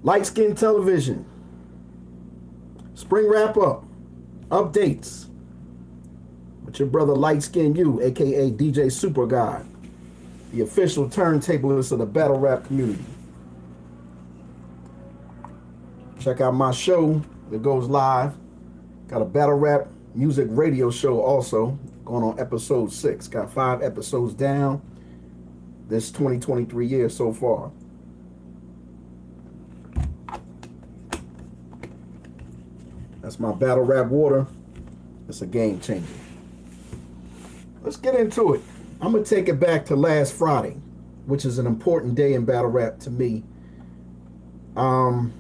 Light Skin Television. Spring wrap up. Updates. With your brother Light Skin You, aka DJ Super God, the official turntablist of the battle rap community. Check out my show that goes live. Got a battle rap music radio show also going on episode 6. Got 5 episodes down this 2023 year so far. That's my battle rap water. It's a game changer. Let's get into it. I'm going to take it back to last Friday, which is an important day in battle rap to me. June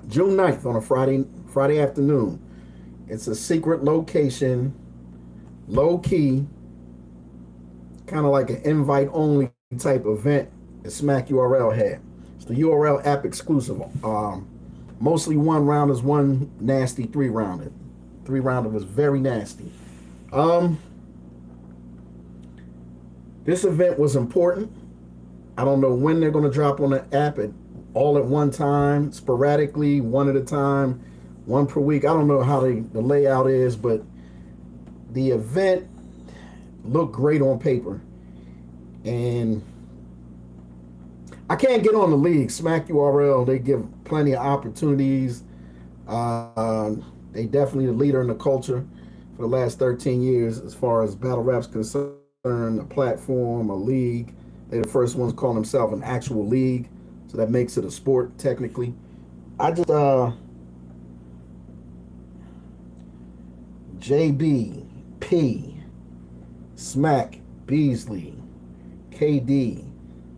9th on a Friday afternoon. It's a secret location, low key, kind of like an invite only type event that Smack URL had. It's the URL app exclusive. Mostly one round is one nasty 3-rounder. 3-rounder was very nasty. This event was important. I don't know when they're going to drop on the app all at one time, sporadically, one at a time, one per week. I don't know how the layout is, but the event looked great on paper. And I can't get on the league. Smack URL, they give plenty of opportunities. They definitely the leader in the culture for the last 13 years as far as battle rap's concerned, a platform, a league. They're the first ones calling themselves an actual league. So that makes it a sport, technically. I just, JB, P, Smack, Beasley, KD,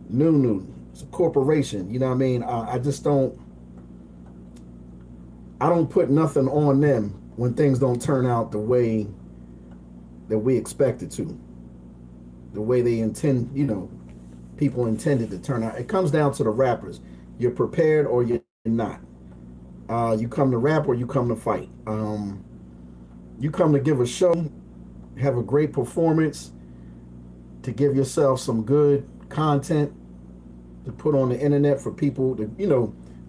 Nunu. It's a corporation, you know what I mean? I don't put nothing on them when things don't turn out the way that we expect it to. The way they intend, people intended to turn out. It comes down to the rappers. You're prepared or you're not. You come to rap or you come to fight. You come to give a show, have a great performance, to give yourself some good content to put on the internet for people to,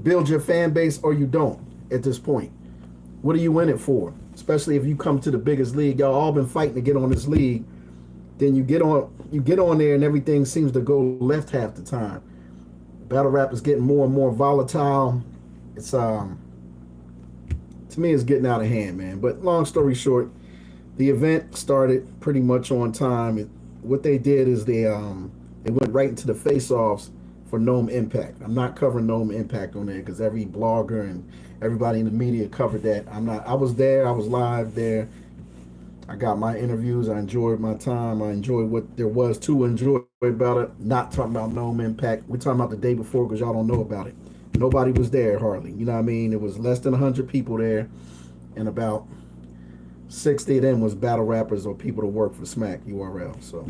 build your fan base, or you don't at this point. What are you in it for? Especially if you come to the biggest league. Y'all all been fighting to get on this league. Then you get on there and everything seems to go left half the time. Battle rap is getting more and more volatile. It's to me it's getting out of hand, man. But long story short, the event started pretty much on time. What they did is they went right into the face-offs for Gnome Impact. I'm not covering Gnome Impact on there because every blogger and everybody in the media covered that. I was there, I was live there. I got my interviews. I enjoyed my time. I enjoyed what there was to enjoy about it. Not talking about Gnome Impact. We're talking about the day before because y'all don't know about it. Nobody was there hardly. You know what I mean? It was less than 100 people there, and about 60 of them was battle rappers or people to work for Smack URL. So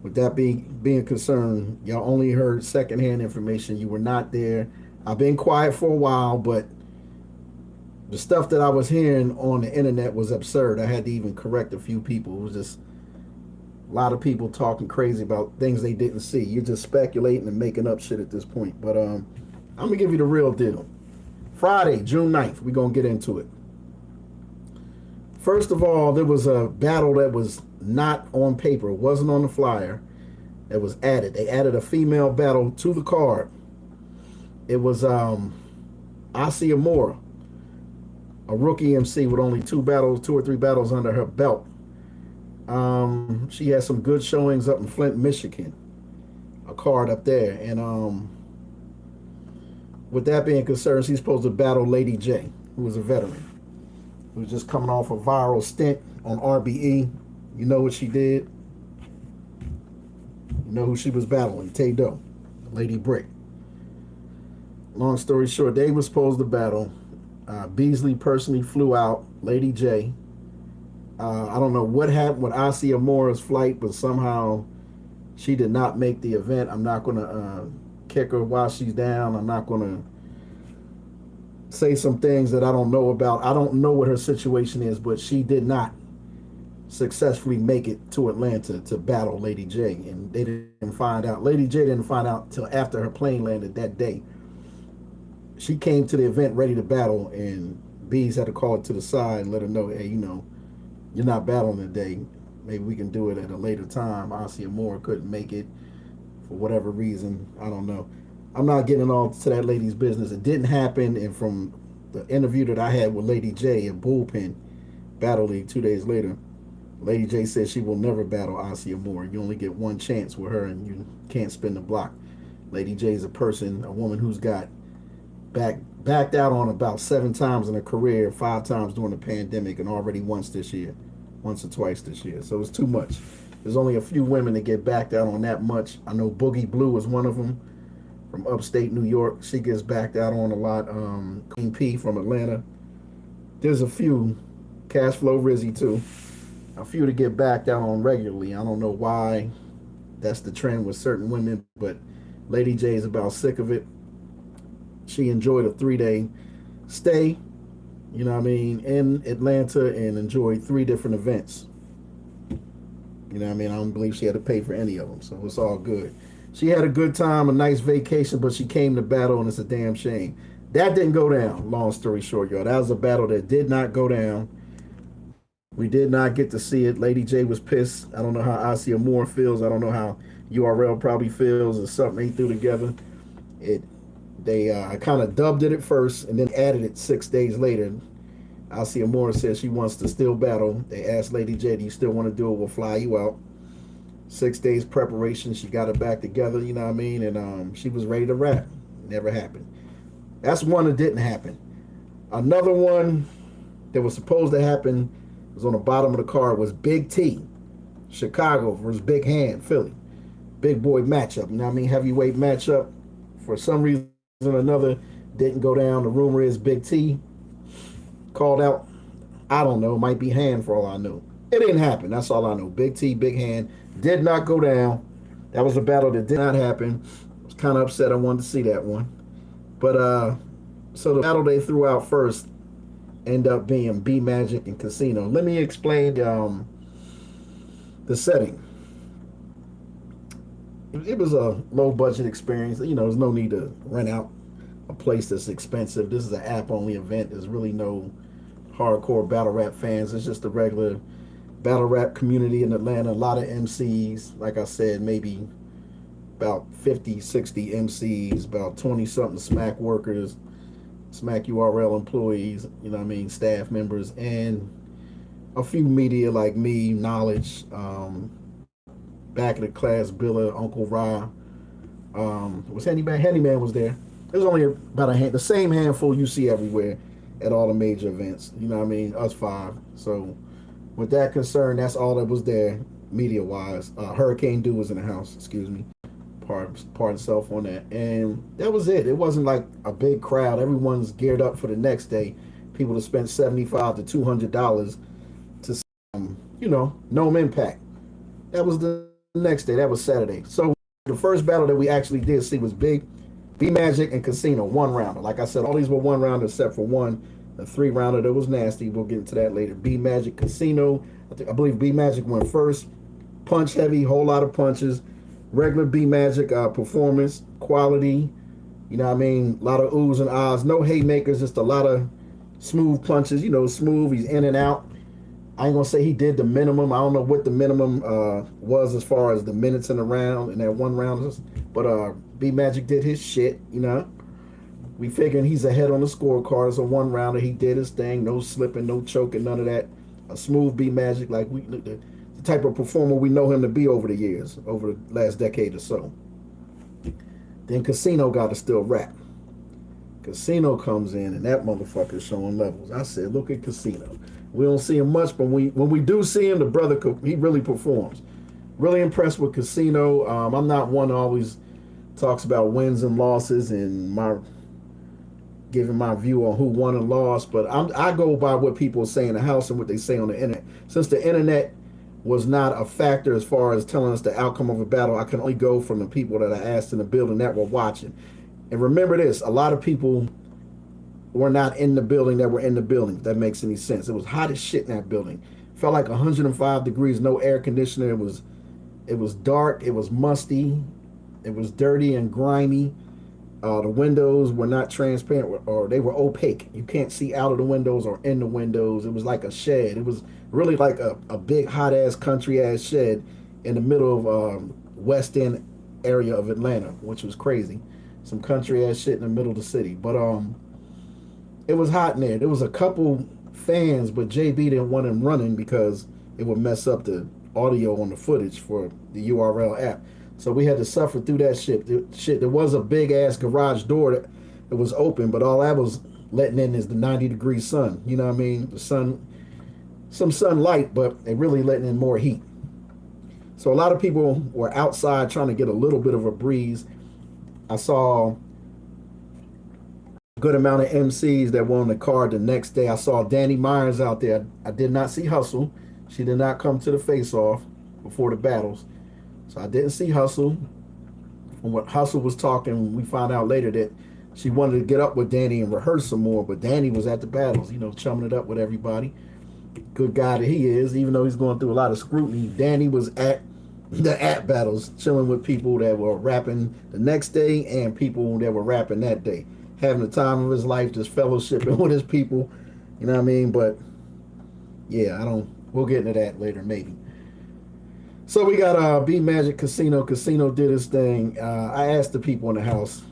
with that being concerned, y'all only heard secondhand information. You were not there. I've been quiet for a while, but the stuff that I was hearing on the internet was absurd. I had to even correct a few people. It was just a lot of people talking crazy about things they didn't see. You're just speculating and making up shit at this point. But I'm going to give you the real deal. Friday, June 9th, we're going to get into it. First of all, there was a battle that was not on paper. It wasn't on the flyer. It was added. They added a female battle to the card. It was Asi Amora, a rookie MC with only 2 or 3 battles under her belt. She had some good showings up in Flint, Michigan. A card up there. And with that being concerned, she's supposed to battle Lady J, who was a veteran, who was just coming off a viral stint on RBE. You know what she did? You know who she was battling? Tay Doe, Lady Brick. Long story short, they were supposed to battle. Beasley personally flew out Lady J. I don't know what happened with Asi Amora's flight, but somehow she did not make the event. I'm not going to kick her while she's down. I'm not going to say some things that I don't know about. I don't know what her situation is, but she did not successfully make it to Atlanta to battle Lady J, and they didn't find out. Lady J didn't find out till after her plane landed that day. She came to the event ready to battle, and Bees had to call her to the side and let her know, hey, you're not battling today. Maybe we can do it at a later time. Asia Moore couldn't make it for whatever reason. I don't know. I'm not getting all to that lady's business. It didn't happen, and from the interview that I had with Lady J at Bullpen Battle League 2 days later, Lady J said she will never battle Asia Moore. You only get one chance with her, and you can't spin the block. Lady J is a woman who's got backed out on about 7 times in her career, 5 times during the pandemic, and already once or twice this year. So it's too much. There's only a few women that get backed out on that much. I know Boogie Blue is one of them from upstate New York. She gets backed out on a lot. Queen P from Atlanta. There's a few. Cashflow Rizzy too. A few to get backed out on regularly. I don't know why that's the trend with certain women, but Lady J is about sick of it. She enjoyed a 3-day stay, in Atlanta, and enjoyed 3 different events. I don't believe she had to pay for any of them, so it's all good. She had a good time, a nice vacation, but she came to battle, and it's a damn shame. That didn't go down, long story short, y'all. That was a battle that did not go down. We did not get to see it. Lady J was pissed. I don't know how Asia Moore feels. I don't know how URL probably feels. It's something they threw together. They kind of dubbed it at first and then added it 6 days later. Asia Moore says she wants to still battle. They asked Lady J, do you still want to do it? We'll fly you out. 6 days preparation. She got it back together, and she was ready to rap. Never happened. That's one that didn't happen. Another one that was supposed to happen was on the bottom of the card was Big T, Chicago versus Big Hand, Philly. Big boy matchup. Heavyweight matchup. For some reason or another, didn't go down. The rumor is Big T called out. I don't know. Might be Hand for all I know. It didn't happen. That's all I know. Big T, Big Hand did not go down. That was a battle that did not happen. I was kind of upset. I wanted to see that one. But so the battle they threw out first ended up being B Magic and Casino. Let me explain the setting. It was a low budget experience. There's no need to rent out a place that's expensive. This is an app only event. There's really no hardcore battle rap fans. It's just a regular battle rap community in Atlanta. A lot of MCs, like I said, maybe about 50, 60 MCs, about 20 something Smack workers, Smack URL employees, staff members, and a few media like me, Knowledge, Back of the Class, Billa, Uncle Ra, was Handyman was there. There's only about the same handful you see everywhere at all the major events. Us 5. So with that concern, that's all that was there media wise. Hurricane Dew was in the house. Excuse me. Pardon self on that. And that was it. It wasn't like a big crowd. Everyone's geared up for the next day. People that spent $75 to $200 to, no impact. That was the next day. That was Saturday. So the first battle that we actually did see was B Magic and Casino, 1-rounder. Like I said, all these were 1-rounder except for one, the 3-rounder that was nasty. We'll get into that later. B Magic, Casino. I believe B Magic went first. Punch heavy, whole lot of punches. Regular B Magic performance, quality. A lot of oohs and ahs. No haymakers, just a lot of smooth punches. Smooth. He's in and out. I ain't gonna say he did the minimum. I don't know what the minimum was as far as the minutes in the round in that 1 round. But B Magic did his shit. We figuring he's ahead on the scorecard as a 1-rounder. He did his thing. No slipping, no choking, none of that. A smooth B Magic, like the type of performer we know him to be over the years, over the last decade or so. Then Casino got to still rap. Casino comes in and that motherfucker's showing levels. I said, look at Casino. We don't see him much, but when we do see him, the brother, he really performs. Really impressed with Casino. I'm not one who always talks about wins and losses and giving my view on who won and lost, but I go by what people say in the house and what they say on the internet. Since the internet was not a factor as far as telling us the outcome of a battle, I can only go from the people that I asked in the building that were watching. And remember this, a lot of people were not in the building that were in the building, if that makes any sense. It was hot as shit in that building. Felt like 105 degrees, no air conditioner. It was dark. It was musty. It was dirty and grimy. The windows were not transparent, or they were opaque. You can't see out of the windows or in the windows. It was like a shed. It was really like a big hot ass country ass shed in the middle of West End area of Atlanta, which was crazy. Some country ass shit in the middle of the city. But it was hot in there. There was a couple fans, but JB didn't want them running because it would mess up the audio on the footage for the URL app. So we had to suffer through that shit. There was a big ass garage door that was open, but all that was letting in is the 90-degree sun. You know what I mean? The sun, some sunlight, but it really letting in more heat. So a lot of people were outside trying to get a little bit of a breeze. I saw a good amount of MCs that were on the card the next day. I saw Danny Myers out there. I did not see Hustle. She did not come to the face-off before the battles. So I didn't see Hustle. From what Hustle was talking, we found out later that she wanted to get up with Danny and rehearse some more, but Danny was at the battles, chumming it up with everybody. Good guy that he is, even though he's going through a lot of scrutiny. Danny was at the app battles, chilling with people that were rapping the next day and people that were rapping that day. Having the time of his life, just fellowshipping with his people. You know what I mean? But yeah, we'll get into that later, maybe. So we got B Magic Casino. Casino did his thing. I asked the people in the house.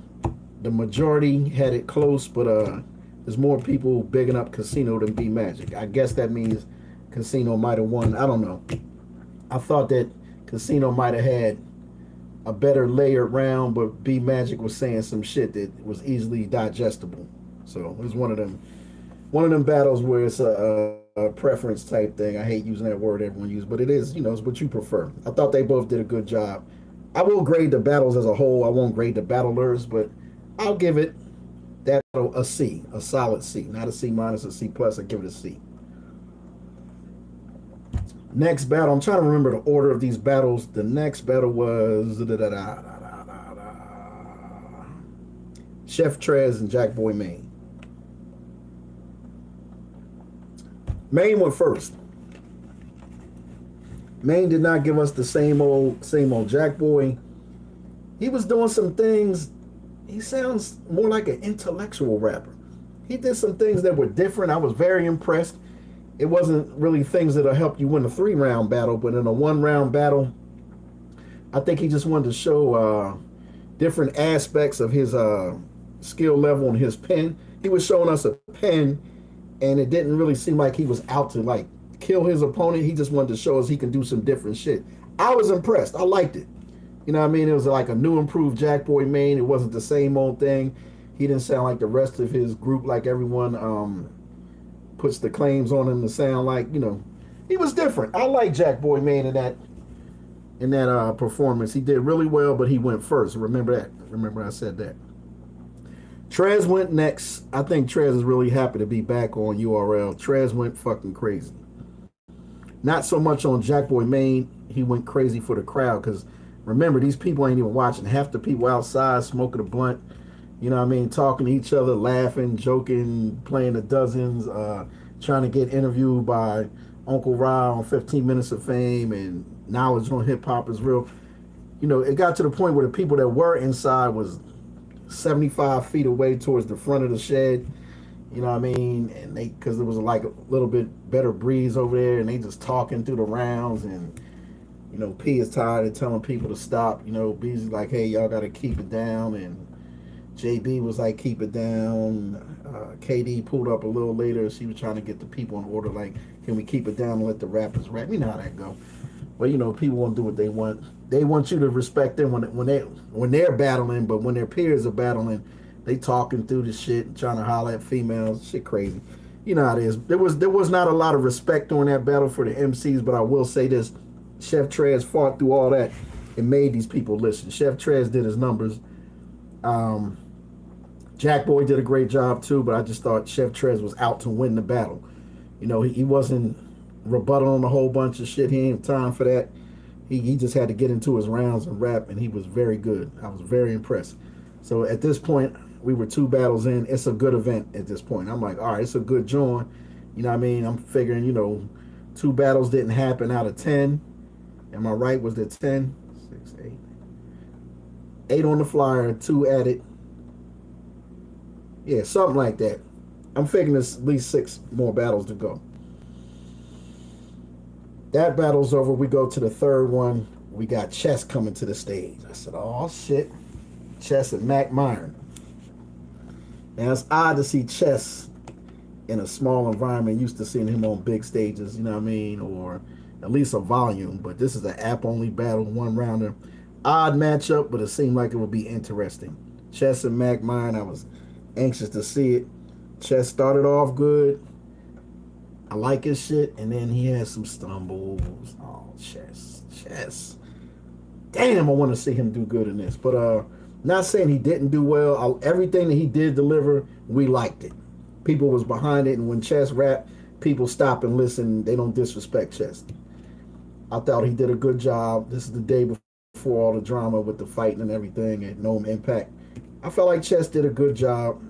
The majority had it close, but there's more people bigging up Casino than B Magic. I guess that means Casino might have won. I don't know. I thought that Casino might have had a better layered round, but B Magic was saying some shit that was easily digestible. So it was one of them battles where it's a preference type thing. I hate using that word everyone uses, but it is, it's what you prefer. I thought they both did a good job. I will grade the battles as a whole. I won't grade the battlers, but I'll give it that a C, a solid C, not a C minus, a C plus. I give it a C. Next battle, I'm trying to remember the order of these battles. The next battle was Chef Trez and Jackboy Maine. Maine went first. Maine did not give us the same old Jackboy. He was doing some things. He sounds more like an intellectual rapper. He did some things that were different. I was very impressed. It wasn't really things that'll help you win a 3-round battle, but in a 1-round battle, I think he just wanted to show different aspects of his skill level and his pen. He was showing us a pen, and it didn't really seem like he was out to kill his opponent. He just wanted to show us he can do some different shit. I was impressed. I liked it. You know what I mean? It was like a new, improved Jackboy Maine. It wasn't the same old thing. He didn't sound like the rest of his group, like everyone puts the claims on him to sound like. He was different. I like Jackboy Maine in that performance. He did really well, but he went first. Remember that. Remember I said that. Trez went next. I think Trez is really happy to be back on URL. Trez went fucking crazy. Not so much on Jackboy Maine. He went crazy for the crowd because remember, these people ain't even watching. Half the people outside smoking a blunt, talking to each other, laughing, joking, playing the dozens, trying to get interviewed by Uncle Ra on 15 Minutes of Fame, and knowledge on hip hop is real. It got to the point where the people that were inside was 75 feet away towards the front of the shed. You know what I mean? And because there was like a little bit better breeze over there, and they just talking through the rounds, and P is tired of telling people to stop. B's like, hey, y'all got to keep it down. And JB was like, keep it down. KD pulled up a little later. She was trying to get the people in order, like, can we keep it down and let the rappers rap? You know how that go. But, people won't do what they want. They want you to respect them when they're battling, but when their peers are battling, they talking through the shit, trying to holler at females. Shit crazy. You know how it is. There was not a lot of respect during that battle for the MCs, but I will say this. Chef Trez fought through all that and made these people listen. Chef Trez did his numbers. Jackboy did a great job too, but I just thought Chef Trez was out to win the battle. He wasn't rebuttaling a whole bunch of shit. He ain't time for that. He just had to get into his rounds and rap, and he was very good. I was very impressed. So at this point, we were 2 battles in. It's a good event at this point. I'm like, all right, it's a good joint. You know what I mean? I'm figuring, 2 battles didn't happen out of 10. Am I right? Was there 10? 6, 8. 8 on the flyer, 2 added. Yeah, something like that. I'm figuring there's at least 6 more battles to go. That battle's over. We go to the third one. We got Chess coming to the stage. I said, oh, shit. Chess and Mac Myron. Now, it's odd to see Chess in a small environment. Used to seeing him on big stages, you know what I mean? Or at least a volume. But this is an app-only battle, 1-rounder. Odd matchup, but it seemed like it would be interesting. Chess and Mac Myron, I was anxious to see it. Chess started off good. I like his shit, and then he had some stumbles. Oh, Chess. Damn, I want to see him do good in this. But not saying he didn't do well. Everything that he did deliver, we liked it. People was behind it, and when Chess rapped, people stop and listen. They don't disrespect Chess. I thought he did a good job. This is the day before all the drama with the fighting and everything at No Impact. I felt like Chess did a good job,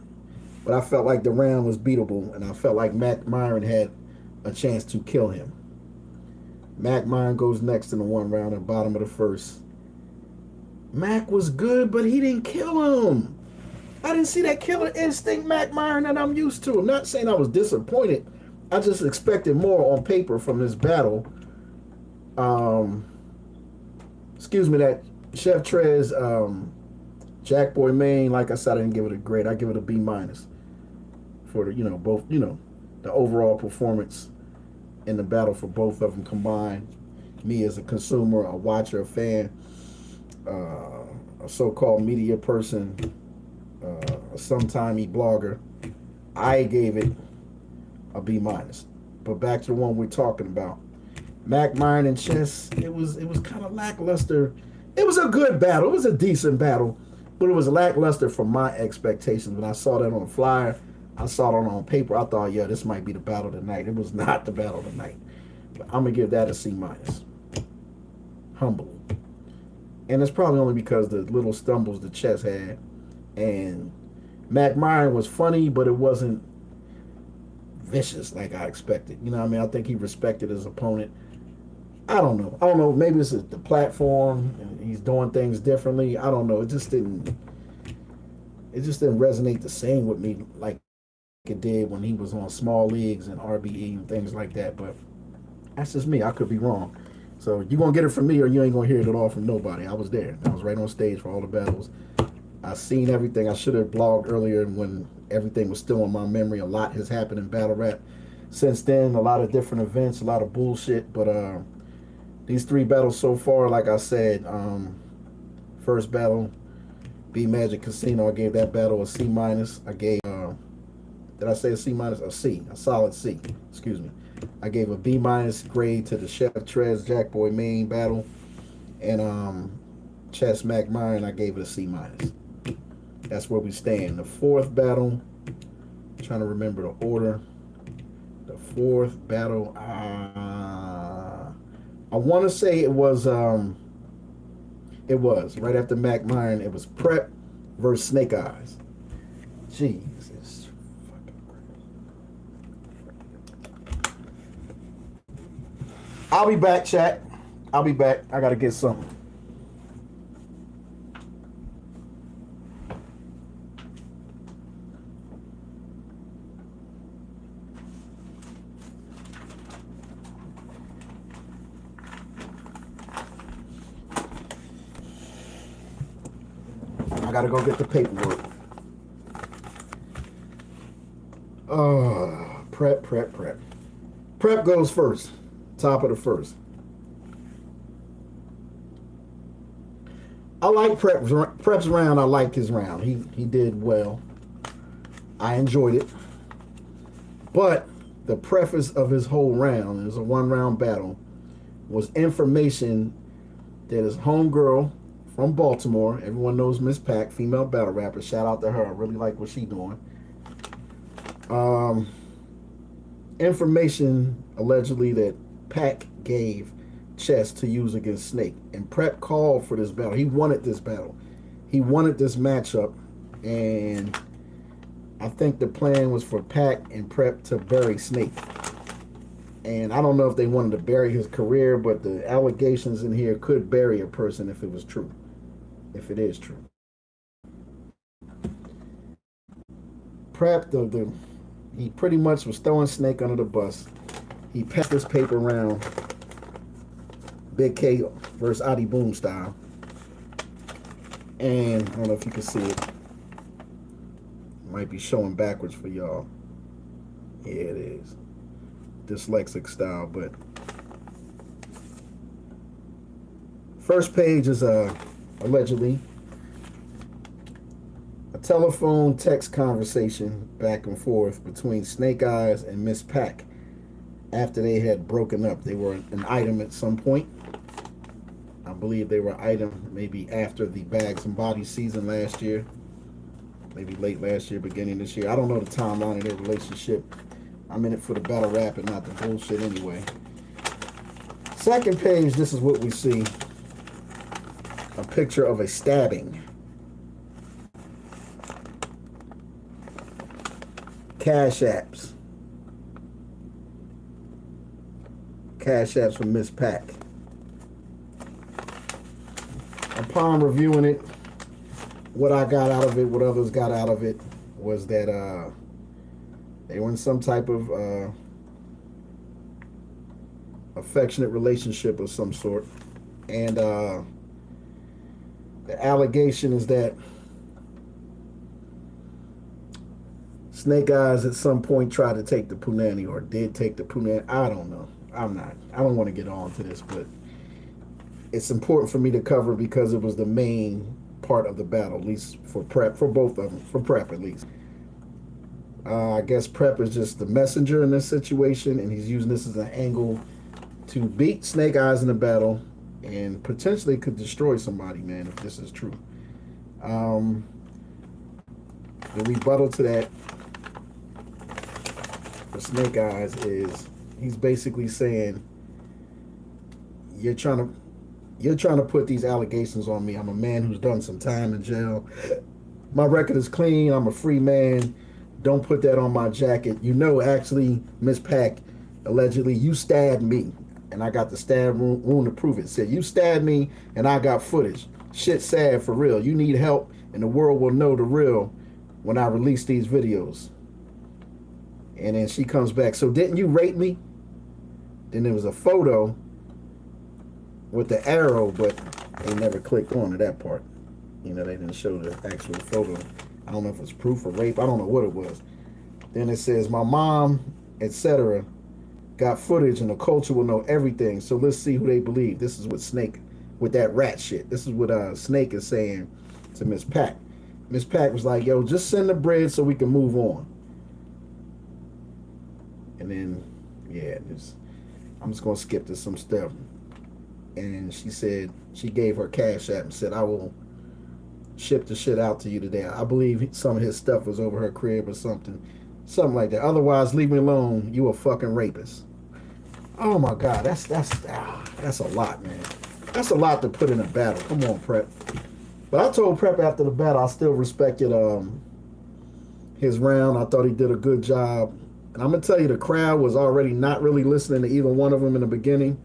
but I felt like the round was beatable, and I felt like Mac Myron had a chance to kill him. Mac Myron goes next in the 1-rounder, bottom of the first. Mac was good, but he didn't kill him. I didn't see that killer instinct Mac Myron that I'm used to. I'm not saying I was disappointed. I just expected more on paper from this battle. Excuse me, that Chef Trez, Jackboy Maine, like I said, I didn't give it a grade. I give it a B- for the, both, the overall performance in the battle for both of them combined. Me as a consumer, a watcher, a fan, a so-called media person, a sometimey blogger, I gave it a B-. But back to the one we're talking about, Mac Myron and Chess. It was kind of lackluster. It was a good battle. It was a decent battle, but it was lackluster from my expectations. When I saw that on the flyer, I saw it on paper. I thought, yeah, this might be the battle of the night. It was not the battle of the night. But I'm gonna give that a C-. Humbly. And it's probably only because the little stumbles the Chess had. And Mac Myron was funny, but it wasn't vicious like I expected. You know what I mean? I think he respected his opponent. I don't know. Maybe it's the platform and he's doing things differently. I don't know. It just didn't resonate the same with me like it did when he was on small leagues and RBE and things like that. But that's just me. I could be wrong. So you're going to get it from me or you ain't going to hear it at all from nobody. I was there. I was right on stage for all the battles. I seen everything. I should have blogged earlier when everything was still in my memory. A lot has happened in battle rap since then. A lot of different events, a lot of bullshit. But these 3 battles so far, like I said, first battle, B Magic Casino, I gave that battle a C-. I gave, did I say a C-? A C, a solid C, excuse me. I gave a B- grade to the Chef Trez Jackboy Maine battle. And Chess Mac Myron, I gave it a C-. That's where we stand. The 4th battle, I'm trying to remember the order. The 4th battle, I want to say it was right after Mac Myron. It was Prep versus Snake Eyes. Jesus fucking Christ. I'll be back, chat. I'll be back. I gotta get something. I gotta go get the paperwork. Prep. Prep goes first. Top of the first. I like Prep's round. I liked his round. He did well. I enjoyed it. But the preface of his whole round, it was a 1-round battle, was information that his homegirl from Baltimore, everyone knows Miss Pac, female battle rapper, shout out to her. I really like what she's doing. Information allegedly that Pac gave Chess to use against Snake. And Prep called for this battle. He wanted this battle. He wanted this matchup. And I think the plan was for Pac and Prep to bury Snake. And I don't know if they wanted to bury his career, but the allegations in here could bury a person if it was true, if it is true. Prep, he pretty much was throwing Snake under the bus. He passed this paper around, Big K versus Adi Boom style. And I don't know if you can see it. Might be showing backwards for y'all. Yeah, it is. Dyslexic style, but first page is allegedly a telephone text conversation back and forth between Snake Eyes and Miss Pac after they had broken up. They were an item at some point. I believe they were an item maybe after the Bags and Body season last year, maybe late last year, beginning this year. I don't know the timeline of their relationship. I'm in it for the battle rap and not the bullshit anyway. Second page, this is what we see. A picture of a stabbing. Cash apps. Cash apps from Miss Pac. Upon reviewing it, what I got out of it, what others got out of it, was that they were in some type of affectionate relationship of some sort. And the allegation is that Snake Eyes at some point tried to take the punani, or did take the punani. I don't know. I don't want to get on to this, but it's important for me to cover because it was the main part of the battle, at least for Prep, for both of them, for Prep at least. I guess Prep is just the messenger in this situation, and he's using this as an angle to beat Snake Eyes in the battle and potentially could destroy somebody, man, if this is true. The rebuttal to that for Snake Eyes is he's basically saying, you're trying to put these allegations on me. I'm a man who's done some time in jail. My record is clean. I'm a free man. Don't put that on my jacket. You know, actually, Miss Pac, allegedly, you stabbed me. And I got the stab wound to prove it. Said, you stabbed me and I got footage. Shit sad for real. You need help and the world will know the real when I release these videos. And then she comes back. So didn't you rape me? Then there was a photo with the arrow, but they never clicked on to that part. You know, they didn't show the actual photo. I don't know if it's proof of rape. I don't know what it was. Then it says, my mom, etc., got footage and the culture will know everything. So let's see who they believe. This is what Snake, with that rat shit. This is what Snake is saying to Miss Pac. Miss Pac was like, yo, just send the bread so we can move on. And then, yeah, I'm just going to skip to some stuff. And she said, she gave her cash app and said, I will ship the shit out to you today. I believe some of his stuff was over her crib or something like that. Otherwise, leave me alone. You a fucking rapist. Oh my God, that's a lot, man. That's a lot to put in a battle. Come on, Prep. But I told Prep after the battle, I still respected his round. I thought he did a good job. And I'm gonna tell you, the crowd was already not really listening to either one of them in the beginning.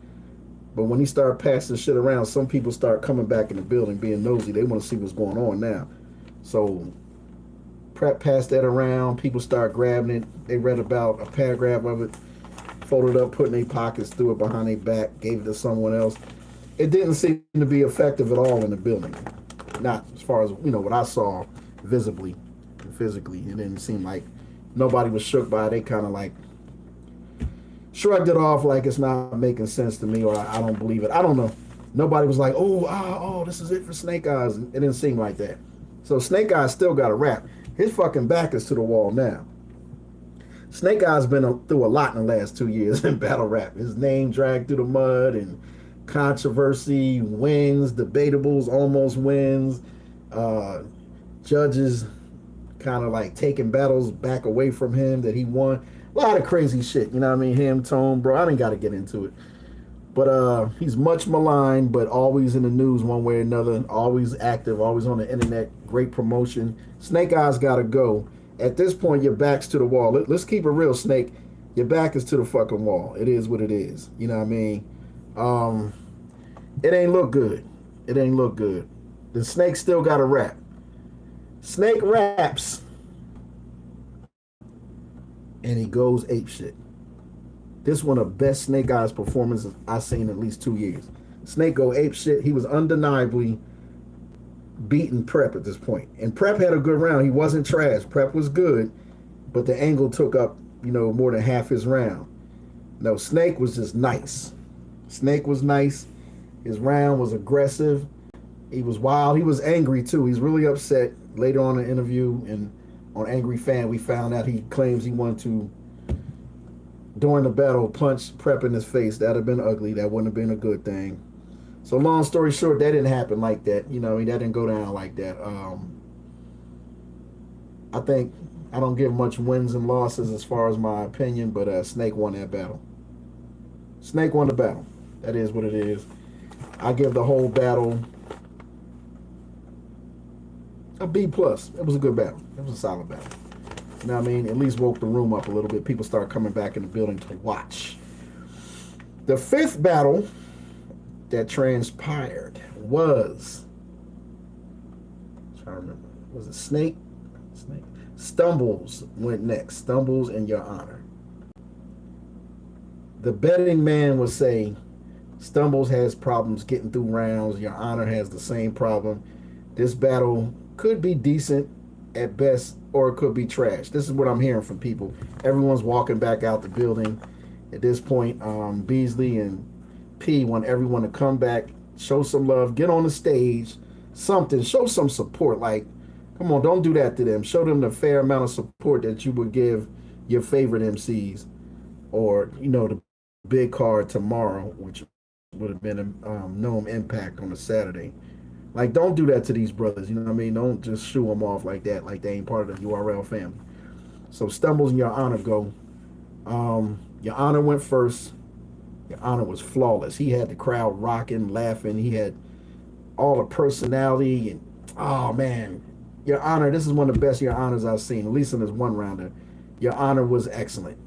But when he started passing shit around, some people start coming back in the building being nosy. They want to see what's going on now. So Prep passed that around. People start grabbing it. They read about a paragraph of it, folded up, put in their pockets, threw it behind their back, gave it to someone else. It didn't seem to be effective at all in the building. Not as far as, you know, what I saw visibly and physically. It didn't seem like nobody was shook by it. They kind of like shrugged it off like it's not making sense to me, or I don't believe it. I don't know. Nobody was like, oh, this is it for Snake Eyes. It didn't seem like that. So Snake Eyes still got a rap. His fucking back is to the wall now. Snake Eyes been through a lot in the last 2 years in battle rap. His name dragged through the mud and controversy, wins, debatables, almost wins, judges kind of like taking battles back away from him that he won. A lot of crazy shit, you know what I mean? Him, Tone, bro. I didn't got to get into it. But he's much maligned, but always in the news one way or another, always active, always on the internet, great promotion. Snake Eyes got to go. At this point, your back's to the wall. Let's keep it real, Snake. Your back is to the fucking wall. It is what it is. You know what I mean? Um, it ain't look good. It ain't look good. The Snake still got a rap. Snake raps, and he goes ape shit. This one of the best Snake Eyes performances I've seen in at least 2 years. Snake go ape shit. He was undeniably beating Prep at this point. And Prep had a good round. He wasn't trash. Prep was good, but the angle took up, more than half his round. No, Snake was just nice. Snake was nice. His round was aggressive. He was wild. He was angry too. He's really upset. Later on in the interview and on Angry Fan, we found out he claims he wanted to, during the battle, punch Prep in his face. That'd have been ugly. That wouldn't have been a good thing. So long story short, that didn't happen like that. That didn't go down like that. I think I don't give much wins and losses as far as my opinion, but Snake won that battle. Snake won the battle. That is what it is. I give the whole battle a B plus. It was a good battle. It was a solid battle. You know what I mean? At least woke the room up a little bit. People start coming back in the building to watch. The fifth battle that transpired was, I'm trying to remember, was it Snake? Stumbles went next. Stumbles in Your Honor. The betting man would say Stumbles has problems getting through rounds. Your Honor has the same problem. This battle could be decent at best, or it could be trash. This is what I'm hearing from people. Everyone's walking back out the building. At this point, Beasley and P want everyone to come back, show some love, get on the stage, something, show some support. Like, come on, don't do that to them. Show them the fair amount of support that you would give your favorite MCs, or the big card tomorrow, which would have been a Noam Impact on a Saturday. Like, don't do that to these brothers. You know what I mean? Don't just shoo them off like that, like they ain't part of the URL family. So Stumbles and Your Honor go. Your Honor went first. Your Honor was flawless. He had the crowd rocking, laughing. He had all the personality, and oh man, Your Honor, this is one of the best Your Honors I've seen, at least in this one rounder. Your Honor was excellent.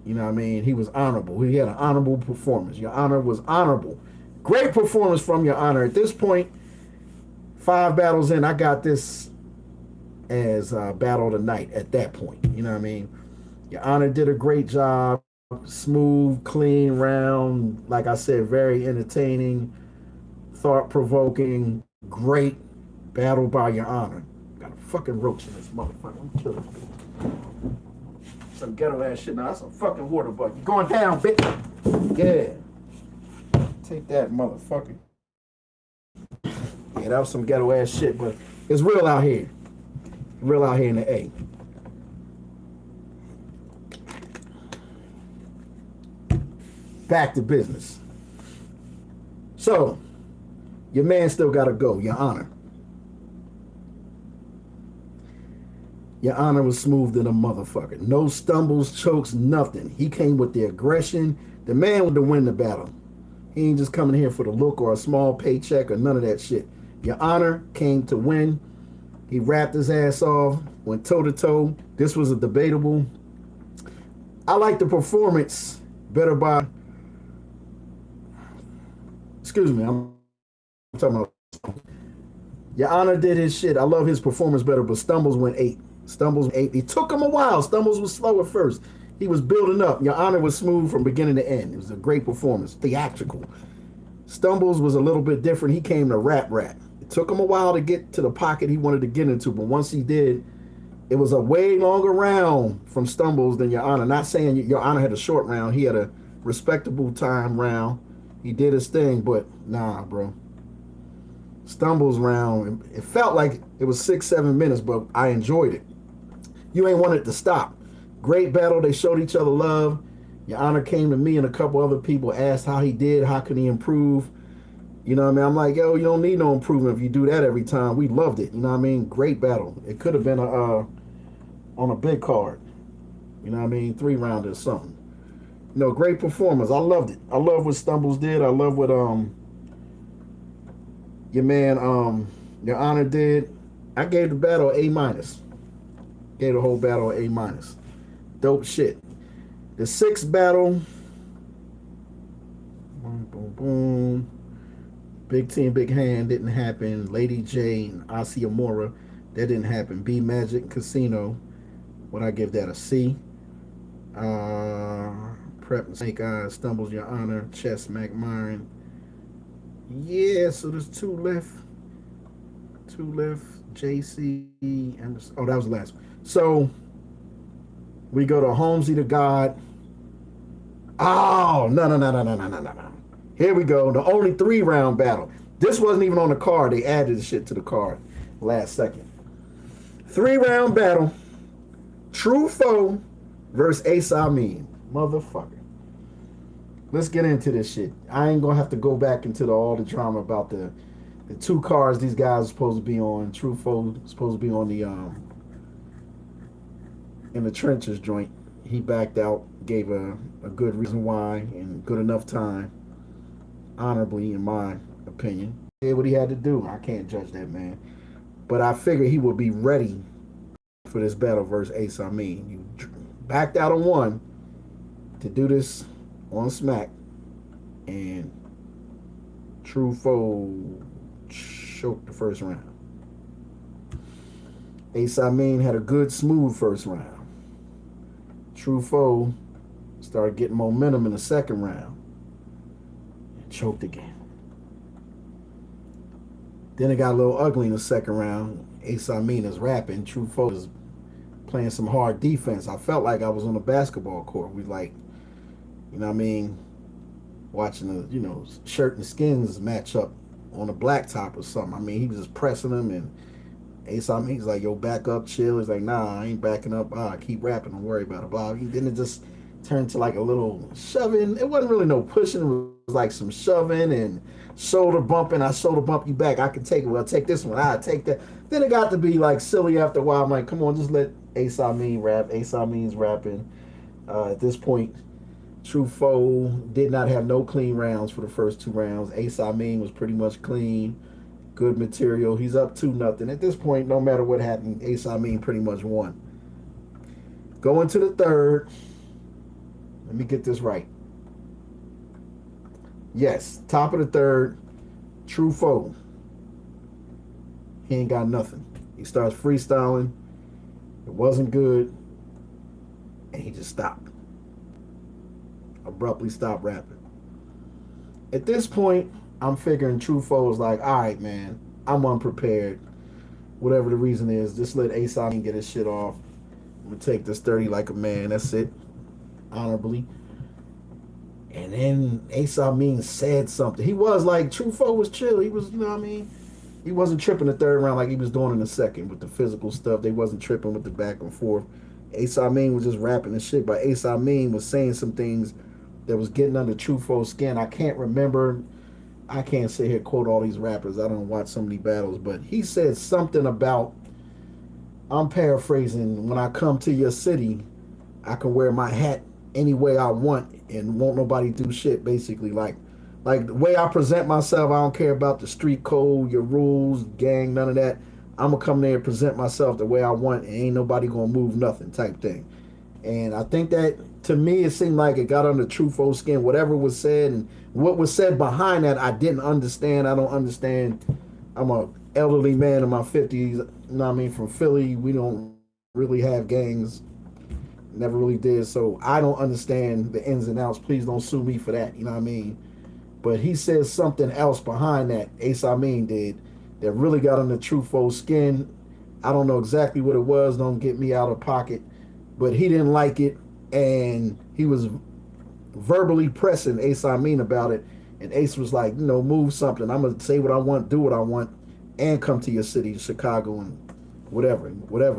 You know what I mean? He was honorable. He had an honorable performance. Your Honor was honorable. Great performance from Your Honor. At this point, 5 battles in, I got this as battle of the night at that point. You know what I mean? Your Honor did a great job. Smooth, clean round. Like I said, very entertaining, thought-provoking, great battle by Your Honor. Got a fucking roach in this motherfucker. I'm killing some ghetto ass shit. Now that's a fucking water bucket. Going down, bitch. Yeah. Take that, motherfucker. Yeah, that was some ghetto ass shit, but it's real out here. Real out here in the A. Back to business. So, your man still gotta go, Your Honor. Your Honor was smooth than a motherfucker. No stumbles, chokes, nothing. He came with the aggression. The man wanted to win the battle. He ain't just coming here for the look or a small paycheck or none of that shit. Your Honor came to win. He rapped his ass off, went toe to toe. This was a debatable. I like the performance better by. Excuse me, I'm talking about. Your Honor did his shit. I love his performance better, but Stumbles went 8. Stumbles 8. It took him a while. Stumbles was slow at first. He was building up. Your Honor was smooth from beginning to end. It was a great performance, theatrical. Stumbles was a little bit different. He came to rap. It took him a while to get to the pocket he wanted to get into, but once he did, it was a way longer round from Stumbles than Your Honor. Not saying Your Honor had a short round. He had a respectable time round. He did his thing, but nah, bro. Stumbles round, it felt like it was 6-7 minutes, but I enjoyed it. You ain't wanted to stop. Great battle. They showed each other love. Your Honor came to me and a couple other people, asked how he did, how could he improve. You know what I mean? I'm like, yo, you don't need no improvement if you do that every time. We loved it. You know what I mean? Great battle. It could have been on a big card. You know what I mean? 3-rounder or something. Great performance. I loved it. I love what Stumbles did. I love what your man Your Honor did. I gave the battle A-. Gave the whole battle A-. Dope shit. The sixth battle, boom, boom, boom. Big Team, Big Hand didn't happen. Lady J and Asiamura, that didn't happen. B Magic Casino, would I give that a C? Prep Snake Eyes, Stumbles Your Honor, Chess McMyron. Yeah, so there's two left. Two left. JC. Oh, that was the last one. So we go to Holmesy the God. Oh, no. Here we go. The only 3-round battle. This wasn't even on the card. They added the shit to the card last second. 3-round battle. True Foe versus Ace Amin. Motherfucker. Let's get into this shit. I ain't gonna have to go back into all the drama about the two cards these guys are supposed to be on. True Foe supposed to be on the in the trenches joint. He backed out, gave a good reason why, and good enough time. Honorably, in my opinion. He did what he had to do. I can't judge that man. But I figured he would be ready for this battle versus Ace Amin. You backed out on one to do this on Smack, and True Foe choked the first round. Ace Amin had a good, smooth first round. True Foe started getting momentum in the second round and choked again. Then it got a little ugly in the second round. Ace Amin is rapping. True Foe is playing some hard defense. I felt like I was on a basketball court. We like, you know what I mean, watching the, shirt and skins match up on a blacktop or something. I mean, he was just pressing him, and Ace Amin's like, yo, back up, chill. He's like, nah, I ain't backing up. Keep rapping, don't worry about it. Blah. Then it just turned to like a little shoving. It wasn't really no pushing. It was like some shoving and shoulder bumping. I shoulder bump you back. I can take it. Well, take this one. I take that. Then it got to be like silly after a while. I'm like, come on, just let Ace Amin rap. Ace Amin's rapping. At this point, True Foe did not have no clean rounds for the first 2 rounds. Ace Amin was pretty much clean. Good material. He's up 2-0. At this point, no matter what happened, Ace Amin pretty much won. Going to the third. Let me get this right. Yes, top of the third, True Foe. He ain't got nothing. He starts freestyling. It wasn't good. And he just stopped. Abruptly stopped rapping. At this point, I'm figuring True Foe is like, all right, man, I'm unprepared. Whatever the reason is, just let Ace Amin get his shit off. I'm going to take this 30 like a man. That's it. Honorably. And then Ace Amin said something. He was like, True Foe was chill. He was, you know what I mean? He wasn't tripping the third round like he was doing in the second with the physical stuff. They wasn't tripping with the back and forth. Ace Amin was just rapping and shit, but Ace Amin was saying some things that was getting under True Foe's skin. I can't remember. I can't sit here quote all these rappers. I don't watch so many battles, but he said something about, I'm paraphrasing, when I come to your city, I can wear my hat any way I want and won't nobody do shit, basically. Like the way I present myself, I don't care about the street code, your rules, gang, none of that. I'm going to come there and present myself the way I want and ain't nobody going to move nothing type thing. And I think that, to me, it seemed like it got under True Foe's skin. Whatever was said and what was said behind that, I didn't understand. I don't understand. I'm a elderly man in my 50s, you know what I mean, from Philly. We don't really have gangs. Never really did. So I don't understand the ins and outs. Please don't sue me for that, you know what I mean? But he said something else behind that, Ace Amin did, that really got under True Foe's skin. I don't know exactly what it was. Don't get me out of pocket. But he didn't like it, and he was verbally pressing Ace Amin about it. And Ace was like, move something. I'm going to say what I want, do what I want, and come to your city, Chicago, and whatever.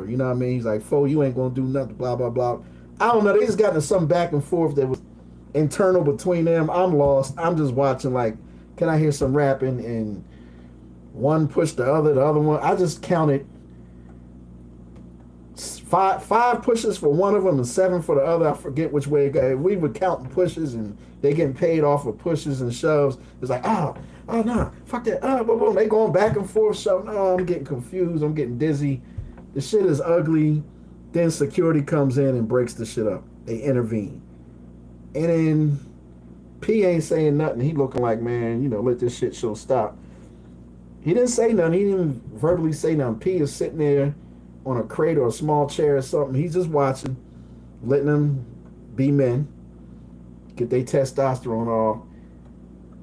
You know what I mean? He's like, Foe, you ain't going to do nothing, blah, blah, blah. I don't know. They just got into some back and forth that was internal between them. I'm lost. I'm just watching, like, can I hear some rapping? And one pushed the other one. I just counted five pushes for one of them and 7 for the other. I forget which way it got. We were counting pushes and they getting paid off of pushes and shoves. It's like, oh no, fuck that. Boom. They going back and forth, shoving. Oh, I'm getting confused. I'm getting dizzy. The shit is ugly. Then security comes in and breaks the shit up. They intervene. And then P ain't saying nothing. He looking like, man, let this shit show stop. He didn't say nothing. He didn't verbally say nothing. P is sitting there on a crate or a small chair or something. He's just watching, letting them be men, get their testosterone off.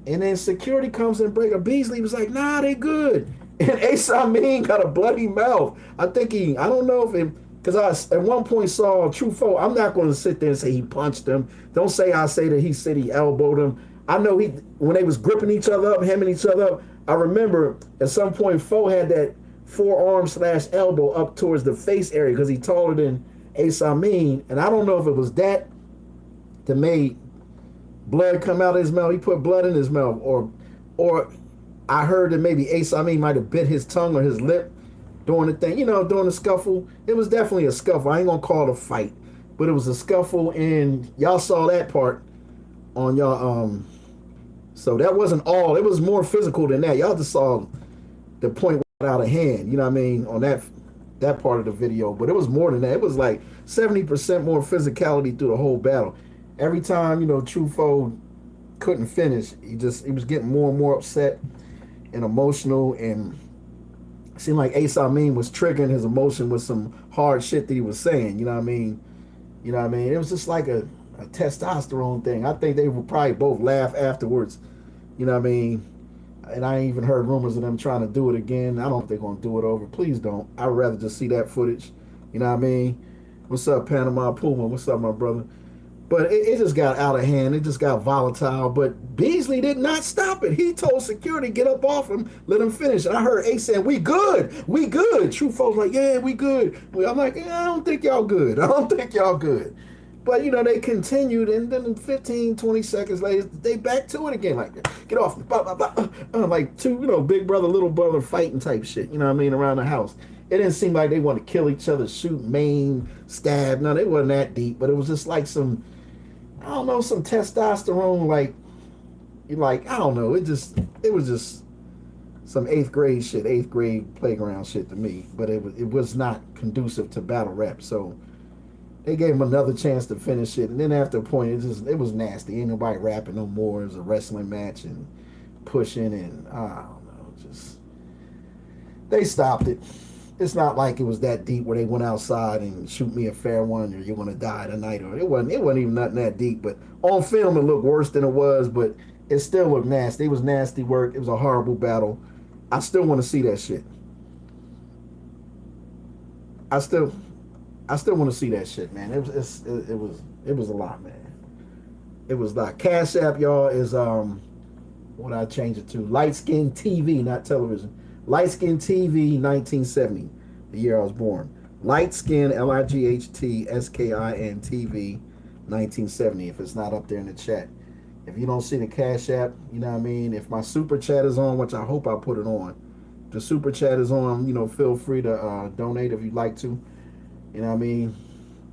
And then security comes and break up. Beasley was like, nah, they good. And Ace Amin got a bloody mouth. I don't know if it, because I at one point saw True Foe. I'm not going to sit there and say he punched him. Don't say I say that he said he elbowed him. I know when they was gripping each other up, hemming each other up, I remember at some point Foe had that forearm / elbow up towards the face area because he taller than Ace Amin. And I don't know if it was that made blood come out of his mouth. He put blood in his mouth, or I heard that maybe Ace Amin might have bit his tongue or his lip during the thing, during the scuffle. It was definitely a scuffle. I ain't gonna call it a fight, but it was a scuffle, and y'all saw that part on y'all. So that wasn't all. It was more physical than that. Y'all just saw the point out of hand. You know what I mean, on that part of the video. But it was more than that. It was like 70% more physicality through the whole battle. Every time True Foe couldn't finish, he was getting more and more upset and emotional, and it seemed like Ace Amin was triggering his emotion with some hard shit that he was saying. You know what I mean? It was just like a testosterone thing. I think they would probably both laugh afterwards. You know what I mean? And I ain't even heard rumors of them trying to do it again. I don't think they're going to do it over. Please don't. I'd rather just see that footage. You know what I mean? What's up, Panama Puma? What's up, my brother? But it just got out of hand. It just got volatile. But Beasley did not stop it. He told security, get up off him, let him finish. And I heard Ace saying, we good. We good. True Foe's like, yeah, we good. I'm like, I don't think y'all good. I don't think y'all good. But, they continued. And then 15, 20 seconds later, they back to it again. Like, get off me. Blah, blah, blah. Like two, big brother, little brother fighting type shit. You know what I mean? Around the house. It didn't seem like they want to kill each other, shoot, maim, stab. No, it wasn't that deep. But it was just like some testosterone, like I don't know. It was just some 8th grade playground shit to me. But it was not conducive to battle rap. So they gave him another chance to finish it, and then after a point, it was nasty. Ain't nobody rapping no more. It was a wrestling match and pushing, and I don't know. Just they stopped it. It's not like it was that deep where they went outside and shoot me a fair one or you're gonna die tonight, or it wasn't even nothing that deep. But on film it looked worse than it was, but it still looked nasty. It was nasty work. It was a horrible battle. I still want to see that shit. I still want to see that shit, man. It was a lot, man. It was like Cash App, y'all, is what I changed it to, Light Skin TV, not television. Light Skin TV 1970, the year I was born. Light Skin, LIGHTSKIN TV 1970, if it's not up there in the chat. If you don't see the Cash App, you know what I mean? If my super chat is on, which I hope I put it on, the super chat is on, feel free to donate if you'd like to. You know what I mean?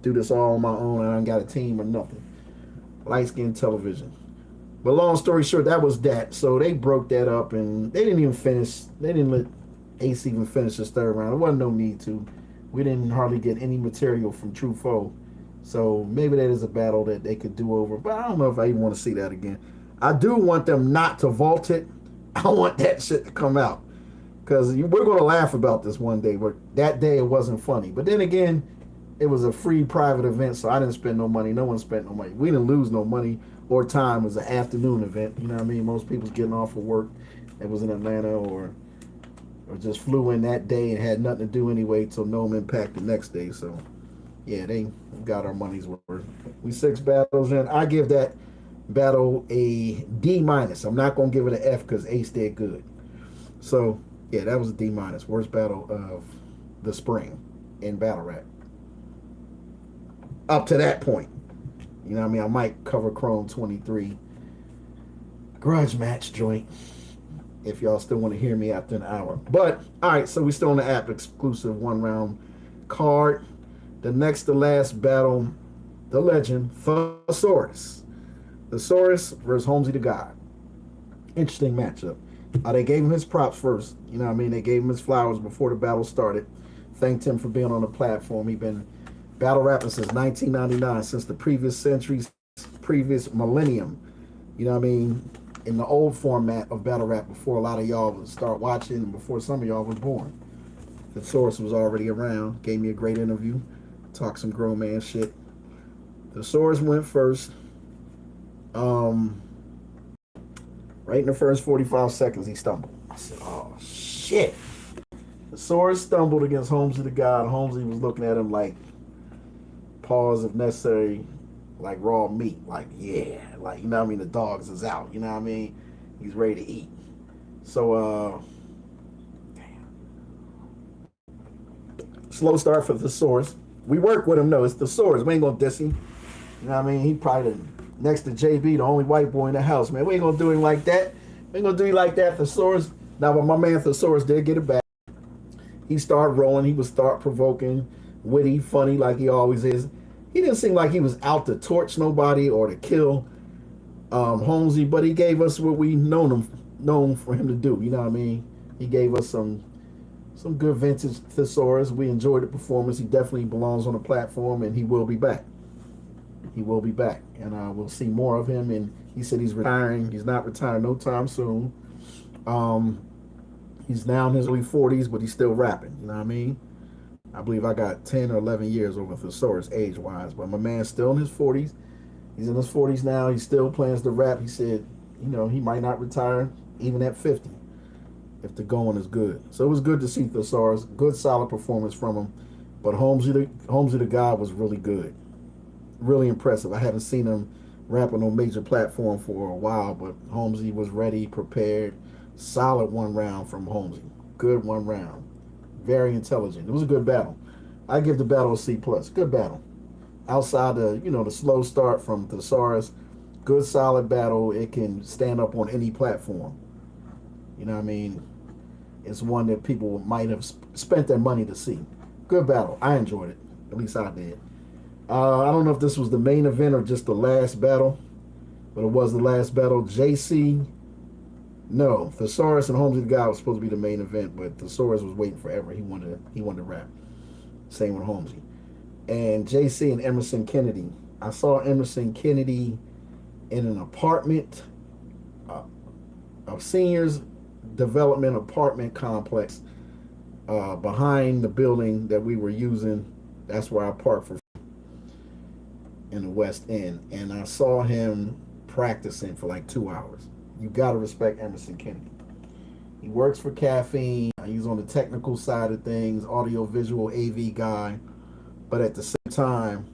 Do this all on my own. I ain't got a team or nothing. Light Skin Television. But long story short, that was that. So they broke that up, and they didn't even finish. They didn't let Ace even finish his 3rd round. There wasn't no need to. We didn't hardly get any material from True Foe. So maybe that is a battle that they could do over. But I don't know if I even want to see that again. I do want them not to vault it. I want that shit to come out. Because we're going to laugh about this one day. But that day it wasn't funny. But then again, it was a free private event, so I didn't spend no money. No one spent no money. We didn't lose no money or time. It was an afternoon event. You know what I mean? Most people's getting off of work. It was in Atlanta or just flew in that day and had nothing to do anyway till No Impact the next day. So, yeah, they got our money's worth. We 6 battles in. I give that battle a D-. I'm not going to give it an F because Ace did good. So, yeah, that was a D-. Worst battle of the spring in battle rap. Up to that point. You know what I mean? I might cover Chrome 23 grudge match joint if y'all still want to hear me after an hour. But, all right, so we still on the app exclusive 1-round card. The next to last battle, the legend, Thesaurus. Thesaurus versus Holmesy the God. Interesting matchup. They gave him his props first. You know what I mean? They gave him his flowers before the battle started. Thanked him for being on the platform. He's been battle rapping since 1999, since the previous centuries. previous millennium. You know what I mean? In the old format of battle rap before a lot of y'all would start watching and before some of y'all was born. The source was already around, gave me a great interview, talked some grown man shit. The source went first. Right in the first 45 seconds, he stumbled. I said, oh, shit. The source stumbled against Holmesy the God. Holmesy was looking at him like, pause if necessary, like raw meat. Like, yeah. Like, you know what I mean? The dogs is out. You know what I mean? He's ready to eat. So, slow start for the source. We work with him, though. It's the source. We ain't going to diss him. You know what I mean? He probably next to JB, the only white boy in the house, man. We ain't gonna do him like that. We ain't gonna do him like that. Thesaurus. Now, but my man Thesaurus did get it back. He started rolling. He was thought provoking, witty, funny, like he always is. He didn't seem like he was out to torch nobody or to kill Holmesy, but he gave us what we known for him to do. You know what I mean? He gave us some good vintage Thesaurus. We enjoyed the performance. He definitely belongs on the platform, and he will be back. He will be back, and we'll see more of him. And he said he's retiring. He's not retiring no time soon. He's now in his early 40s, but he's still rapping. You know what I mean? I believe I got 10 or 11 years over Thesaurus age-wise, but my man's still in his 40s. He's in his 40s now. He still plans to rap. He said, you know, he might not retire even at 50 if the going is good. So it was good to see Thesaurus. Good, solid performance from him. But Holmesy the God was really good. Really impressive. I haven't seen him rap on no major platform for a while, but Holmesy was ready, prepared. Solid one round from Holmesy. Good one round. Very intelligent. It was a good battle. I give the battle a C+. Good battle. Outside the slow start from Thesaurus, good solid battle. It can stand up on any platform. You know what I mean? It's one that people might have spent their money to see. Good battle. I enjoyed it. At least I did. I don't know if this was the main event or just the last battle, but it was the last battle. JC, no, Thesaurus and Holmesy the God was supposed to be the main event, but Thesaurus was waiting forever. He wanted to rap. Same with Holmesy. And JC and Emerson Kennedy. I saw Emerson Kennedy in an apartment, a seniors development apartment complex behind the building that we were using. That's where I parked for in the West End, and I saw him practicing for like 2 hours. You gotta respect Emerson Kennedy. He works for Caffeine. He's on the technical side of things, audio visual AV guy, but at the same time,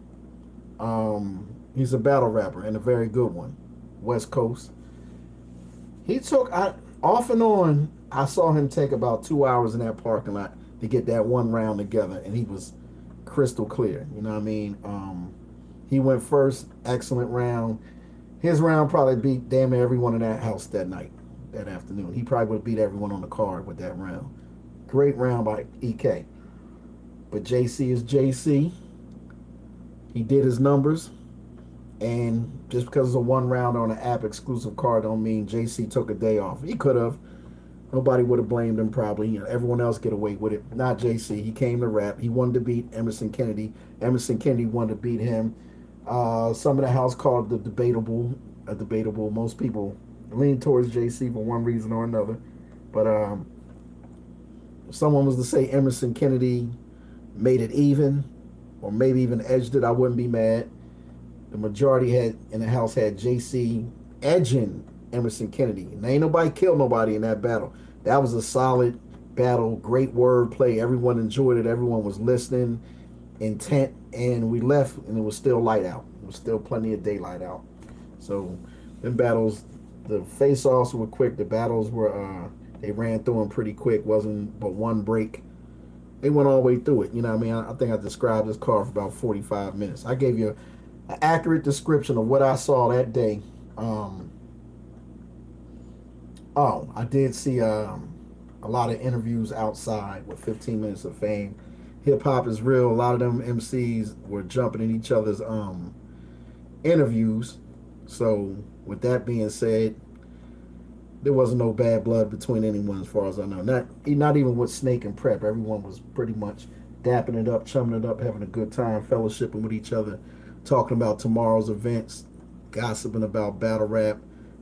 he's a battle rapper and a very good one. West Coast. He took off and on. I saw him take about 2 hours in that parking lot to get that one round together, and he was crystal clear. You know what I mean? He went first, excellent round. His round probably beat damn near everyone in that house that night, that afternoon. He probably would have beat everyone on the card with that round. Great round by EK. But JC is JC. He did his numbers. And just because it's a one round on an app exclusive card don't mean JC took a day off. He could have. Nobody would have blamed him probably. You know, everyone else get away with it. Not JC. He came to rap. He wanted to beat Emerson Kennedy. Emerson Kennedy wanted to beat him. Some of the house called the debatable. Most people lean towards JC for one reason or another. But if someone was to say Emerson Kennedy made it even, or maybe even edged it, I wouldn't be mad. The majority in the house had JC edging Emerson Kennedy. And ain't nobody killed nobody in that battle. That was a solid battle, great wordplay. Everyone enjoyed it. Everyone was listening, intent, and we left, and it was still light out. There was still plenty of daylight out. So, them battles, the face-offs were quick. The battles were, they ran through them pretty quick. Wasn't but one break. They went all the way through it. You know what I mean? I think I described this card for about 45 minutes. I gave you an accurate description of what I saw that day. I did see a lot of interviews outside with 15 Minutes of Fame. Hip hop is real. A lot of them MCs were jumping in each other's interviews. So with that being said, there wasn't no bad blood between anyone as far as I know. Not even with Snake and Prep. Everyone was pretty much dapping it up, chumming it up, having a good time, fellowshipping with each other, talking about tomorrow's events, gossiping about battle rap,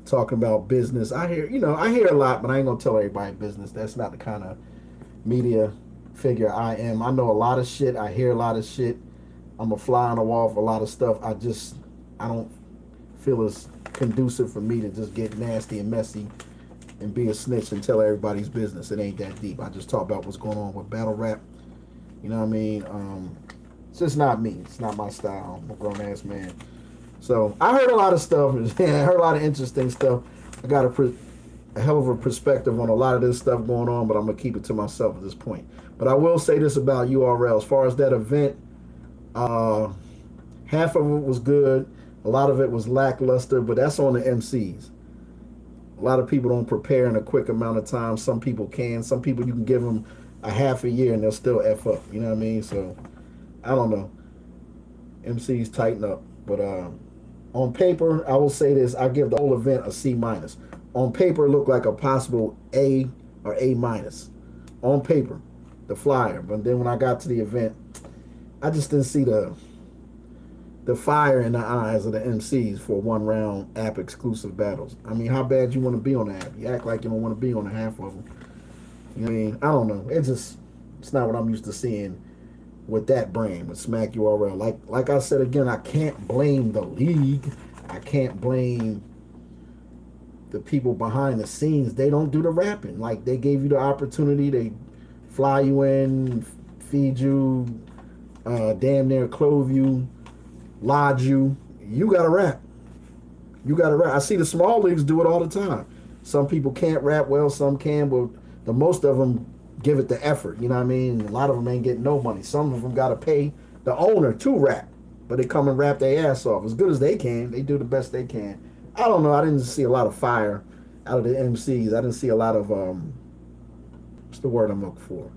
talking about business. I hear a lot, but I ain't gonna tell everybody business. That's not the kind of media figure I am. I know a lot of shit. I hear a lot of shit. I'm a fly on the wall for a lot of stuff. I don't feel it's conducive for me to just get nasty and messy and be a snitch and tell everybody's business. It ain't that deep. I just talk about what's going on with battle rap. You know what I mean? It's just not me. It's not my style. I'm a grown ass man. So I heard a lot of stuff. I heard a lot of interesting stuff. I got a hell of a perspective on a lot of this stuff going on, but I'm gonna keep it to myself at this point. But I will say this about URL. As far as that event, half of it was good. A lot of it was lackluster, but that's on the MCs. A lot of people don't prepare in a quick amount of time. Some people can. Some people you can give them a half a year and they'll still F up. You know what I mean? So I don't know. MCs tighten up. But on paper, I will say this. I give the whole event a C minus. On paper, it looked like a possible A or A minus. On paper, the flyer. But then when I got to the event, I just didn't see the fire in the eyes of the MCs for one round app exclusive battles. I mean, how bad you want to be on the app? You act like you don't want to be on a half of them. You know what I mean? I don't know. It's not what I'm used to seeing with that brand, with Smack URL. Like I said again, I can't blame the league. I can't blame the people behind the scenes. They don't do the rapping. Like, they gave you the opportunity. They fly you in, feed you, damn near clothe you, lodge you. You gotta rap. You gotta rap. I see the small leagues do it all the time. Some people can't rap well, some can, but the most of them give it the effort. You know what I mean? A lot of them ain't getting no money. Some of them gotta pay the owner to rap, but they come and rap their ass off as good as they can. They do the best they can. I don't know. I didn't see a lot of fire out of the MCs. I didn't see a lot of what's the word I'm looking for?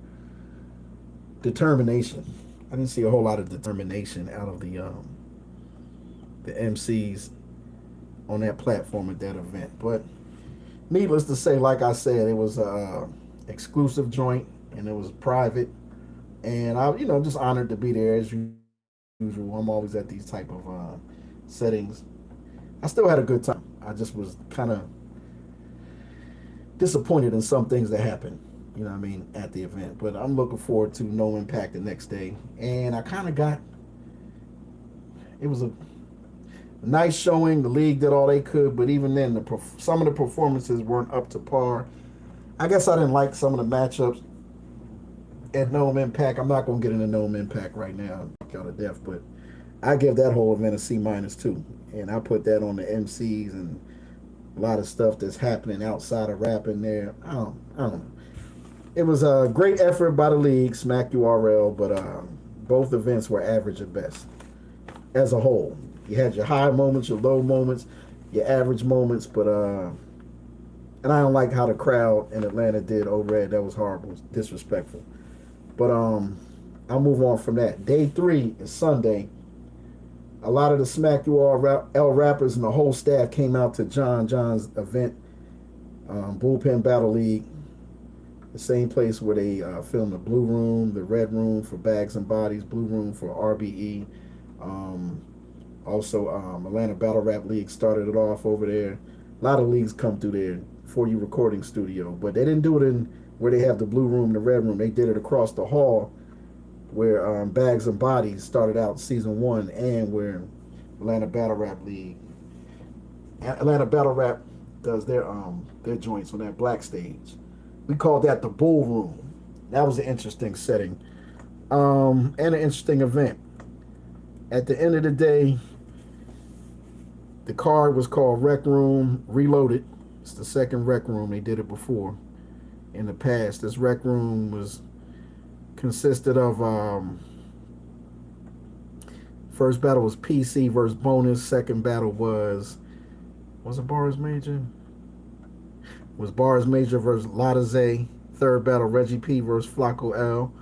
Determination. I didn't see a whole lot of determination out of the MCs on that platform at that event. But needless to say, like I said, it was a exclusive joint and it was private, and I, just honored to be there as usual. I'm always at these type of settings. I still had a good time. I just was kind of disappointed in some things that happened, at the event. But I'm looking forward to No Impact the next day. And I kind of it was a nice showing. The league did all they could, but even then, some of the performances weren't up to par. I guess I didn't like some of the matchups at No Impact. I'm not going to get into No Impact right now, out of death, but I give that whole event a C minus too. And I put that on the MCs and a lot of stuff that's happening outside of rapping there. I don't know. It was a great effort by the league, Smack URL, but both events were average at best as a whole. You had your high moments, your low moments, your average moments, but and I don't like how the crowd in Atlanta did Overhead. That was horrible, disrespectful. But I'll move on from that. Day 3 is Sunday. A lot of the Smack URL rappers and the whole staff came out to John's event, Bullpen Battle League, the same place where they filmed the Blue Room, the Red Room for Bags and Bodies, Blue Room for RBE. Also, Atlanta Battle Rap League started it off over there. A lot of leagues come through there for you recording studio, but they didn't do it in where they have the Blue Room and the Red Room. They did it across the hall where Bags and Bodies started out season 1, and where Atlanta Battle Rap League, Atlanta Battle Rap does their joints on that black stage. We called that the Bull Room. That was an interesting setting, and an interesting event. At the end of the day, the card was called Rec Room Reloaded. It's the second Rec Room. They did it before in the past. This Rec Room consisted of first battle was PC versus Bonus. Second battle was it Bars Major? Was Bars Major versus Lotta Zay. Third battle Reggie P versus Flacco L.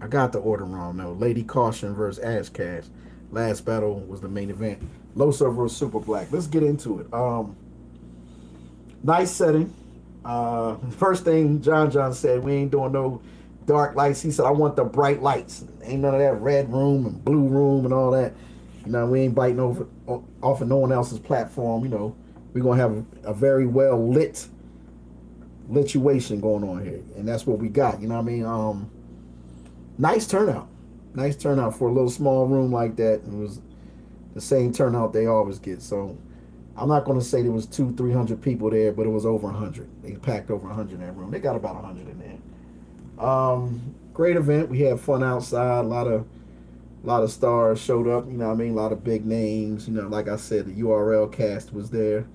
I got the order wrong though. Lady Caution versus Ash Cash. Last battle was the main event. Loso versus Super Black. Let's get into it. Nice setting. First thing John said, we ain't doing no dark lights. He said, I want the bright lights. Ain't none of that red room and blue room and all that. You know, we ain't biting over off of no one else's platform. You know, we're gonna have a very well lit lituation going on here, and that's what we got. You know what I mean? Nice turnout. Nice turnout for a little small room like that. It was the same turnout they always get. So I'm not going to say there was 200-300 people there, but it was over 100. They packed over 100 in that room. They got about 100 in there. Great event. We had fun outside. A lot of stars showed up. You know what I mean? A lot of big names. You know, like I said, the URL cast was there.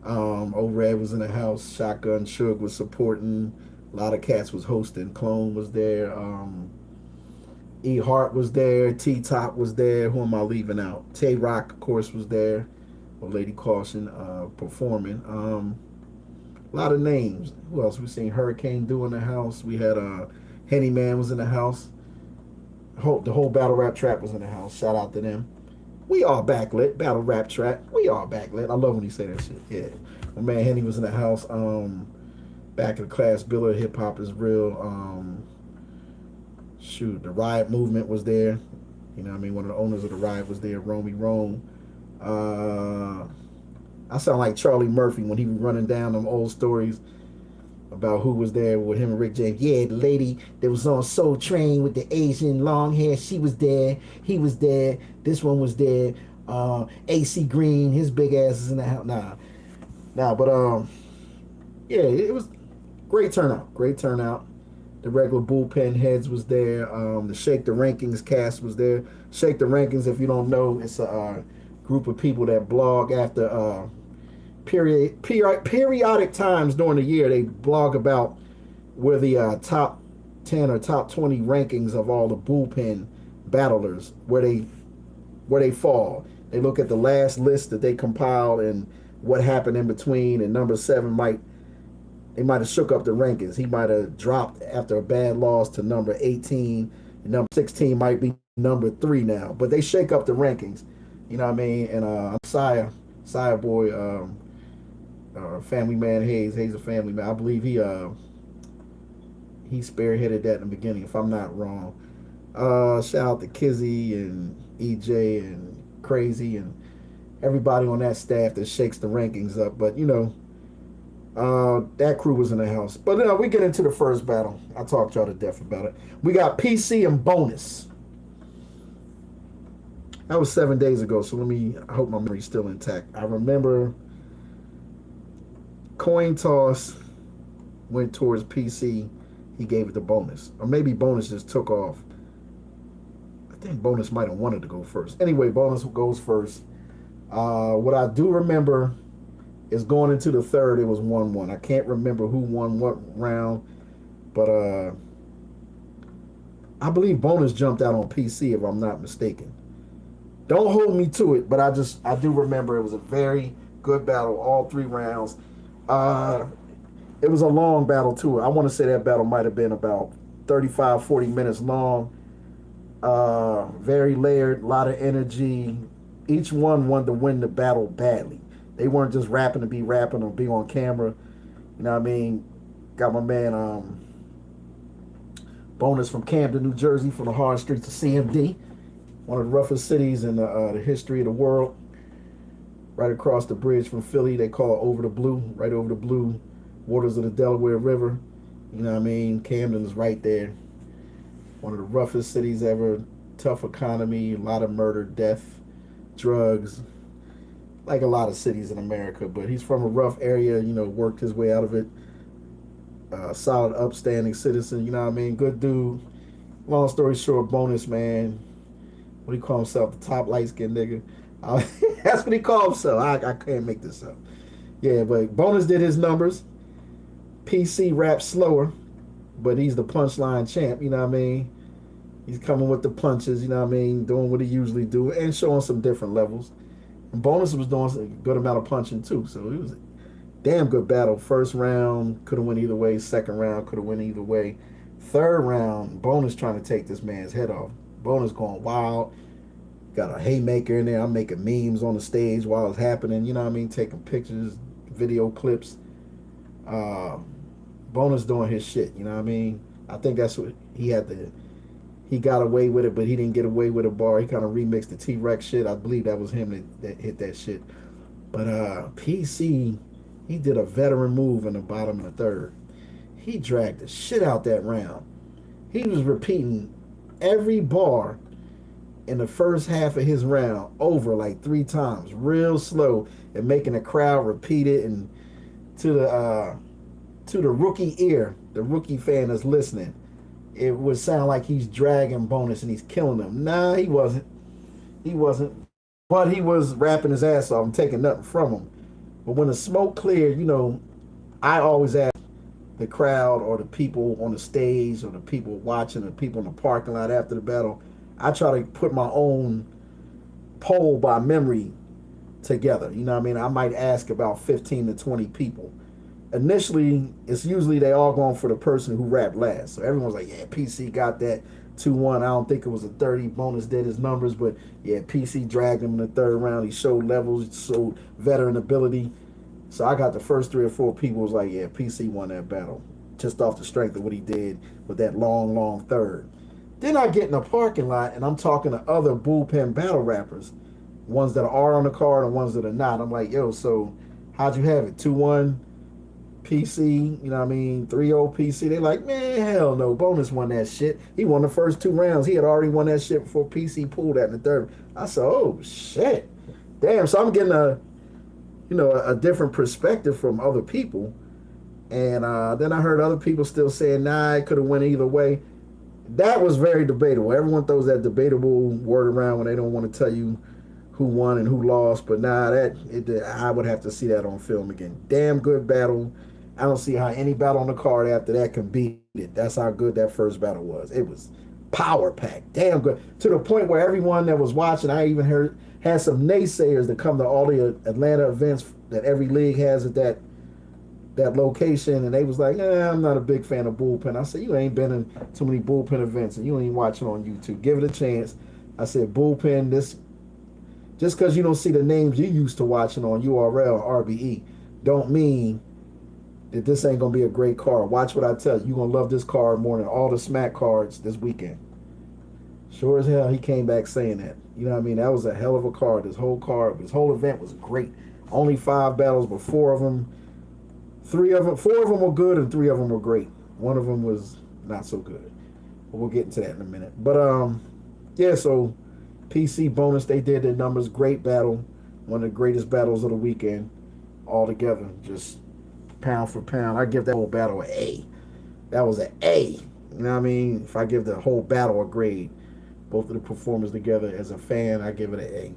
O-Red was in the house. Shotgun Suge was supporting. A lot of cats was hosting. Clone was there. E Hart was there. T Top was there. Who am I leaving out? Tay Rock, of course, was there. Or Lady Caution performing. A lot of names. Who else? We seen Hurricane Do in the house. We had Henny Man was in the house. The whole Battle Rap Trap was in the house. Shout out to them. We all backlit. Battle Rap Trap. We all backlit. I love when he say that shit. Yeah. My man Henny was in the house. Back in the class, Biller, Hip Hop is Real. Shoot, the Riot Movement was there. You know what I mean? One of the owners of the Riot was there. Romy Rome. I sound like Charlie Murphy when he was running down them old stories about who was there with him and Rick James. Yeah, the lady that was on Soul Train with the Asian long hair, she was there. He was there. This one was there. AC Green, his big ass is in the house. But yeah, it was great turnout. Great turnout. The regular bullpen heads was there. The Shake the Rankings cast was there. Shake the Rankings, if you don't know, it's a group of people that blog after periodic times during the year. They blog about where the top 10 or top 20 rankings of all the bullpen battlers, where they fall. They look at the last list that they compiled and what happened in between. And number 7 might have shook up the rankings. He might have dropped after a bad loss to number 18. And number 16 might be number 3 now. But they shake up the rankings. You know what I mean? And Saya boy, Family Man Hayes a family man. I believe he spearheaded that in the beginning, if I'm not wrong. Shout out to Kizzy and EJ and Crazy and everybody on that staff that shakes the rankings up. But you know, that crew was in the house. But we get into the first battle. I talked y'all to death about it. We got PC and Bonus. That was 7 days ago, so I hope my memory's still intact. I remember coin toss went towards PC. He gave it to Bonus. Or maybe Bonus just took off. I think Bonus might have wanted to go first. Anyway, Bonus goes first. What I do remember is going into the third, it was 1-1. I can't remember who won what round, but I believe Bonus jumped out on PC, if I'm not mistaken. Don't hold me to it, but I do remember it was a very good battle, all 3 rounds. It was a long battle too. I want to say that battle might have been about 35, 40 minutes long. Very layered, a lot of energy. Each one wanted to win the battle badly. They weren't just rapping to be rapping or be on camera. You know what I mean? Got my man Bonus from Camden, New Jersey, from the hard streets of CMD. One of the roughest cities in the history of the world. Right across the bridge from Philly, they call it Over the Blue, right over the blue waters of the Delaware River. You know what I mean? Camden is right there. One of the roughest cities ever. Tough economy, a lot of murder, death, drugs, like a lot of cities in America. But he's from a rough area, you know, worked his way out of it. Solid, upstanding citizen, you know what I mean? Good dude. Long story short, Bonus, man. What do he call himself? The top light-skinned nigga. That's what he called himself. I can't make this up. Yeah, but Bonus did his numbers. PC raps slower, but he's the punchline champ, you know what I mean? He's coming with the punches, you know what I mean? Doing what he usually do and showing some different levels. And Bonus was doing a good amount of punching too, so it was a damn good battle. First round could have went either way. Second round could have went either way. Third round, Bonus trying to take this man's head off. Bonus going wild. Got a haymaker in there. I'm making memes on the stage while it's happening. You know what I mean? Taking pictures, video clips. Bonus doing his shit. You know what I mean? I think that's what he had he got away with it, but he didn't get away with a bar. He kind of remixed the T-Rex shit. I believe that was him that hit that shit. But PC, he did a veteran move in the bottom of the third. He dragged the shit out that round. He was repeating every bar in the first half of his round over like 3 times, real slow, and making the crowd repeat it. And to the rookie ear, the rookie fan that's listening, it would sound like he's dragging Bonus and he's killing him. Nah, he wasn't. He wasn't. But he was rapping his ass off and taking nothing from him. But when the smoke cleared, I always ask the crowd or the people on the stage or the people watching, the people in the parking lot after the battle, I try to put my own poll by memory together. You know what I mean? I might ask about 15 to 20 people. Initially, it's usually they all going for the person who rapped last. So everyone's like, yeah, PC got that 2-1. I don't think it was a 30. Bonus did his numbers, but yeah, PC dragged him in the third round. He showed levels, he showed veteran ability. So I got the first 3 or 4 people was like, yeah, PC won that battle just off the strength of what he did with that long, long third. Then I get in the parking lot and I'm talking to other bullpen battle rappers, ones that are on the card and ones that are not. I'm like, yo, so how'd you have it? 2-1 PC, you know what I mean? 3-0 PC. They like, man, hell no. Bonus won that shit. He won the first 2 rounds. He had already won that shit before PC pulled that in the third. I said, oh shit. Damn, so I'm getting a different perspective from other people. And then I heard other people still saying, nah, it could have went either way. That was very debatable. Everyone throws that debatable word around when they don't want to tell you who won and who lost. But nah, I would have to see that on film again. Damn good battle. I don't see how any battle on the card after that can beat it. That's how good that first battle was. It was power packed. Damn good. To the point where everyone that was watching, I even had some naysayers that come to all the Atlanta events that every league has at that location, and they was like, I'm not a big fan of bullpen. I said, you ain't been in too many bullpen events and you ain't watching on YouTube. Give it a chance. I said, bullpen, this just because you don't see the names you used to watching on URL RBE don't mean that this ain't gonna be a great card. Watch what I tell you. You're gonna love this card more than all the smack cards this weekend. Sure as hell he came back saying that. You know what I mean? That was a hell of a card. This whole event was great. Only 5 battles, but 4 of them were good and 3 of them were great. One of them was not so good. But we'll get into that in a minute. But yeah, so PC Bonus, they did their numbers. Great battle. One of the greatest battles of the weekend altogether. Just pound for pound. I give that whole battle an A. That was an A. You know what I mean? If I give the whole battle a grade, both of the performers together, as a fan, I give it an A.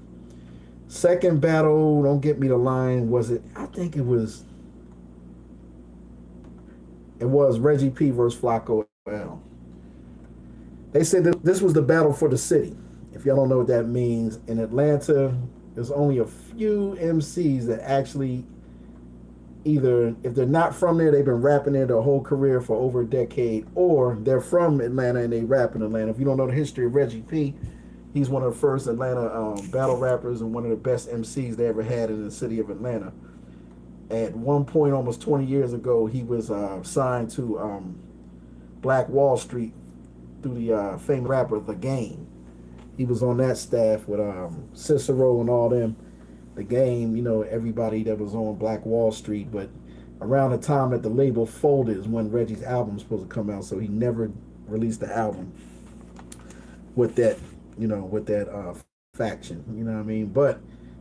Second battle, don't get me the line, I think it was Reggie P versus Flacco L. They said that this was the battle for the city. If y'all don't know what that means, in Atlanta, there's only a few MCs that actually either, if they're not from there, they've been rapping there their whole career for over a decade, or they're from Atlanta and they rap in Atlanta. If you don't know the history of Reggie P, he's one of the first Atlanta battle rappers and one of the best MCs they ever had in the city of Atlanta. At one point, almost 20 years ago, he was signed to Black Wall Street through the famous rapper The Game. He was on that staff with Cicero and all them. The Game, everybody that was on Black Wall Street. But around the time that the label folded is when Reggie's album was supposed to come out, so he never released the album with that, faction. You know what I mean? But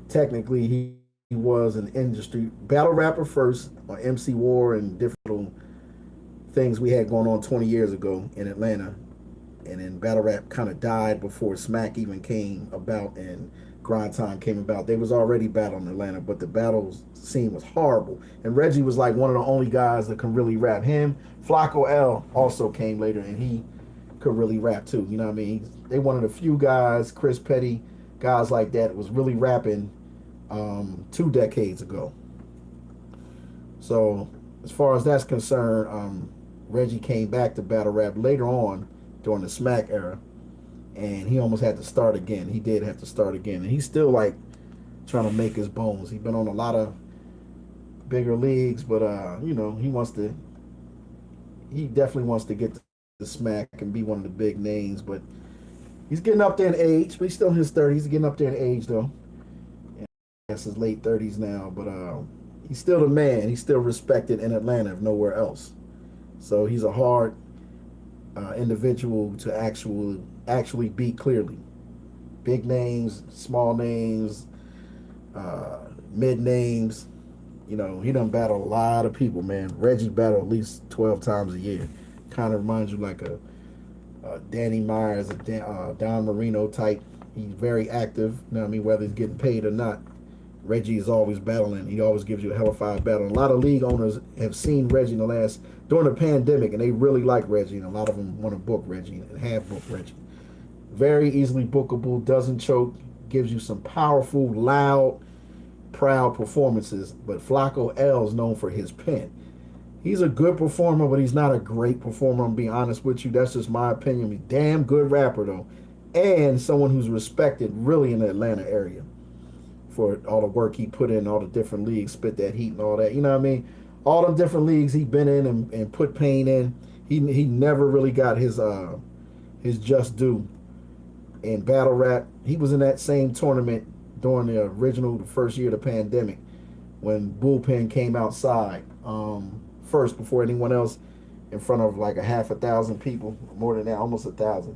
technically, he was an industry battle rapper first on MC War and different things we had going on 20 years ago in Atlanta. And then battle rap kind of died before Smack even came about and Grind Time came about. They was already battling Atlanta, but the battle scene was horrible. And Reggie was like one of the only guys that can really rap. Him, Flacco L also came later, and he could really rap too. You know what I mean? They one of the few guys, Chris Petty, guys like that, was really rapping 2 decades ago. So as far as that's concerned, Reggie came back to battle rap later on during the Smack era, and he almost had to start again. He did have to start again, and he's still like trying to make his bones. He's been on a lot of bigger leagues, but he definitely wants to get smack and be one of the big names, but he's getting up there in age. But he's still in his 30s. He's getting up there in age though. Yeah, that's his late 30s now, but he's still the man. He's still respected in Atlanta, if nowhere else. So he's a hard individual to actually beat clearly. Big names, small names, mid names. You know, he done battled a lot of people, man. Reggie battled at least 12 times a year. Kind of reminds you like a Danny Myers, Don Marino type. He's very active, you know what I mean, whether he's getting paid or not. Reggie is always battling. He always gives you a hellified battle. And a lot of league owners have seen Reggie in the during the pandemic, and they really like Reggie, and a lot of them want to book Reggie and have booked Reggie. Very easily bookable, doesn't choke, gives you some powerful, loud, proud performances. But Flacco L is known for his pen. He's a good performer, but he's not a great performer. I'm being honest with you. That's just my opinion. He's a damn good rapper though, and someone who's respected really in the Atlanta area for all the work he put in, all the different leagues, spit that heat and all that. You know what I mean? All them different leagues he been in and put pain in. He never really got his just due in battle rap. He was in that same tournament during the first year of the pandemic when Bullpen came outside first before anyone else in front of like a half a thousand people, more than that, almost 1,000.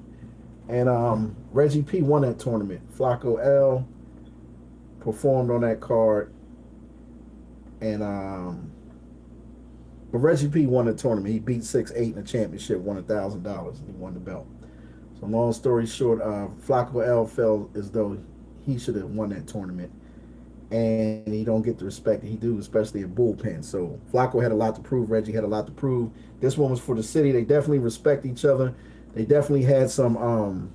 And Reggie P won that tournament. Flacco L performed on that card, and but Reggie P won the tournament. He beat 6-8 in the championship, won $1,000, and he won the belt. So long story short, Flacco L felt as though he should have won that tournament, and he don't get the respect that he do, especially in bullpen. So Flacco had a lot to prove. Reggie had a lot to prove. This one was for the city. They definitely respect each other. They definitely had some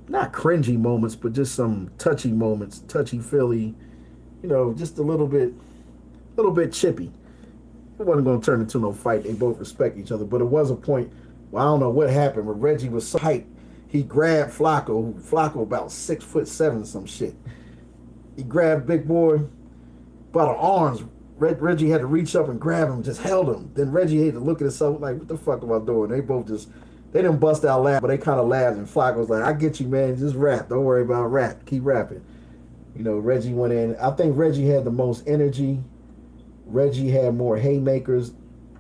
not cringy moments, but just some touchy moments, touchy-feely, you know, just a little bit chippy. It wasn't going to turn into no fight. They both respect each other, but it was a point. Well, I don't know what happened, but Reggie was so hyped. He grabbed Flacco. Flacco about 6'7", some shit. He grabbed Big Boy by the arms. Reggie had to reach up and grab him, just held him. Then Reggie had to look at himself like, what the fuck am I doing? They both just, they didn't bust out laughing, but they kind of laughed. And Flacco was like, I get you, man. Just rap. Don't worry about rap. Keep rapping. You know, Reggie went in. I think Reggie had the most energy. Reggie had more haymakers,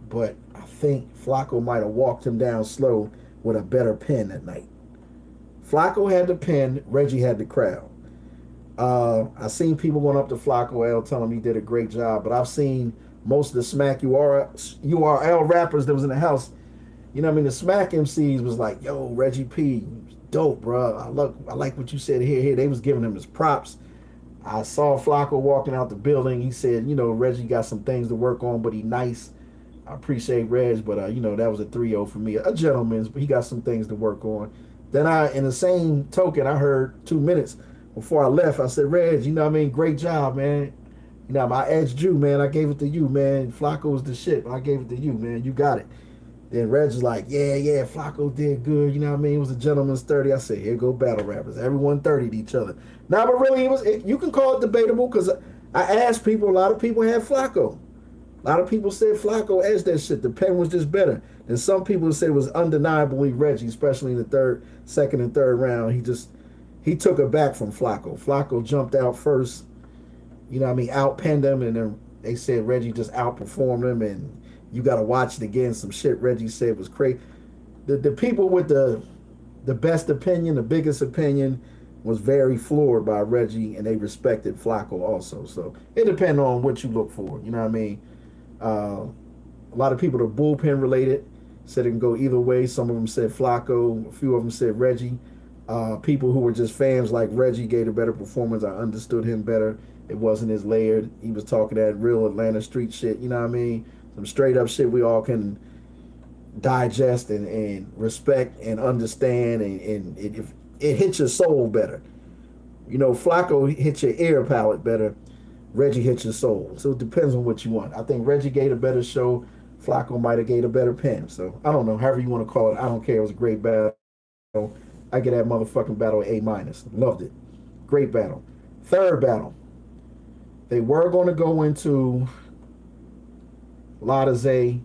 but I think Flacco might have walked him down slow with a better pen that night. Flacco had the pen. Reggie had the crowd. I seen people going up to Flacco L telling him he did a great job, but I've seen most of the Smack URL rappers that was in the house. You know what I mean? The Smack MCs was like, yo, Reggie P, dope, bro. I like what you said here. They was giving him his props. I saw Flacco walking out the building. He said, you know, Reggie got some things to work on, but he nice. I appreciate Reg, but, you know, that was a 3-0 for me. A gentleman's, but he got some things to work on. Then in the same token, I heard 2 minutes before I left, I said, Reg, you know what I mean? Great job, man. You know, I edged you, man. I gave it to you, man. Flacco was the shit, but I gave it to you, man. You got it. Then Reg was like, yeah, Flacco did good. You know what I mean? It was a gentleman's 30. I said, here go battle rappers. Everyone 30'd each other. Nah, but really, you can call it debatable because I asked people, a lot of people had Flacco. A lot of people said Flacco edged that shit. The pen was just better. And some people said it was undeniably Reggie, especially in the second and third round. He took it back from Flacco. Flacco jumped out first, you know what I mean, outpenned him, and then they said Reggie just outperformed him, and you got to watch it again. Some shit Reggie said was crazy. The people with the best opinion, the biggest opinion, was very floored by Reggie, and they respected Flacco also. So it depends on what you look for, you know what I mean? A lot of people that are bullpen related said it can go either way. Some of them said Flacco, a few of them said Reggie. People who were just fans like Reggie gave a better performance. I understood him better. It wasn't as layered. He was talking that real Atlanta street shit, you know what I mean? Some straight up shit we all can digest and respect and understand, and it hits your soul better. You know, Flacco hits your ear palate better. Reggie hits your soul. So it depends on what you want. I think Reggie gave a better show. Flacco might have gave a better pen. So I don't know, however you want to call it. I don't care. It was a great battle. I get that motherfucking battle A-. Loved it. Great battle. Third battle. They were going to go into Lotta Zay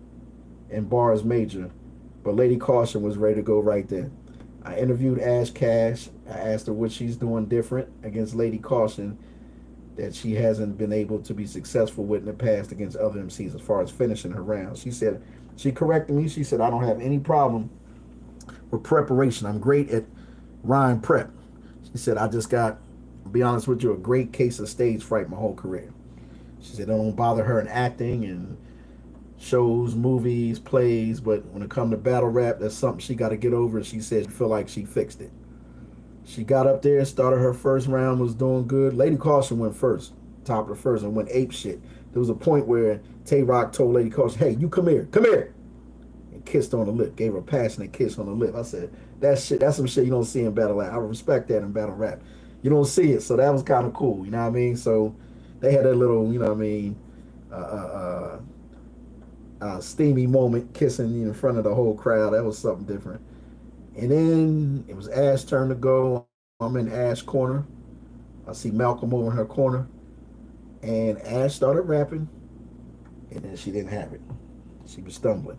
and Bars Major, But Lady Caution was ready to go right then. I interviewed Ash Cash. I asked her what she's doing different against Lady Caution that she hasn't been able to be successful with in the past against other MCs as far as finishing her rounds. She said, she corrected me. She said, I don't have any problem with preparation. I'm great at rhyme prep. She said, I just got, to be honest with you, a great case of stage fright my whole career. She said, it don't bother her in acting and shows, movies, plays, but when it comes to battle rap, that's something she got to get over. And she said, she feel like she fixed it. She got up there, started her first round, was doing good. Lady Caution went first, top of the first, and went ape shit. There was a point where Tay Rock told Lady Caution, hey, you come here, and kissed on the lip, gave her a passionate kiss on the lip. I said, that shit, that's some shit you don't see in battle rap. I respect that in battle rap. You don't see it, so that was kind of cool, you know what I mean? So they had that little, you know what I mean, steamy moment kissing in front of the whole crowd. That was something different. And then it was Ash's turn to go. I'm in Ash's corner. I see Malcolm over in her corner. And Ash started rapping. And then she didn't have it. She was stumbling.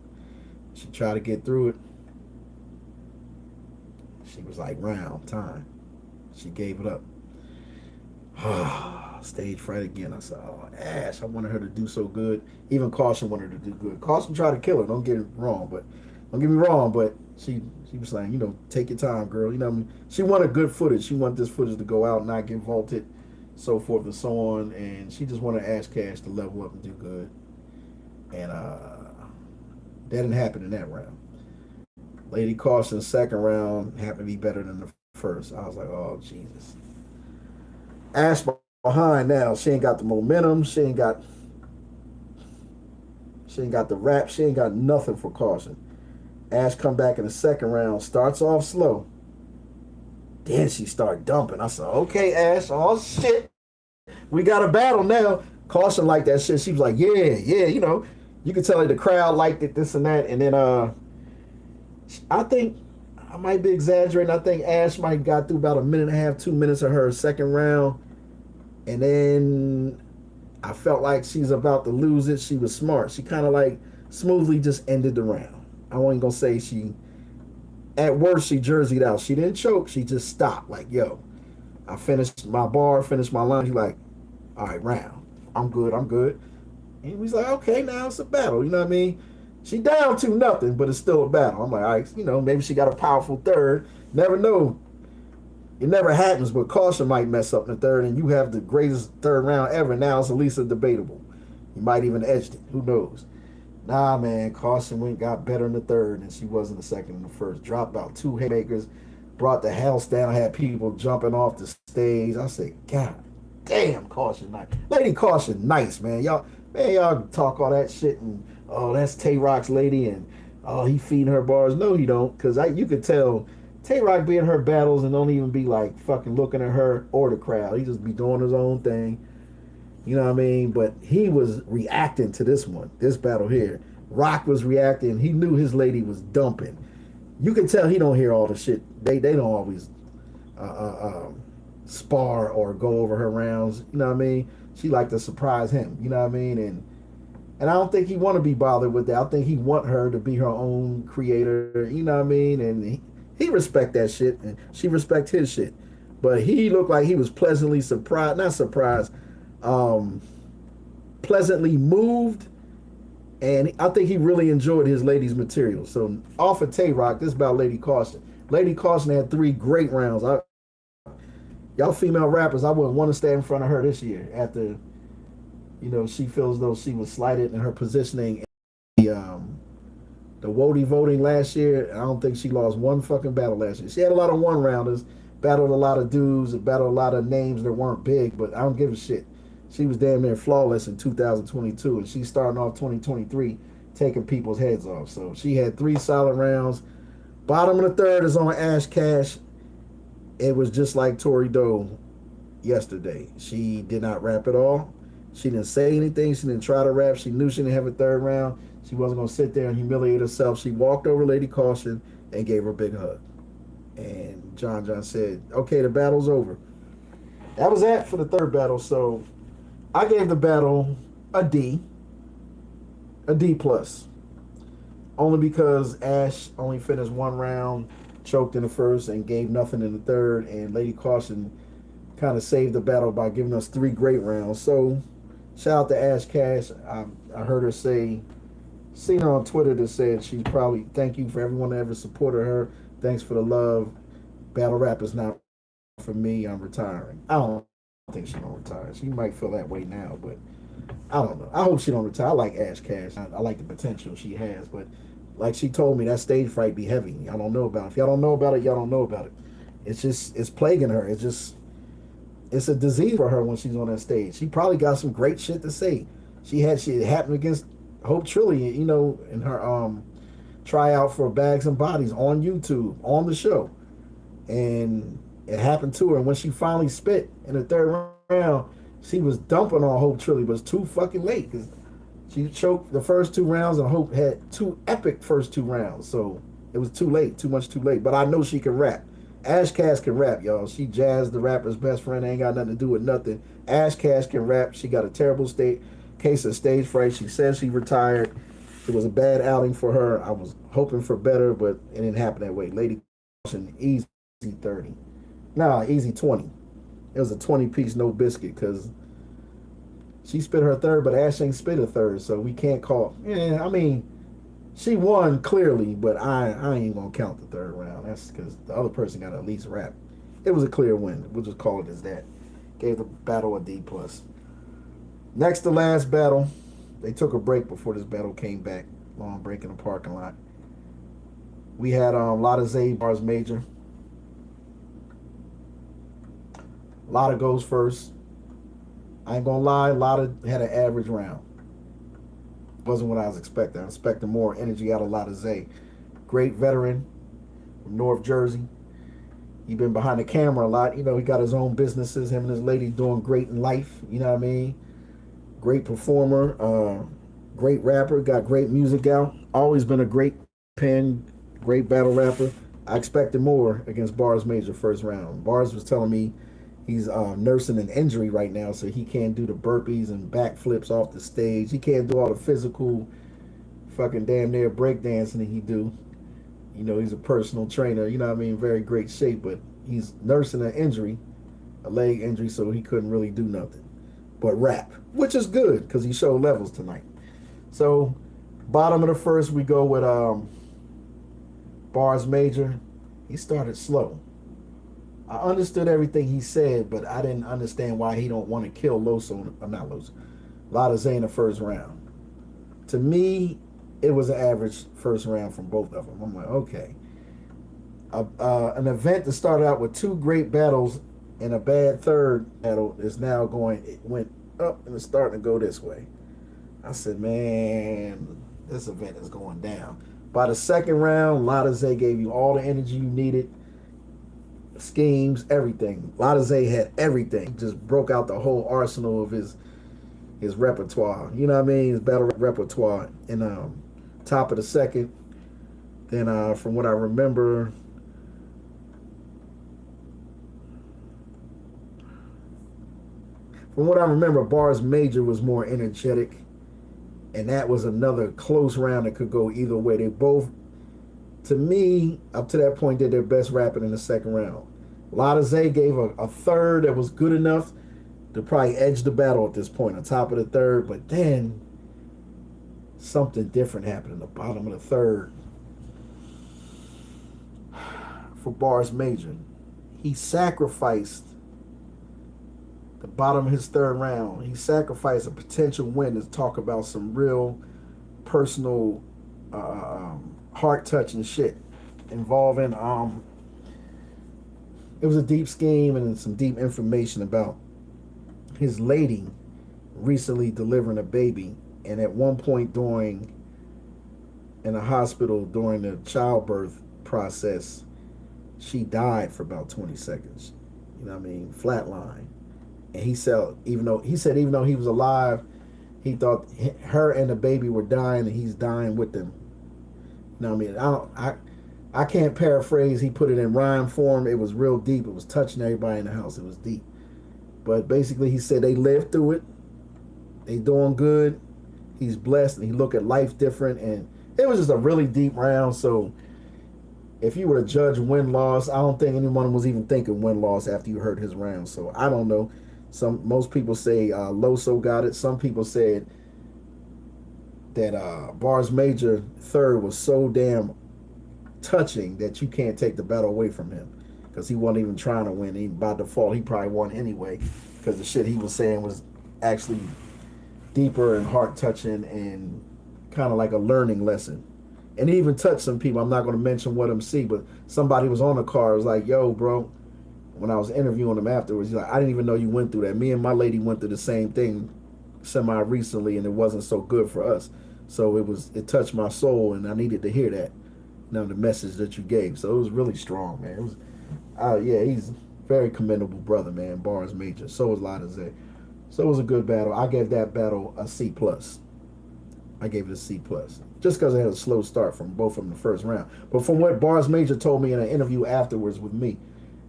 She tried to get through it. She was like, round, time. She gave it up. Stage fright again. I said, oh, Ash, I wanted her to do so good. Even Caution wanted her to do good. Caution tried to kill her, don't get me wrong, but she was saying, you know, take your time, girl. You know what I mean? She wanted good footage. She wanted this footage to go out and not get vaulted, so forth and so on. And she just wanted Ash Cash to level up and do good. And that didn't happen in that round. Lady Caution's second round happened to be better than the first. I was like, oh, Jesus. Ash behind now. She ain't got the momentum. She ain't got the rap. She ain't got nothing for Caution. Ash come back in the second round, starts off slow. Then she start dumping. I said, okay, Ash, oh shit. We got a battle now. Caution liked that shit. She was like, yeah, you know. You could tell her the crowd liked it, this and that. And then I think, I might be exaggerating, I think Ash might got through about a minute and a half, 2 minutes of her second round. And then I felt like she was about to lose it. She was smart. She kind of like smoothly just ended the round. I wasn't gonna say she, at worst, she jerseyed out. She didn't choke. She just stopped. Like, yo, I finished my bar, finished my line. She's like, all right, round. I'm good. And he was like, okay, now it's a battle. You know what I mean? She down 2-0, but it's still a battle. I'm like, all right, you know, maybe she got a powerful third. Never know. It never happens, but Caution might mess up in the third, and you have the greatest third round ever. Now it's at least a debatable. You might even edged it. Who knows? Nah, man, Caution got better in the third than she was in the second and the first. Dropped about 2 haymakers, brought the house down, had people jumping off the stage. I said, God damn, Caution nice. Lady Caution nice, man. Y'all talk all that shit and, oh, that's Tay Rock's lady and, oh, he feeding her bars. No, he don't, because you could tell Tay Rock be in her battles and don't even be like fucking looking at her or the crowd. He just be doing his own thing. You know what I mean? But he was reacting to this one, this battle here. Rock was reacting. He knew his lady was dumping. You can tell he don't hear all the shit. They don't always spar or go over her rounds. You know what I mean? She like to surprise him. You know what I mean? And I don't think he want to be bothered with that. I think he want her to be her own creator. You know what I mean? And he respect that shit, and she respect his shit. But he looked like he was pleasantly surprised. Not surprised. Pleasantly moved, and I think he really enjoyed his lady's material. So off of Tay Rock, this is about Lady Caution. Lady Caution had 3 great rounds. Y'all female rappers, I wouldn't want to stand in front of her this year after, you know, she feels as though she was slighted in her positioning in the Wody voting last year. I don't think she lost one fucking battle last year. She had a lot of one-rounders, battled a lot of dudes, battled a lot of names that weren't big, but I don't give a shit. She was damn near flawless in 2022, and she's starting off 2023 taking people's heads off. So she had 3 solid rounds. Bottom of the third is on Ash Cash. It was just like Tori Doe yesterday. She did not rap at all. She didn't say anything. She didn't try to rap. She knew she didn't have a third round. She wasn't going to sit there and humiliate herself. She walked over Lady Caution and gave her a big hug. And John said, okay, the battle's over. That was that for the third battle. So I gave the battle a D plus. only because Ash only finished one round, choked in the first, and gave nothing in the third, and Lady Caution kind of saved the battle by giving us three great rounds. So, shout out to Ash Cash. I heard her say, seen her on Twitter that said she's probably, thank you for everyone that ever supported her. Thanks for the love. Battle rap is not for me. I'm retiring. I don't think she's gonna retire. She might feel that way now, but I don't know. I hope she don't retire. I like Ash Cash. I like the potential she has, but like she told me, that stage fright be heavy. Y'all don't know about it. If y'all don't know about it, y'all don't know about it. It's plaguing her. It's a disease for her when she's on that stage. She probably got some great shit to say. She happened against Hope Trillian, in her tryout for Bags and Bodies on YouTube on the show, and it happened to her. And when she finally spit in the third round, she was dumping on Hope Trillian, but it was too fucking late because she choked the first two rounds, and Hope had two epic first two rounds. So it was too late, too much too late. But I know she can rap. Ash Cash can rap, y'all. She Jazz the rapper's best friend. Ain't got nothing to do with nothing. Ash Cash can rap. She got a terrible case of stage fright. She said she retired. It was a bad outing for her. I was hoping for better, but it didn't happen that way. Lady Caution, easy 30. Nah, easy 20. It was a 20-piece no biscuit because she spit her third, but Ash ain't spit her third, so we can't call. Yeah, I mean, she won clearly, but I ain't gonna count the third round. That's because the other person got to at least rap. It was a clear win. We'll just call it as that. Gave the battle a D plus. Next to last battle, they took a break before this battle came back. Long break in the parking lot. We had Lotta Zay, Bars Major. Lotta goes first. I ain't gonna lie, Lotta had an average round. Wasn't what I was expecting. I was expecting more energy out of Lotta Zay. Great veteran from North Jersey. He been behind the camera a lot. He got his own businesses. Him and his lady doing great in life. You know what I mean? Great performer. Great rapper. Got great music out. Always been a great pen. Great battle rapper. I expected more against Bars Major first round. Bars was telling me he's nursing an injury right now, so he can't do the burpees and backflips off the stage. He can't do all the physical fucking damn near breakdancing that he do. He's a personal trainer, very great shape, but he's nursing an injury, a leg injury, so he couldn't really do nothing but rap, which is good because he showed levels tonight. So, bottom of the first, we go with Bars Major. He started slow. I understood everything he said, but I didn't understand why he don't want to kill Lotta Zay in the first round. To me, it was an average first round from both of them. I'm like, okay. An event that started out with two great battles and a bad third battle is now it went up and it's starting to go this way. I said, man, this event is going down. By the second round, Lotta Zay gave you all the energy you needed. Schemes, everything. Lotta Zay had everything. He just broke out the whole arsenal of his repertoire. You know what I mean? His battle repertoire. And top of the second, then from what I remember, Bars Major was more energetic, and that was another close round that could go either way. They both, to me, up to that point, did their best rapping in the second round. Lotta Zay gave a third that was good enough to probably edge the battle at this point, on top of the third, but then something different happened in the bottom of the third for Bars Major. He sacrificed the bottom of his third round. He sacrificed a potential win to talk about some real personal heart-touching shit involving it was a deep scheme and some deep information about his lady recently delivering a baby, and at one point in a hospital during the childbirth process, she died for about 20 seconds. Flatline. And he said even though he was alive, he thought her and the baby were dying, and he's dying with them. I can't paraphrase. He put it in rhyme form. It was real deep. It was touching everybody in the house. It was deep. But basically, he said they lived through it. They doing good. He's blessed, and he look at life different. And It was just a really deep round. So if you were to judge win loss, I don't think anyone was even thinking win loss after you heard his round. So I don't know. Most people say Loso got it. Some people said that Bars Major third was so damn touching that you can't take the battle away from him because he wasn't even trying to win. He, by default, he probably won anyway because the shit he was saying was actually deeper and heart touching and kind of like a learning lesson. And he even touched some people. I'm not going to mention what MC, but somebody was on the car. Was like, "Yo, bro." When I was interviewing him afterwards, he's like, "I didn't even know you went through that. Me and my lady went through the same thing semi recently, and it wasn't so good for us. So it touched my soul, and I needed to hear that. The message that you gave. So it was really strong, man. It was, yeah, he's a very commendable brother, man. Bars Major. So was Latize. So it was a good battle. I gave that battle a C plus. I gave it a C plus, just because it had a slow start from both of them the first round. But from what Bars Major told me in an interview afterwards with me,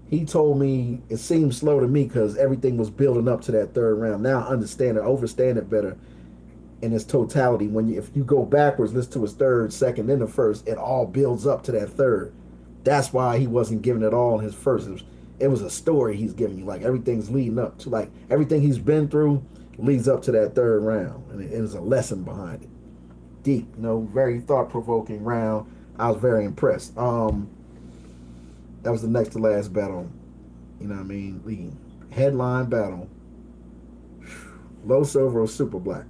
he told me it seemed slow to me because everything was building up to that third round. Now I understand it, overstand it better in its totality. If you go backwards, listen to his third, second, then the first, it all builds up to that third. That's why he wasn't giving it all in his first. It was a story he's giving you. Like everything's leading up to, like everything he's been through leads up to that third round, and it is a lesson behind it. Deep, very thought-provoking round. I was very impressed. That was the next to last battle. You know what I mean? The headline battle. Loso versus Super Black.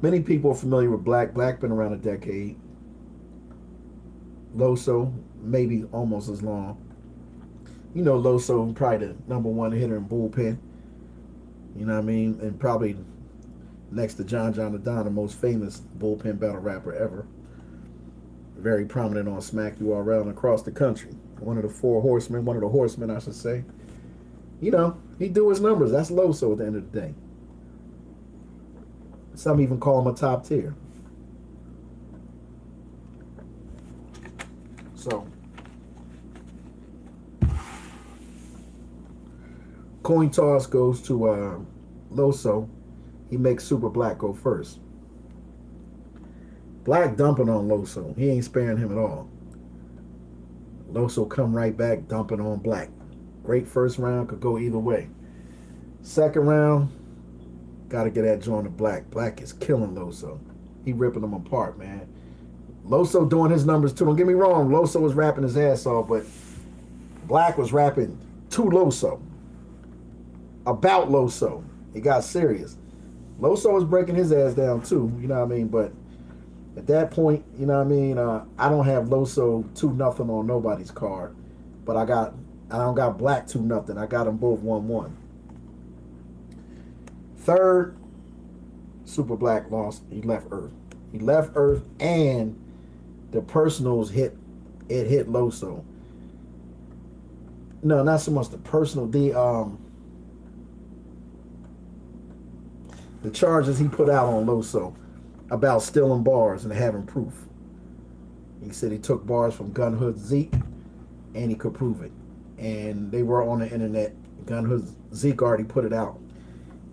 Many people are familiar with Black. Black been around a decade. Loso, maybe almost as long. Loso probably the number one hitter in bullpen. You know what I mean? And probably next to John the most famous bullpen battle rapper ever. Very prominent on Smack URL and across the country. One of the horsemen, I should say. He do his numbers. That's Loso at the end of the day. Some even call him a top tier. So, coin toss goes to Loso. He makes Super Black go first. Black dumping on Loso. He ain't sparing him at all. Loso come right back dumping on Black. Great first round, could go either way. Second round, got to get that joint to Black. Black is killing Loso. He ripping them apart, man. Loso doing his numbers too. Don't get me wrong, Loso was rapping his ass off, but Black was rapping to Loso. About Loso. It got serious. Loso was breaking his ass down too, you know what I mean? But at that point, you know what I mean? I don't have Loso 2-0 on nobody's card, but I don't got Black 2-0. I got them both 1-1. Third, Super Black lost. He left Earth. And the personals hit Loso. No, not so much the personal. The charges he put out on Loso about stealing bars and having proof. He said he took bars from Gun Hood Zeke, and he could prove it. And they were on the internet. Gun Hood Zeke already put it out.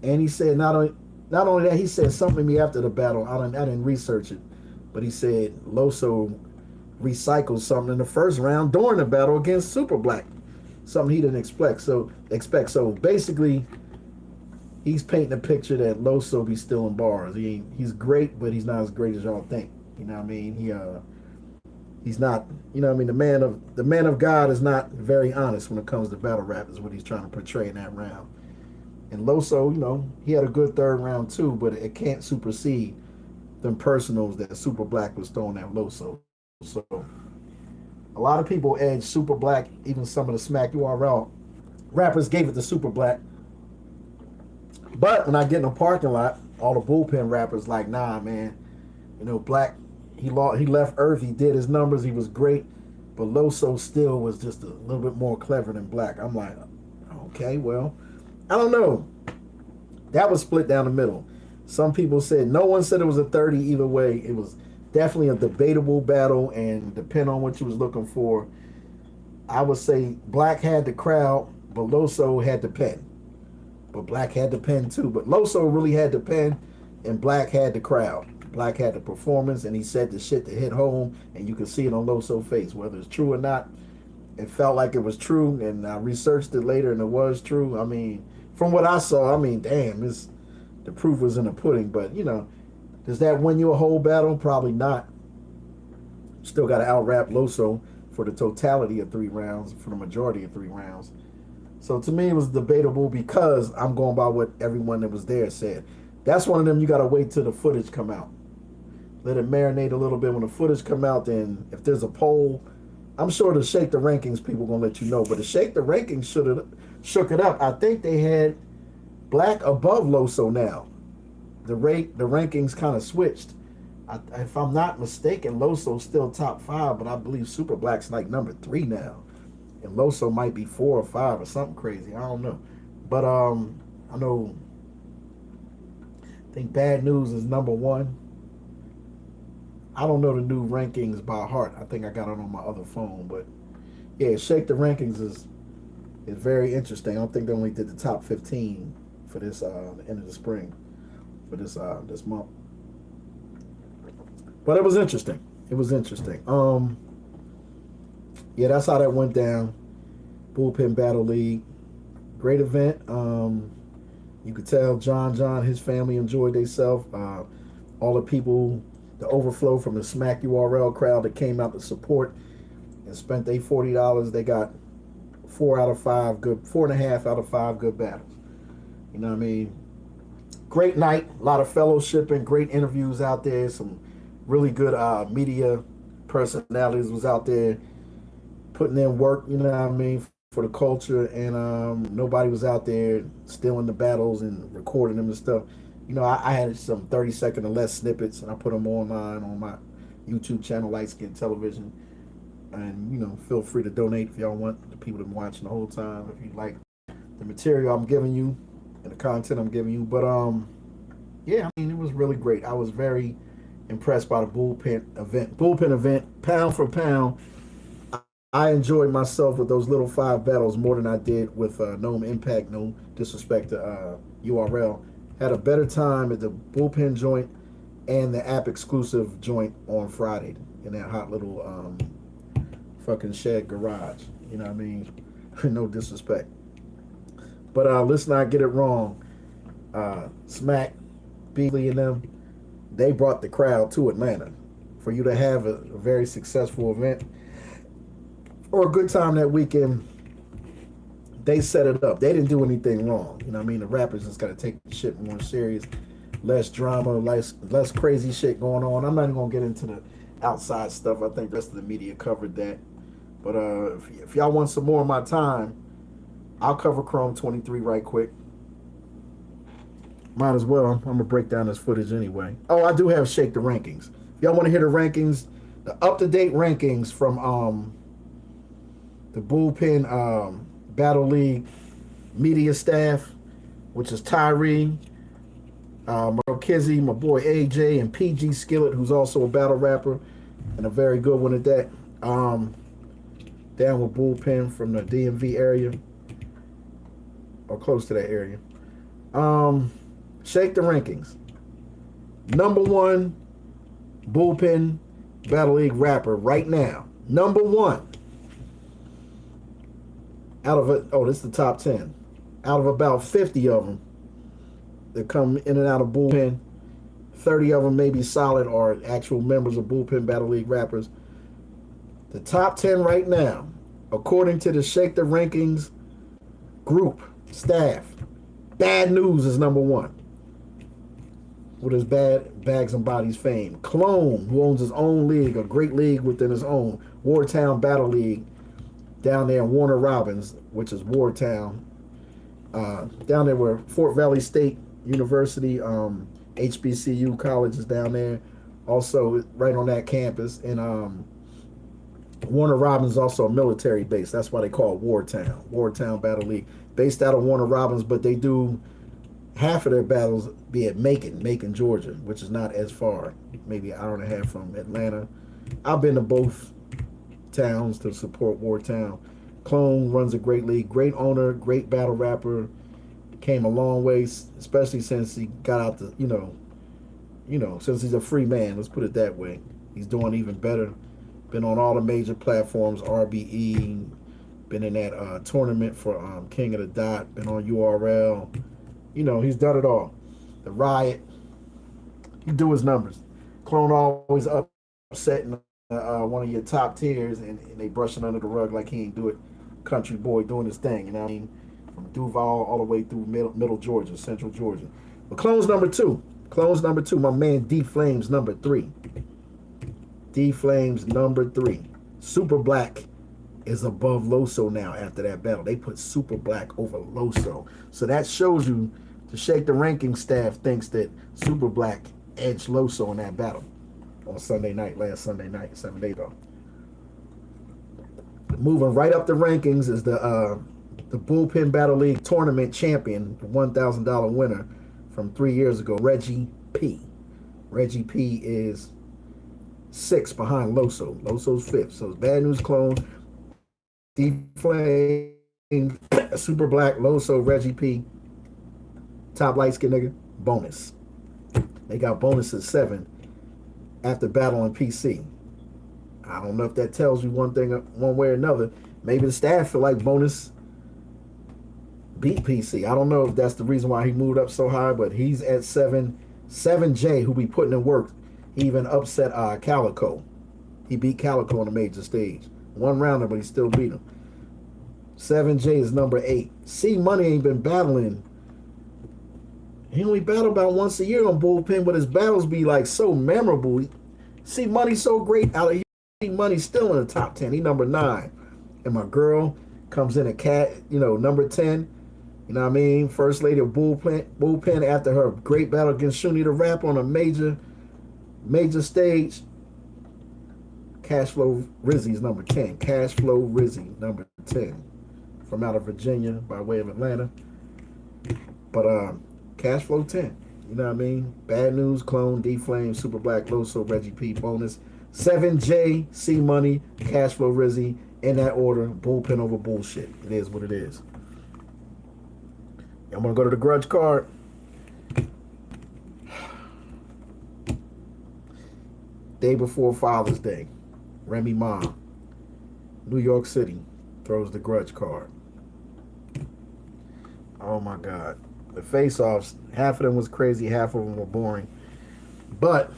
And he said not only that, he said something to me after the battle. I didn't research it, but he said Loso recycled something in the first round during the battle against Super Black, something he didn't expect. So basically, he's painting a picture that Loso be stealing bars. He's great, but he's not as great as y'all think. You know what I mean? He's not. You know what I mean? The man of God is not very honest when it comes to battle rap. Is what he's trying to portray in that round. And Loso, he had a good third round too, but it can't supersede them personals that Super Black was throwing at Loso. So a lot of people edge Super Black, even some of the Smack URL rappers gave it to Super Black. But when I get in the parking lot, all the bullpen rappers like, nah, man, Black, he left Earth, he did his numbers, he was great, but Loso still was just a little bit more clever than Black. I'm like, okay, well, I don't know. That was split down the middle. Some people said, no one said it was a 30 either way. It was definitely a debatable battle, and depending on what you was looking for, I would say Black had the crowd, but Loso had the pen. But Black had the pen too. But Loso really had the pen, and Black had the crowd. Black had the performance, and he said the shit that hit home, and you can see it on Loso's face, whether it's true or not. It felt like it was true, and I researched it later, and it was true. I mean, from what I saw, I mean, damn, the proof was in the pudding. But does that win you a whole battle? Probably not. Still got to out rap Loso for the totality of 3 rounds, for the majority of 3 rounds. So to me, it was debatable because I'm going by what everyone that was there said. That's one of them you got to wait till the footage come out. Let it marinate a little bit. When the footage come out, then if there's a poll, I'm sure the Shake the Rankings people going to let you know. But the Shake the Rankings shook it up. I think they had Black above Loso now. The rankings kind of switched. If I'm not mistaken, Loso's still top 5, but I believe Super Black's like number 3 now. And Loso might be 4 or 5 or something crazy. I don't know. But I know, I think Bad News is number 1. I don't know the new rankings by heart. I think I got it on my other phone. But yeah, Shake the Rankings is very interesting. I don't think they only did the top 15 for this the end of the spring, for this month. But it was interesting. It was interesting. Yeah, that's how that went down. Bullpen Battle League. Great event. You could tell John, his family enjoyed themselves. All the people, the overflow from the Smack URL crowd that came out to support and spent their $40, they got 4 out of 5 good, 4.5 out of 5 good battles. You know what I mean? Great night, a lot of fellowshipping, great interviews out there, some really good media personalities was out there putting in work, you know what I mean, for the culture, and nobody was out there stealing the battles and recording them and stuff. I had some 30-second or less snippets, and I put them online on my YouTube channel, Light Skin Television. And, feel free to donate if y'all want, the people that have been watching the whole time, if you like the material I'm giving you and the content I'm giving you. But, yeah, I mean, it was really great. I was very impressed by the bullpen event, pound for pound. I enjoyed myself with those little 5 battles more than I did with Gnome Impact. No disrespect to URL. Had a better time at the bullpen joint and the app exclusive joint on Friday in that hot little fucking shed garage. You know what I mean? No disrespect. But let's not get it wrong. Smack, Beasley, and them, they brought the crowd to Atlanta. For you to have a very successful event or a good time that weekend, they set it up. They didn't do anything wrong. You know what I mean? The rappers just got to take the shit more serious. Less drama, less crazy shit going on. I'm not even going to get into the outside stuff. I think the rest of the media covered that. But if y'all want some more of my time, I'll cover Chrome 23 right quick. Might as well. I'm going to break down this footage anyway. Oh, I do have Shake the Rankings. If y'all want to hear the rankings, the up-to-date rankings from the Bullpen Battle League media staff, which is Tyree, Kizzy, my boy AJ, and PG Skillet, who's also a battle rapper and a very good one at that. Down with Bullpen from the DMV area, or close to that area. Shake the Rankings. Number 1 Bullpen Battle League rapper right now. Number 1. Out of it, this is the top 10. Out of about 50 of them that come in and out of Bullpen, 30 of them may be solid or actual members of Bullpen Battle League rappers. The top 10 right now, according to the Shake the Rankings group, staff, Bad News is number 1. With his Bags and Bodies fame. Clone, who owns his own league, a great league within his own, Wartown Battle League, down there in Warner Robins, which is Wartown. Down there where Fort Valley State University, HBCU college is down there. Also right on that campus. And Warner Robins is also a military base. That's why they call it Wartown. Wartown Battle League. Based out of Warner Robins, but they do half of their battles be at Macon, Georgia, which is not as far. Maybe an hour and a half from Atlanta. I've been to both towns to support Wartown. Clone runs a great league, great owner, great battle rapper. Came a long way, especially since he got out the, since he's a free man, let's put it that way. He's doing even better. Been on all the major platforms, RBE, been in that tournament for King of the Dot, been on URL. He's done it all. The Riot, he do his numbers. Clone always upsetting one of your top tiers, and they brushing under the rug like he ain't do it. Country boy doing his thing, you know what I mean? From Duval all the way through middle Georgia, central Georgia. But Clone's number two. My man D Flames number three. D Flames number three. Super Black is above Loso now after that battle. They put Super Black over Loso. So that shows you the Shake the Ranking staff thinks that Super Black edged Loso in that battle on last Sunday night, 7 days ago. Moving right up the rankings is the Bullpen Battle League tournament champion, the $1,000 winner from 3 years ago, Reggie P. Reggie P is 6th behind Loso. Loso's 5th. So it's Bad News Clone, D Flame, Super Black, Loso, Reggie P. Top light skin nigga, bonus. They got bonus at 7 after battling PC. I don't know if that tells you one thing, one way or another. Maybe the staff feel like bonus beat PC. I don't know if that's the reason why he moved up so high, but he's at 7. 7J, who be putting in work, he even upset Calico. He beat Calico on the major stage. One rounder, but he still beat him. 7J is number 8. C Money ain't been battling. He only battle about once a year on Bullpen, but his battles be like so memorable. C Money so great out of here. C Money still in the top 10. He number 9. And my girl comes in at number 10. You know what I mean? First lady of Bullpen after her great battle against Shuni the Rap on a major stage. Cashflow Rizzy's number 10. Cashflow Rizzy, number 10. From out of Virginia by way of Atlanta. But Cashflow 10. You know what I mean? Bad News, Clone, D Flame, Super Black, Loso, Reggie P, bonus. 7J, C Money, Cashflow Rizzy. In that order, Bullpen over bullshit. It is what it is. I'm going to go to the grudge card. Day before Father's Day. Remy Ma, New York City, throws the grudge card. Oh my God. The face-offs, half of them was crazy, half of them were boring. But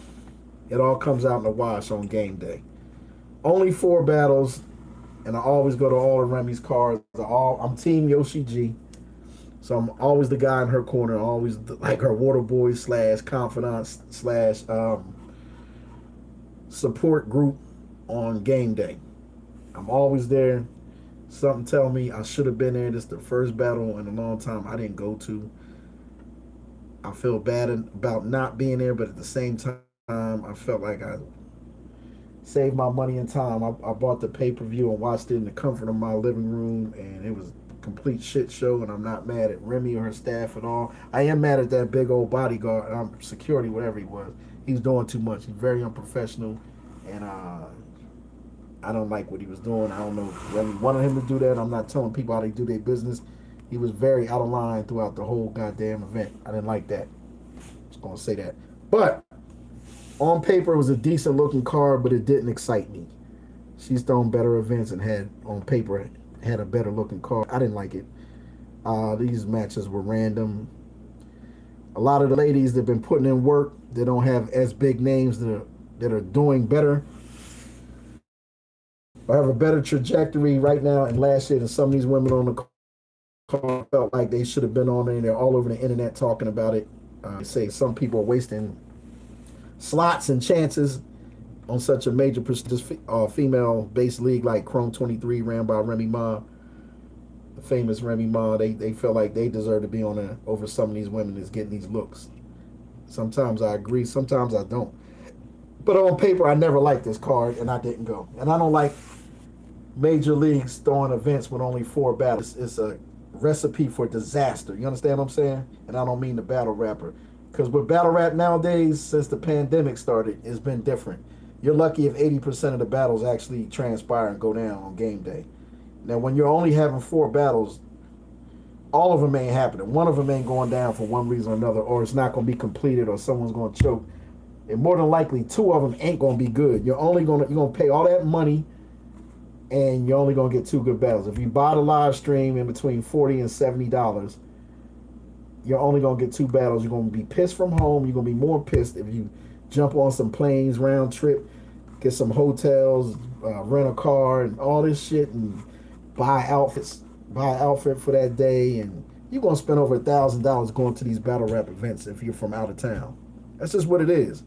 it all comes out in the wash on game day. Only 4 battles, and I always go to all of Remy's cards. I'm Team Yoshi G. So I'm always the guy in her corner, always like her water boy / confidant / support group on game day. I'm always there. Something tell me I should have been there. This is the first battle in a long time I didn't go to. I feel bad about not being there, but at the same time, I felt like I saved my money and time. I bought the pay-per-view and watched it in the comfort of my living room, and it was a complete shit show, and I'm not mad at Remy or her staff at all. I am mad at that big old bodyguard, security, whatever he was. He's doing too much. He's very unprofessional, and I don't like what he was doing. I don't know if Remy wanted him to do that. I'm not telling people how they do their business. He was very out of line throughout the whole goddamn event. I didn't like that. Just gonna say that. But on paper, it was a decent looking card, but it didn't excite me. She's thrown better events and had a better looking card. I didn't like it. These matches were random. A lot of the ladies that have been putting in work, they don't have as big names that are doing better. I have a better trajectory right now and last year than some of these women on the card felt like they should have been on there, and they're all over the internet talking about it. They say some people are wasting slots and chances on such a major prestigious female-based league like Chrome 23 ran by Remy Ma, the famous Remy Ma. They feel like they deserve to be on there over some of these women that's getting these looks. Sometimes I agree, sometimes I don't. But on paper, I never liked this card, and I didn't go. And I don't like major leagues throwing events with only 4 battles. It's a recipe for disaster. You understand what I'm saying? And I don't mean the battle rapper. Because with battle rap nowadays, since the pandemic started, it's been different. You're lucky if 80% of the battles actually transpire and go down on game day. Now, when you're only having 4 battles, all of them ain't happening. One of them ain't going down for one reason or another, or it's not going to be completed, or someone's going to choke. and more than likely 2 of them ain't gonna be good. You're gonna pay all that money, and you're only gonna get 2 good battles. If you buy the live stream in between $40 and $70, you're only gonna get 2 battles. You're gonna be pissed from home. You're gonna be more pissed if you jump on some planes round trip, get some hotels, rent a car, and all this shit, and buy an outfit for that day, and you're gonna spend over $1,000 going to these battle rap events if you're from out of town. That's just what it is.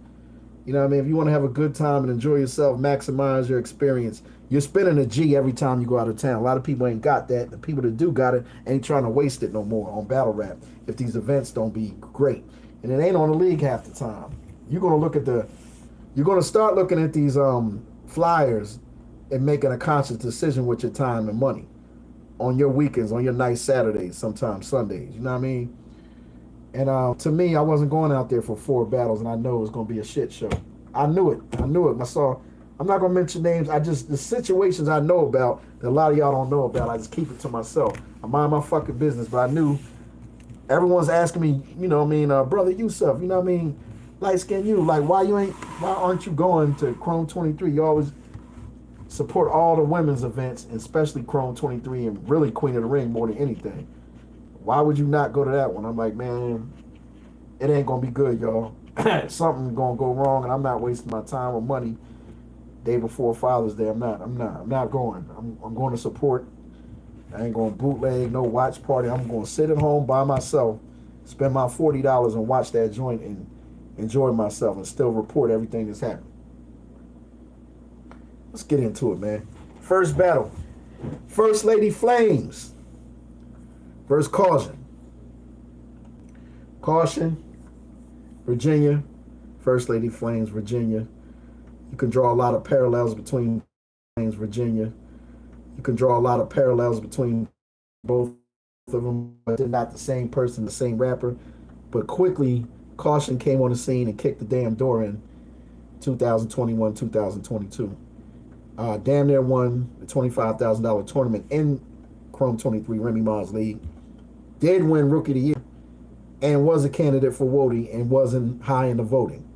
You know what I mean? If you want to have a good time and enjoy yourself, maximize your experience, you're spending a G every time you go out of town. A lot of people ain't got that. The people that do got it ain't trying to waste it no more on battle rap if these events don't be great. And it ain't on the league half the time. You're gonna start looking at these flyers and making a conscious decision with your time and money on your weekends, on your nice Saturdays, sometimes Sundays. You know what I mean? And to me, I wasn't going out there for 4 battles, and I know it was going to be a shit show. I knew it. I'm not going to mention names. The situations I know about that a lot of y'all don't know about, I just keep it to myself. I mind my fucking business, but I knew everyone's asking me, you know what I mean, brother Yusuf, you know what I mean, light skin you, like why aren't you going to Chrome 23? You always support all the women's events, and especially Chrome 23 and really Queen of the Ring more than anything. Why would you not go to that one? I'm like, man, it ain't gonna be good, y'all. Something's gonna go wrong, and I'm not wasting my time or money day before Father's Day. I'm not going. I'm going to support. I ain't going to bootleg, no watch party. I'm going to sit at home by myself, spend my $40 and watch that joint and enjoy myself and still report everything that's happening. Let's get into it, man. First battle. First Lady Flames versus Caution. Caution, Virginia. First Lady Flames, Virginia. You can draw a lot of parallels between Flames, Virginia. You can draw a lot of parallels between both of them, but they're not the same person, the same rapper. But quickly, Caution came on the scene and kicked the damn door in 2021, 2022. Damn near won the $25,000 tournament in Chrome 23 Remy Ma's league. Did win Rookie of the Year and was a candidate for Wody and wasn't high in the voting.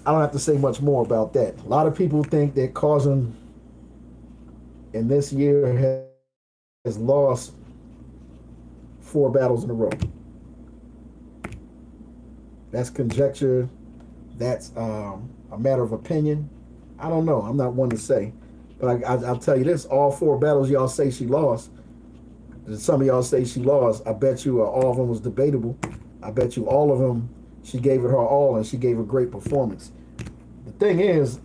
I don't have to say much more about that. A lot of people think that Caution in this year has lost 4 battles in a row. That's conjecture. That's a matter of opinion. I don't know. I'm not one to say. But I'll tell you this. All 4 battles y'all say she lost, some of y'all say she lost, I bet you all of them was debatable. I bet you all of them, she gave it her all and she gave a great performance. The thing is,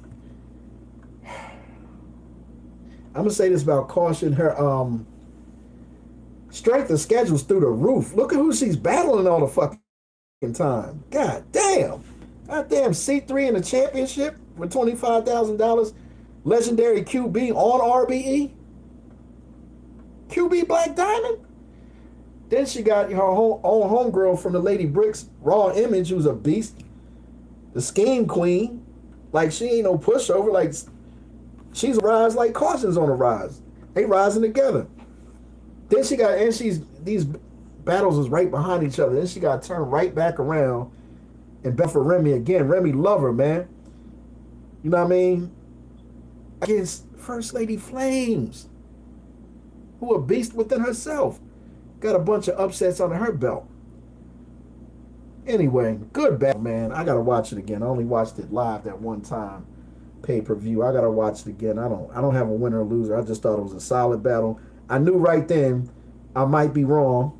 I'm going to say this about Caution. Her strength of schedule's through the roof. Look at who she's battling all the fucking time. God damn. God damn, C3 in the championship for $25,000. Legendary QB on RBE. QB Black Diamond. Then she got her own homegirl from the Lady Bricks, Raw Image, who's a beast. The Scheme Queen. Like, she ain't no pushover. Like, she's a rise like Caution's on a rise. They rising together. Then she got, and these battles is right behind each other. Then she got turned right back around and bet for Remy again. Remy love her, man. You know what I mean? Against First Lady Flames, who a beast within herself. Got a bunch of upsets under her belt. Anyway, good battle, man. I gotta watch it again. I only watched it live that one time, pay-per-view. I gotta watch it again. I don't have a winner or loser. I just thought it was a solid battle. I knew right then I might be wrong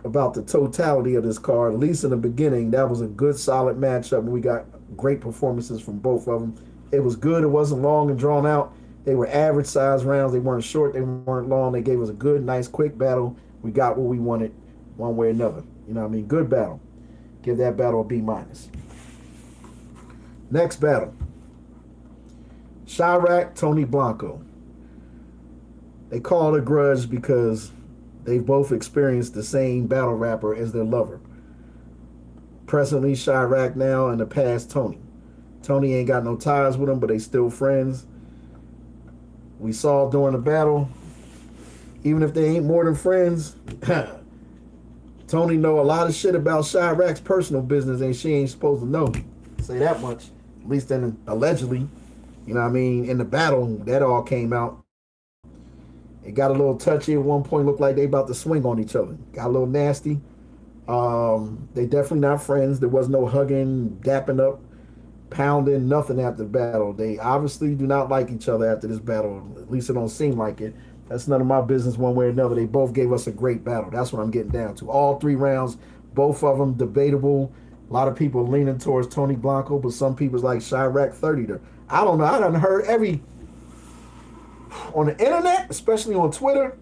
about the totality of this card. At least in the beginning, that was a good, solid matchup. We got great performances from both of them. It was good. It wasn't long and drawn out. They were average size rounds. They weren't short. They weren't long. They gave us a good, nice, quick battle. We got what we wanted one way or another. You know what I mean? Good battle. Give that battle a B-. Next battle. Chirac, Tony Blanco. They call it a grudge because they've both experienced the same battle rapper as their lover. Presently, Chirac now, in the past, Tony. Tony ain't got no ties with him, but they still friends. We saw during the battle, even if they ain't more than friends, Tony know a lot of shit about Chirac's personal business, and she ain't supposed to know. Say that much. At least in allegedly. You know what I mean? In the battle, that all came out. It got a little touchy at one point. Looked like they about to swing on each other. Got a little nasty. They definitely not friends. There was no hugging, dapping up, pounding, nothing after the battle. They obviously do not like each other after this battle. At least it don't seem like it. That's none of my business one way or another. They both gave us a great battle. That's what I'm getting down to. All 3 rounds, both of them debatable. A lot of people leaning towards Tony Blanco, but some people's like Chirac 30 to. I don't know. I done heard every on the internet, especially on Twitter,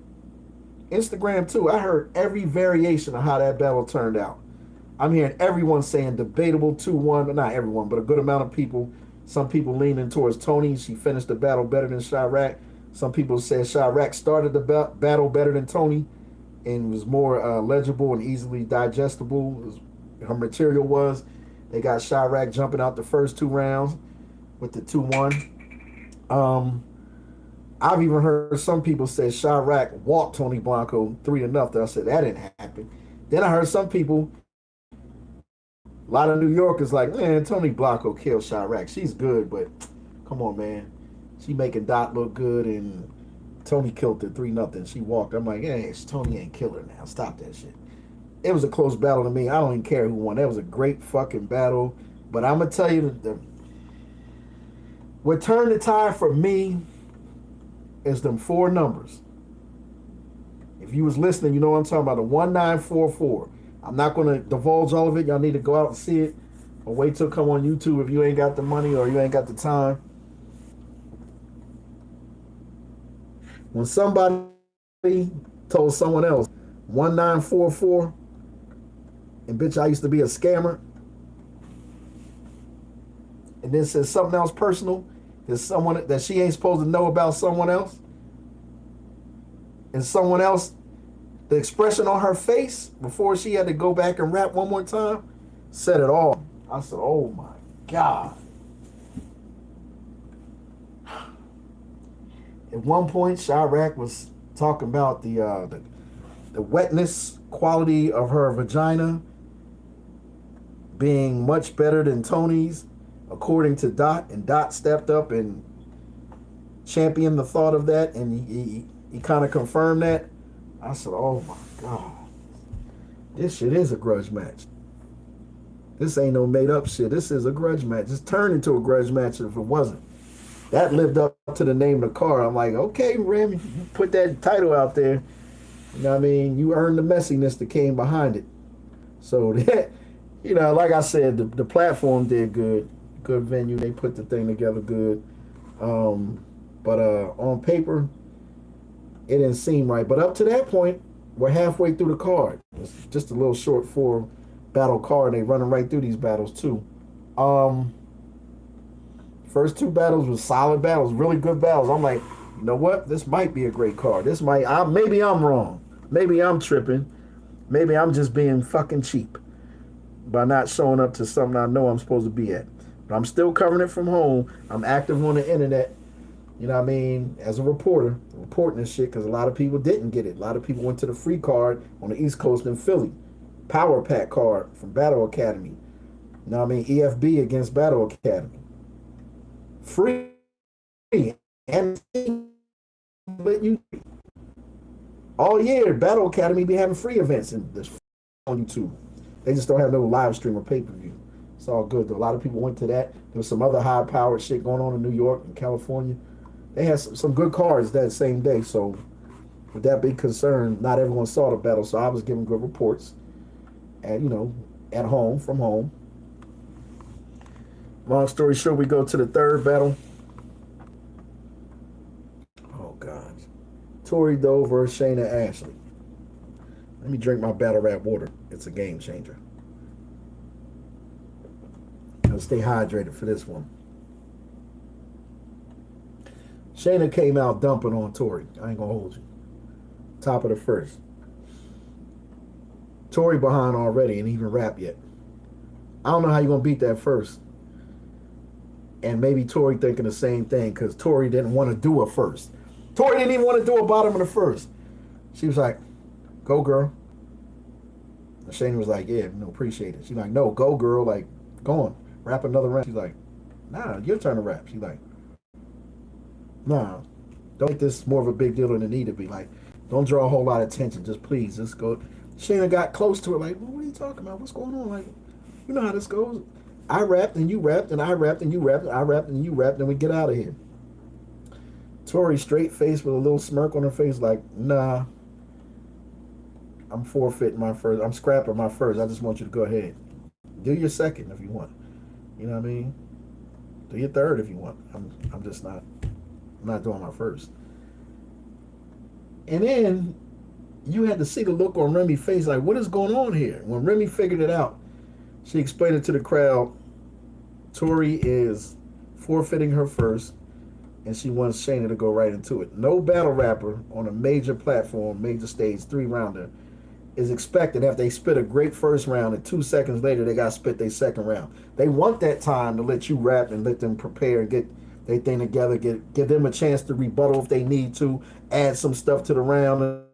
Instagram too. I heard every variation of how that battle turned out. I'm hearing everyone saying debatable 2-1, but not everyone, but a good amount of people. Some people leaning towards Tony. She finished the battle better than Chirac. Some people said Chirac started the battle better than Tony and was more legible and easily digestible. Her material was. They got Chirac jumping out the first 2 rounds with the 2-1. I've even heard some people say Chirac walked Tony Blanco 3-0. I said that didn't happen. Then I heard some people, a lot of New Yorkers like, man, Tony Blanco killed Chirac. She's good, but come on, man. She making Dot look good, and Tony killed her 3-0. She walked. I'm like, hey, Tony ain't kill her now. Stop that shit. It was a close battle to me. I don't even care who won. That was a great fucking battle. But I'm going to tell you, what turned the tide for me is them 4 numbers. If you was listening, you know what I'm talking about, the 1944. I'm not going to divulge all of it. Y'all need to go out and see it, or wait till it come on YouTube if you ain't got the money or you ain't got the time. When somebody told someone else 1944, and bitch, I used to be a scammer, and then says something else personal, there's someone that she ain't supposed to know about someone else, and someone else, the expression on her face before she had to go back and rap one more time said it all. I said, oh my God. At one point, Chirac was talking about the wetness quality of her vagina being much better than Tony's, according to Dot, and Dot stepped up and championed the thought of that, and he kind of confirmed that. I said, oh my God, this shit is a grudge match. This ain't no made up shit. This is a grudge match. It's turned into a grudge match if it wasn't. That lived up to the name of the card. I'm like, okay, Remy, you put that title out there. You know what I mean? You earned the messiness that came behind it. So that, you know, like I said, the platform did good. Good venue. They put the thing together good. But on paper, it didn't seem right. But up to that point, we're halfway through the card. It's just a little short 4 battle card. They running right through these battles too. First 2 battles was solid battles, really good battles. I'm like, you know what? This might be a great card. This might. Maybe I'm wrong. Maybe I'm tripping. Maybe I'm just being fucking cheap by not showing up to something I know I'm supposed to be at. But I'm still covering it from home. I'm active on the internet. You know what I mean? As a reporter, reporting this shit because a lot of people didn't get it. A lot of people went to the free card on the East Coast in Philly. Power Pack card from Battle Academy. You know what I mean? EFB against Battle Academy. Free. And but you all year, Battle Academy be having free events and this on YouTube. They just don't have no live stream or pay-per-view. It's all good though. A lot of people went to that. There was some other high-powered shit going on in New York and California. They had some good cards that same day. So with that being concerned, not everyone saw the battle. So I was giving good reports at, you know, at home, from home. Long story short, we go to the 3rd battle. Oh God. Tori Doe versus Shayna Ashley. Let me drink my battle rap water. It's a game changer. I'll stay hydrated for this one. Shayna came out dumping on Tori. I ain't gonna hold you. Top of the 1st. Tori behind already and even rap yet. I don't know how you're gonna beat that first. And maybe Tori thinking the same thing because Tori didn't want to do a first. Tori didn't even want to do a bottom of the 1st. She was like, go girl. Shayna was like, yeah, appreciate it. She's like, no, go girl, like, go on, rap another round. She's like, nah, your turn to rap. She's like, nah, don't make this more of a big deal than it need to be. Like, don't draw a whole lot of attention. Just please, just go. Shayna got close to her, like, well, what are you talking about? What's going on? Like, you know how this goes. I rapped and you rapped and I rapped and you rapped and I rapped and you rapped and we get out of here. Tori straight face with a little smirk on her face, like, nah, I'm forfeiting my first. I'm scrapping my first. I just want you to go ahead. Do your second if you want. You know what I mean? Do your third if you want. I'm just not. I'm not doing my first. And then you had to see the look on Remy's face, like, what is going on here? When Remy figured it out, she explained it to the crowd. Tori is forfeiting her first, and she wants Shayna to go right into it. No battle rapper on a major platform, major stage, 3-rounder, is expected after they spit a great first round and 2 seconds later they got to spit their second round. They want that time to let you rap and let them prepare and get their thing together, give them a chance to rebuttal if they need to, add some stuff to the round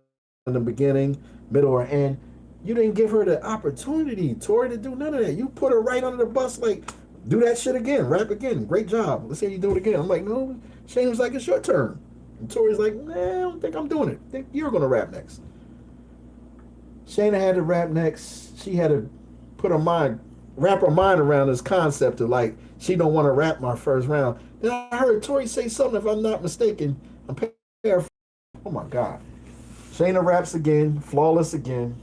in the beginning, middle, or end. You didn't give her the opportunity, Tori, to do none of that. You put her right under the bus, like, do that shit again, rap again, great job. Let's hear you do it again. I'm like, no. Shane was like, it's your turn. And Tori's like, nah, I don't think I'm doing it. I think you're going to rap next. Shayna had to rap next. She had to wrap her mind around this concept of, like, she don't want to rap my first round. Then I heard Tori say something, if I'm not mistaken. I'm paraphrasing. Oh my God. Shayna raps again, flawless again.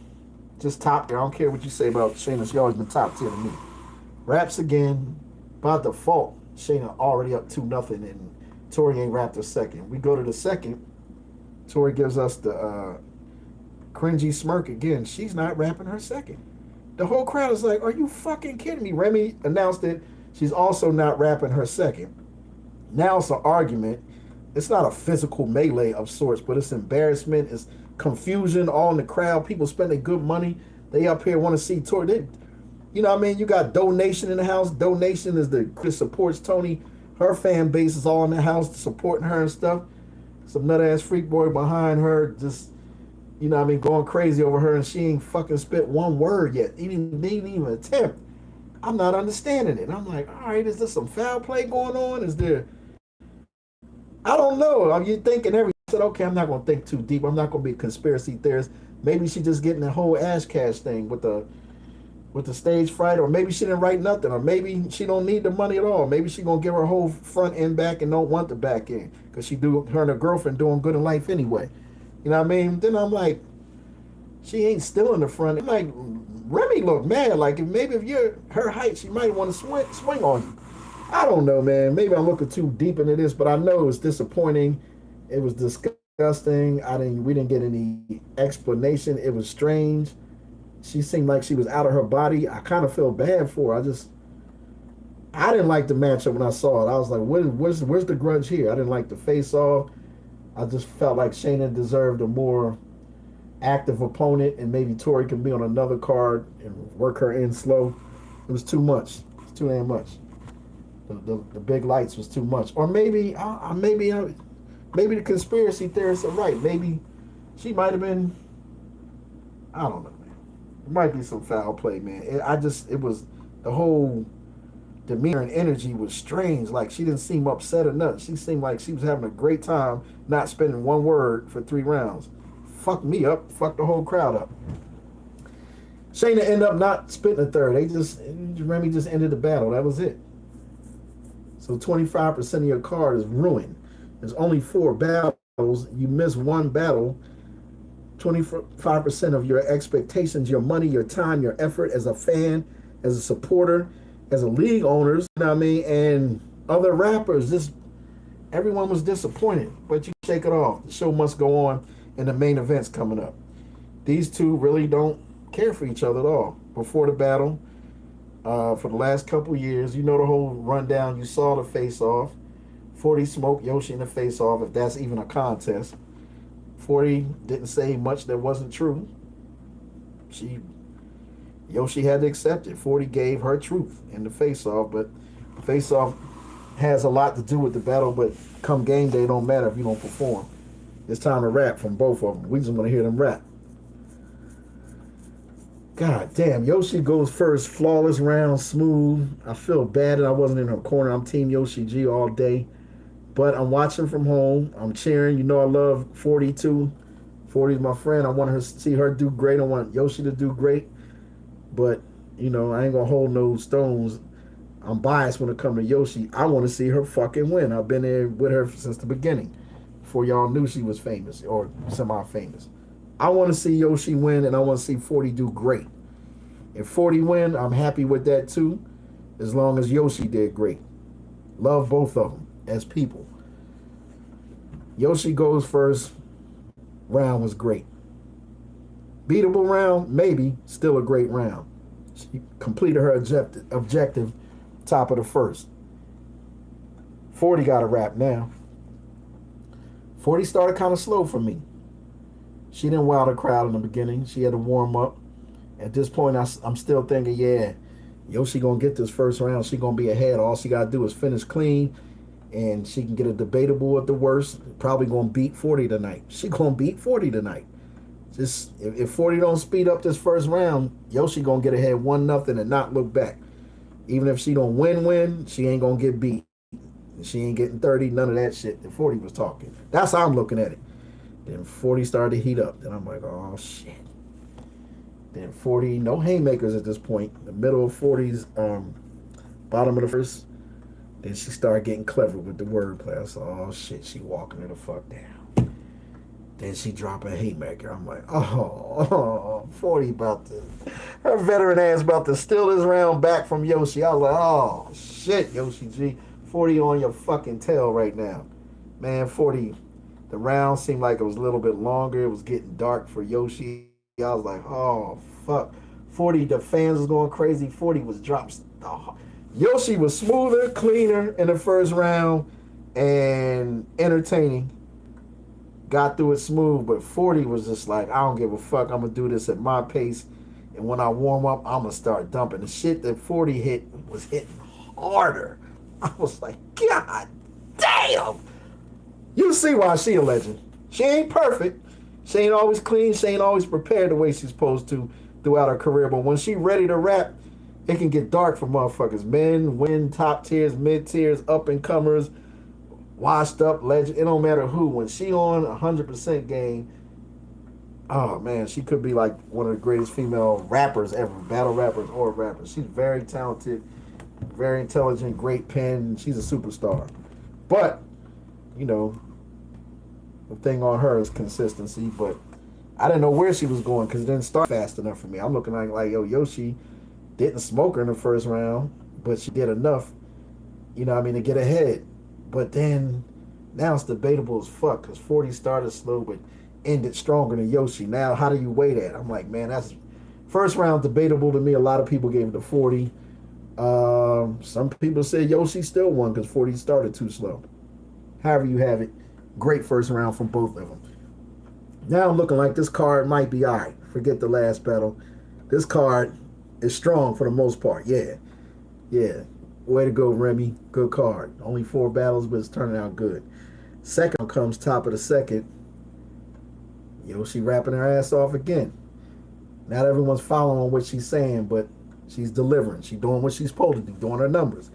Just top tier. I don't care what you say about Shayna. She always been top tier to me. Raps again. By default, Shayna already up 2-0, and Tori ain't rapped her second. We go to the second. Tori gives us the cringy smirk again. She's not rapping her second. The whole crowd is like, are you fucking kidding me? Remy announced it. She's also not rapping her second. Now it's an argument. It's not a physical melee of sorts, but it's embarrassment. It's confusion all in the crowd. People spending good money. They up here want to see Tori. You know what I mean? You got Donation in the house. Donation is the Chris supports Tony. Her fan base is all in the house supporting her and stuff. Some nut ass freak boy behind her, just, you know what I mean, going crazy over her, and she ain't fucking spit one word yet. Didn't even attempt. I'm not understanding it. I'm like, all right, is there some foul play going on? Is there? I don't know. Are you thinking everything? I said, okay, I'm not going to think too deep. I'm not going to be a conspiracy theorist. Maybe she just getting the whole Ash Cash thing with the stage fright, or maybe she didn't write nothing, or maybe she don't need the money at all. Maybe she gonna give her whole front end back and don't want the back end because her and her girlfriend doing good in life anyway. You know what I mean? Then I'm like, she ain't still in the front. I'm like, Remy look mad. Like, if you're her height, she might want to swing on you. I don't know, man. Maybe I'm looking too deep into this, but I know it was disappointing. It was disgusting. We didn't get any explanation. It was strange. She seemed like she was out of her body. I kind of feel bad for her. I didn't like the matchup when I saw it. I was like, where's the grudge here? I didn't like the face off. I just felt like Shayna deserved a more active opponent, and maybe Tori could be on another card and work her in slow. It was too much. It's too damn much. The big lights was too much. Or maybe the conspiracy theorists are right. Maybe she might have been, I don't know. It might be some foul play, man. It was, the whole demeanor and energy was strange. Like, she didn't seem upset or nothing. She seemed like she was having a great time, not spending one word for 3 rounds. Fuck me up, fuck the whole crowd up. Shayna ended up not spitting a third. Remy just ended the battle. That was it. So 25% of your card is ruined. There's only 4 battles. You miss one battle. 25% of your expectations, your money, your time, your effort as a fan, as a supporter, as a league owner, you know what I mean, and other rappers, everyone was disappointed, but you shake it off. The show must go on, and the main event's coming up. These two really don't care for each other at all. Before the battle, for the last couple years, you know the whole rundown. You saw the face-off. 40 smoked Yoshi in the face-off, if that's even a contest. 40 didn't say much that wasn't true. Yoshi had to accept it. 40 gave her truth in the face-off, but the face-off has a lot to do with the battle, but come game day, it don't matter if you don't perform. It's time to rap from both of them. We just want to hear them rap. God damn, Yoshi goes first, flawless round, smooth. I feel bad that I wasn't in her corner. I'm Team Yoshi G all day. But I'm watching from home. I'm cheering. You know I love 42. 40 is my friend. I want her to see her do great. I want Yoshi to do great. But, you know, I ain't gonna hold no stones. I'm biased when it comes to Yoshi. I want to see her fucking win. I've been there with her since the beginning. Before y'all knew she was famous or semi-famous. I want to see Yoshi win, and I want to see 40 do great. If 40 win, I'm happy with that too, as long as Yoshi did great. Love both of them as people. Yoshi goes first. Round was great. Beatable round, maybe. Still a great round. She completed her objective top of the first. 40 got a wrap now. 40 started kind of slow for me. She didn't wow the crowd in the beginning. She had to warm up. At this point, I'm still thinking, yeah, Yoshi gonna get this first round. She gonna be ahead. All she gotta do is finish clean, and she can get a debatable at the worst. Probably gonna beat 40 tonight. She gonna beat 40 tonight. Just if 40 don't speed up this first round, Yoshi gonna get ahead 1-0 and not look back. Even if she don't win, she ain't gonna get beat. She ain't getting 30, none of that shit that 40 was talking. That's how I'm looking at it. Then 40 started to heat up. Then I'm like, oh shit. Then 40, no haymakers at this point. The middle of 40's bottom of the first. Then she started getting clever with the wordplay. I said, oh shit, she walking her the fuck down. Then she drop a haymaker. I'm like, oh, 40 about to, her veteran ass about to steal this round back from Yoshi. I was like, oh shit, Yoshi G. 40 on your fucking tail right now. Man, 40, the round seemed like it was a little bit longer. It was getting dark for Yoshi. I was like, oh, fuck. 40, the fans was going crazy. 40 was dropped. Oh. Yoshi was smoother, cleaner in the first round and entertaining. Got through it smooth, but 40 was just like, I don't give a fuck. I'm going to do this at my pace. And when I warm up, I'm going to start dumping. The shit that 40 hit was hitting harder. I was like, God damn. You see why she a legend. She ain't perfect. She ain't always clean. She ain't always prepared the way she's supposed to throughout her career. But when she ready to rap, it can get dark for motherfuckers. Men, women, top tiers, mid tiers, up and comers, washed up legend. It don't matter who. When she on 100% game, oh man, she could be like one of the greatest female rappers ever, battle rappers or rappers. She's very talented, very intelligent, great pen. She's a superstar. But, you know, the thing on her is consistency, but I didn't know where she was going because it didn't start fast enough for me. I'm looking like, yo, Yoshi didn't smoke her in the first round, but she did enough, you know what I mean, to get ahead. But then, now it's debatable as fuck because 40 started slow but ended stronger than Yoshi. Now, how do you weigh that? I'm like, man, that's first round debatable to me. A lot of people gave it to 40. Some people said Yoshi still won because 40 started too slow. However you have it, great first round from both of them. Now I'm looking like this card might be all right. Forget the last battle. This card is strong for the most part. Yeah. Way to go, Remy. Good card. Only 4 battles, but it's turning out good. Second comes top of the second. Yoshi rapping her ass off again. Not everyone's following what she's saying, but she's delivering. She's doing what she's supposed to do, doing her numbers.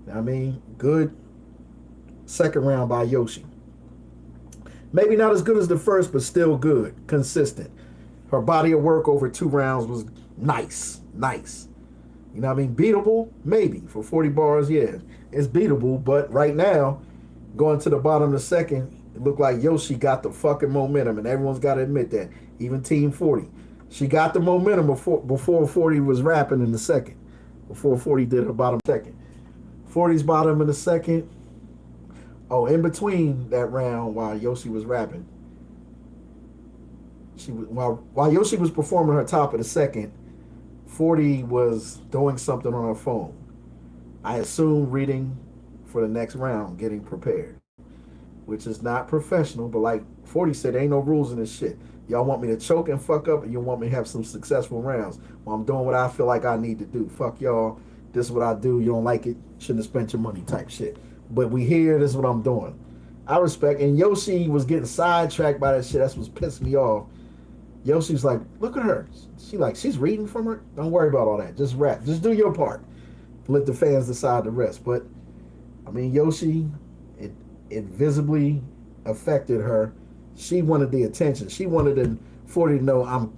You know what I mean? Good second round by Yoshi. Maybe not as good as the first, but still good. Consistent. Her body of work over 2 rounds was nice. You know what I mean? Beatable? Maybe. For 40 bars, yeah. It's beatable, but right now, going to the bottom of the second, it looked like Yoshi got the fucking momentum, and everyone's got to admit that. Even Team 40. She got the momentum before 40 was rapping in the second. Before 40 did her bottom second. 40's bottom in the second. Oh, in between that round while Yoshi was rapping, while Yoshi was performing her top of the second, 40 was doing something on her phone. I assume reading for the next round, getting prepared, which is not professional, but like 40 said, ain't no rules in this shit. Y'all want me to choke and fuck up, and you want me to have some successful rounds. Well, I'm doing what I feel like I need to do. Fuck y'all. This is what I do. You don't like it, shouldn't have spent your money type shit. But we here, this is what I'm doing. I respect, and Yoshi was getting sidetracked by that shit. That's what's pissed me off. Yoshi's like, look at her. She's reading from her. Don't worry about all that. Just rap. Just do your part. Let the fans decide the rest. But I mean, Yoshi, it it visibly affected her. She wanted the attention. She wanted 40 to know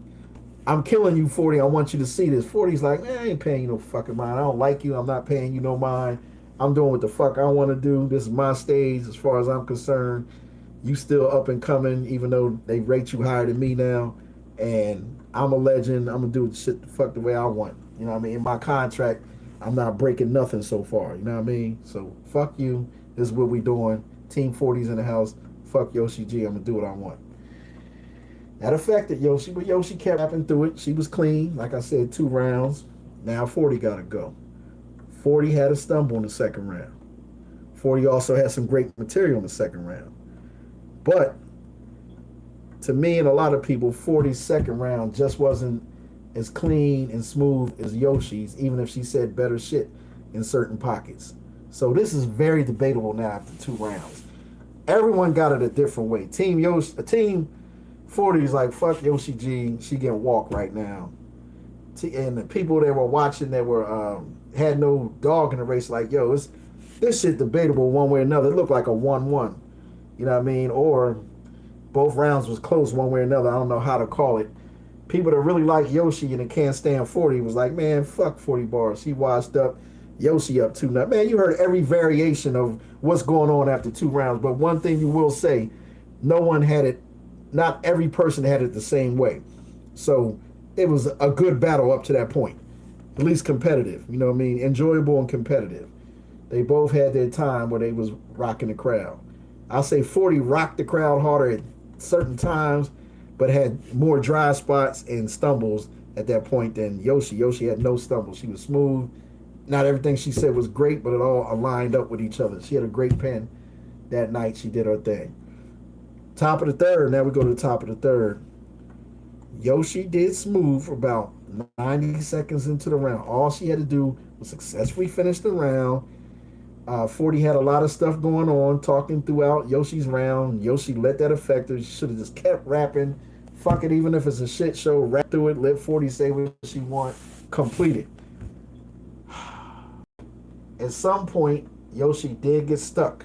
I'm killing you, 40. I want you to see this. 40's like, man, I ain't paying you no fucking mind. I don't like you. I'm not paying you no mind. I'm doing what the fuck I want to do. This is my stage as far as I'm concerned. You still up and coming, even though they rate you higher than me now. And I'm a legend. I'm gonna do the shit the fuck the way I want. You know what I mean? In my contract, I'm not breaking nothing so far. You know what I mean? So fuck you. This is what we doing. Team 40's in the house. Fuck Yoshi G. I'm gonna do what I want. That affected Yoshi, but Yoshi kept rapping through it. She was clean. Like I said, 2 rounds. Now 40 gotta go. 40 had a stumble in the second round. 40 also had some great material in the second round. But to me and a lot of people, 40's second round just wasn't as clean and smooth as Yoshi's, even if she said better shit in certain pockets. So this is very debatable now after 2 rounds. Everyone got it a different way. Team 40 is like, fuck Yoshi G. She getting walked right now. And the people that were watching that were had no dog in the race, like, yo, this shit debatable one way or another. It looked like a 1-1. You know what I mean? Or both rounds was close one way or another. I don't know how to call it. People that really like Yoshi and can't stand 40 was like, man, fuck 40 bars. He washed up. Yoshi up 2-0. Man, you heard every variation of what's going on after 2 rounds. But one thing you will say, no one had it, not every person had it the same way. So it was a good battle up to that point. At least competitive. You know what I mean? Enjoyable and competitive. They both had their time where they was rocking the crowd. I'll say 40 rocked the crowd harder at certain times, but had more dry spots and stumbles at that point than Yoshi. Yoshi had no stumbles. She was smooth. Not everything she said was great, but it all aligned up with each other. She had a great pen that night. She did her thing. Top of the third. Now we go to the top of the third. Yoshi did smooth for about 90 seconds into the round. All she had to do was successfully finish the round. 40 had a lot of stuff going on, talking throughout Yoshi's round. Yoshi let that affect her. She should have just kept rapping. Fuck it, even if it's a shit show, rap through it. Let 40 say what she want. Complete it. At some point, Yoshi did get stuck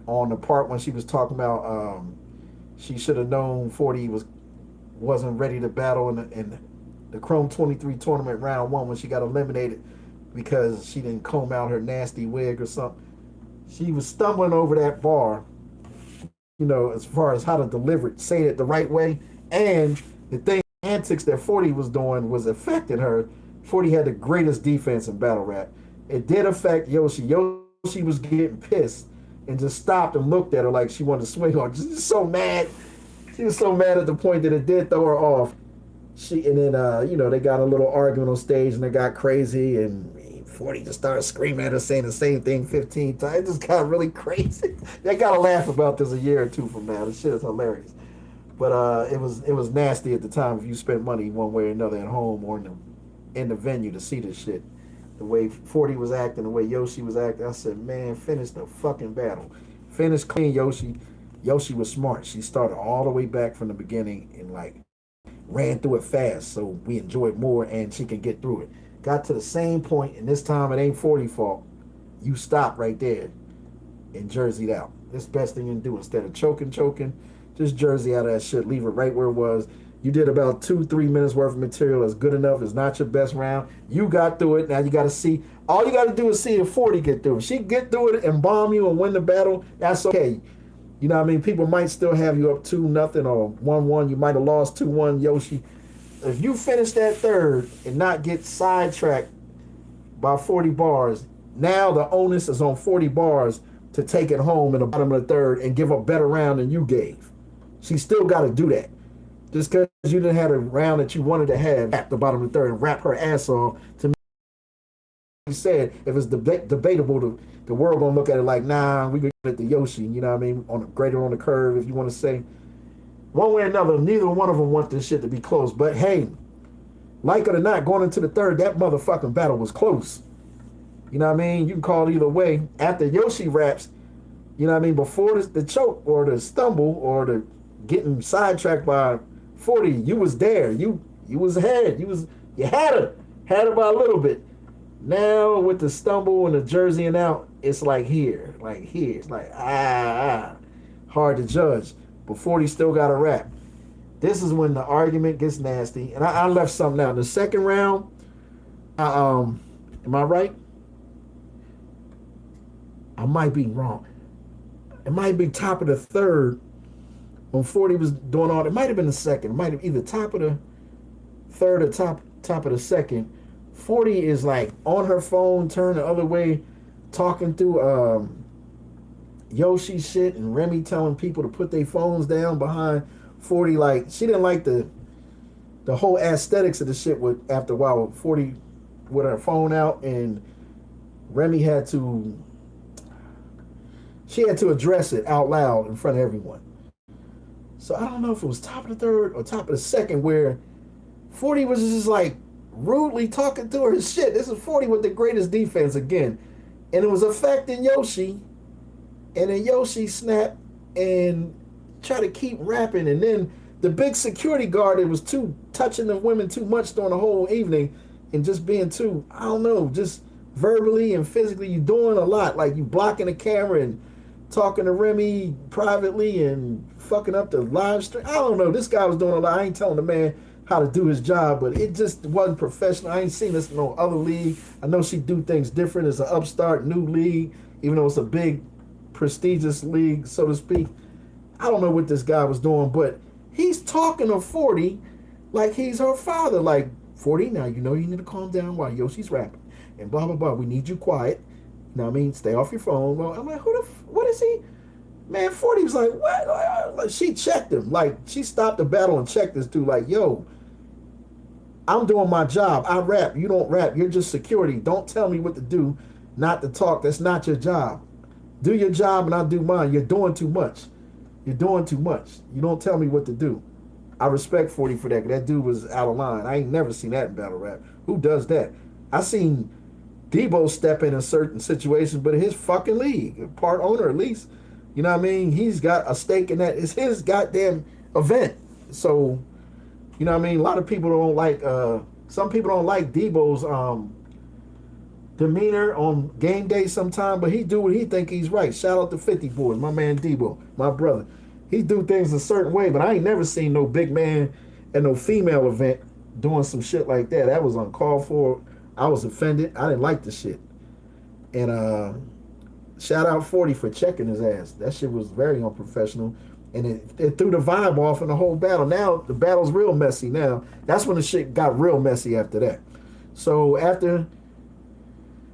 on the part when she was talking about she should have known 40 wasn't ready to battle in the Chrome 23 tournament round 1 when she got eliminated because she didn't comb out her nasty wig or something. She was stumbling over that bar, you know, as far as how to deliver it, saying it the right way. And the thing, antics that 40 was doing was affecting her. 40 had the greatest defense in battle rap. It did affect Yoshi. Yoshi was getting pissed and just stopped and looked at her like she wanted to swing on her. Just so mad. She was so mad at the point that it did throw her off. And then, you know, they got a little argument on stage and they got crazy and 40 just started screaming at her saying the same thing 15 times. It just got really crazy. They got to laugh about this a year or 2 from now. This shit is hilarious. But it was nasty at the time if you spent money one way or another at home or in the venue to see this shit. The way 40 was acting, the way Yoshi was acting, I said, man, finish the fucking battle. Finish clean, Yoshi. Yoshi was smart. She started all the way back from the beginning and like ran through it fast so we enjoyed more and she can get through it. Got to the same point, and this time it ain't 40 fault. You stop right there and jerseyed out. That's the best thing you can do. Instead of choking, just jersey out of that shit. Leave it right where it was. You did about 2-3 minutes worth of material. That's good enough. It's not your best round. You got through it. Now you got to see. All you got to do is see if 40 get through. If she get through it and bomb you and win the battle, that's okay. You know what I mean? People might still have you up 2-0 or 1-1. You might have lost 2-1, Yoshi. If you finish that third and not get sidetracked by 40 bars, now the onus is on 40 bars to take it home in the bottom of the third and give a better round than you gave. She still got to do that. Just because you didn't have a round that you wanted to have at the bottom of the third and wrap her ass off, to me, he said, if it's debatable, the world going to look at it like, nah, we could get it to Yoshi, you know what I mean, on the greater on the curve, if you want to say. One way or another, neither one of them want this shit to be close. But hey, like it or not, going into the third, that motherfucking battle was close. You know what I mean? You can call it either way. After Yoshi raps, you know what I mean, before the choke or the stumble or the getting sidetracked by 40, you was there. You was ahead. You had her by a little bit. Now with the stumble and the jersey and out, it's like here. It's like hard to judge. But 40 still got a rap. This is when the argument gets nasty. And I left something out. In the second round, am I right? I might be wrong. It might be top of the third when 40 was doing all. It might have been the second. It might have either top of the third or top of the second. 40 is like on her phone, turned the other way, talking through Yoshi shit, and Remy telling people to put their phones down behind 40. Like, she didn't like the whole aesthetics of the shit with after a while. 40 with her phone out, and Remy had to address it out loud in front of everyone. So I don't know if it was top of the third or top of the second where 40 was just like rudely talking to her shit. This is 40 with the greatest defense again. And it was affecting Yoshi. And then Yoshi snapped and tried to keep rapping. And then the big security guard that was touching the women too much during the whole evening and just being too, I don't know, just verbally and physically, you doing a lot. Like, you blocking the camera and talking to Remy privately and fucking up the live stream. I don't know. This guy was doing a lot. I ain't telling the man how to do his job, but it just wasn't professional. I ain't seen this in no other league. I know she do things different. It's an upstart new league, even though it's a big, prestigious league, so to speak. I don't know what this guy was doing, but he's talking to 40 like he's her father. Like, 40, now you know you need to calm down while Yoshi's rapping. And blah, blah, blah. We need you quiet. You know what I mean? Stay off your phone. Well, I'm like, what is he? Man, 40 was like, what? Like, she checked him. Like, she stopped the battle and checked this dude. Like, yo, I'm doing my job. I rap. You don't rap. You're just security. Don't tell me what to do, not to talk. That's not your job. Do your job and I'll do mine. You're doing too much. You're doing too much. You don't tell me what to do. I respect 40 for that. That dude was out of line. I ain't never seen that in battle rap. Who does that? I seen Debo step in certain situations, but his fucking league, part owner at least. You know what I mean? He's got a stake in that. It's his goddamn event. So, you know what I mean? A lot of people don't like, some people don't like Debo's demeanor on game day sometime, but he do what he think he's right. Shout out to 50 Boys, my man Debo, my brother. He do things a certain way, but I ain't never seen no big man at no female event doing some shit like that. That was uncalled for. I was offended. I didn't like the shit. And shout out 40 for checking his ass. That shit was very unprofessional. And it threw the vibe off in the whole battle. Now the battle's real messy now. That's when the shit got real messy after that. So after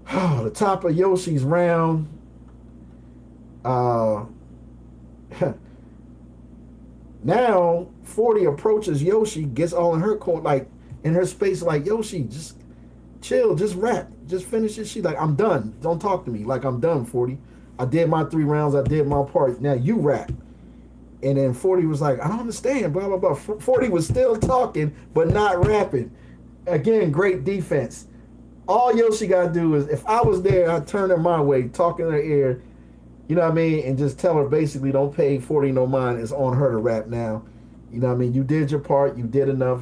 the top of Yoshi's round, now 40 approaches Yoshi, gets all in her court, like in her space, like, Yoshi, just chill, just rap, just finish it. She's like, I'm done. Don't talk to me. Like, I'm done, 40. I did my 3 rounds. I did my part. Now you rap. And then 40 was like, I don't understand, blah, blah, blah. 40 was still talking, but not rapping. Again, great defense. All Yoshi got to do is, if I was there, I'd turn her my way, talk in her ear, you know what I mean, and just tell her basically, don't pay 40 no mind. It's on her to rap now. You know what I mean? You did your part. You did enough.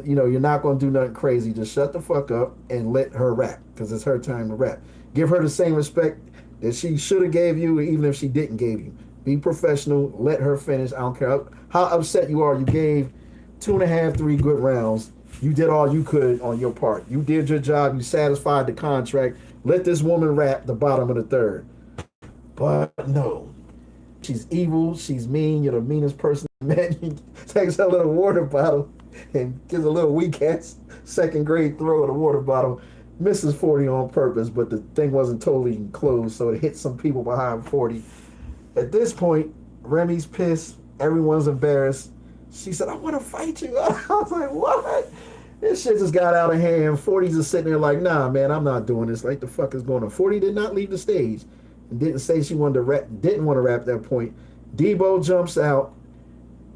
You know, you're not going to do nothing crazy. Just shut the fuck up and let her rap, because it's her time to rap. Give her the same respect that she should have gave you, even if she didn't give you. Be professional. Let her finish. I don't care how upset you are. You gave 2.5, 3 good rounds. You did all you could on your part. You did your job. You satisfied the contract. Let this woman rap the bottom of the third. But no. She's evil. She's mean. You're the meanest person I met. He takes a little water bottle and gives a little weak ass second grade throw at a water bottle. Misses 40 on purpose, but the thing wasn't totally enclosed, so it hit some people behind 40. At this point, Remy's pissed. Everyone's embarrassed. She said, I want to fight you. I was like, what? This shit just got out of hand. 40's just sitting there like, nah, man, I'm not doing this. Like, the fuck is going on? 40 did not leave the stage and didn't say she wanted to rap, didn't want to rap at that point. Debo jumps out.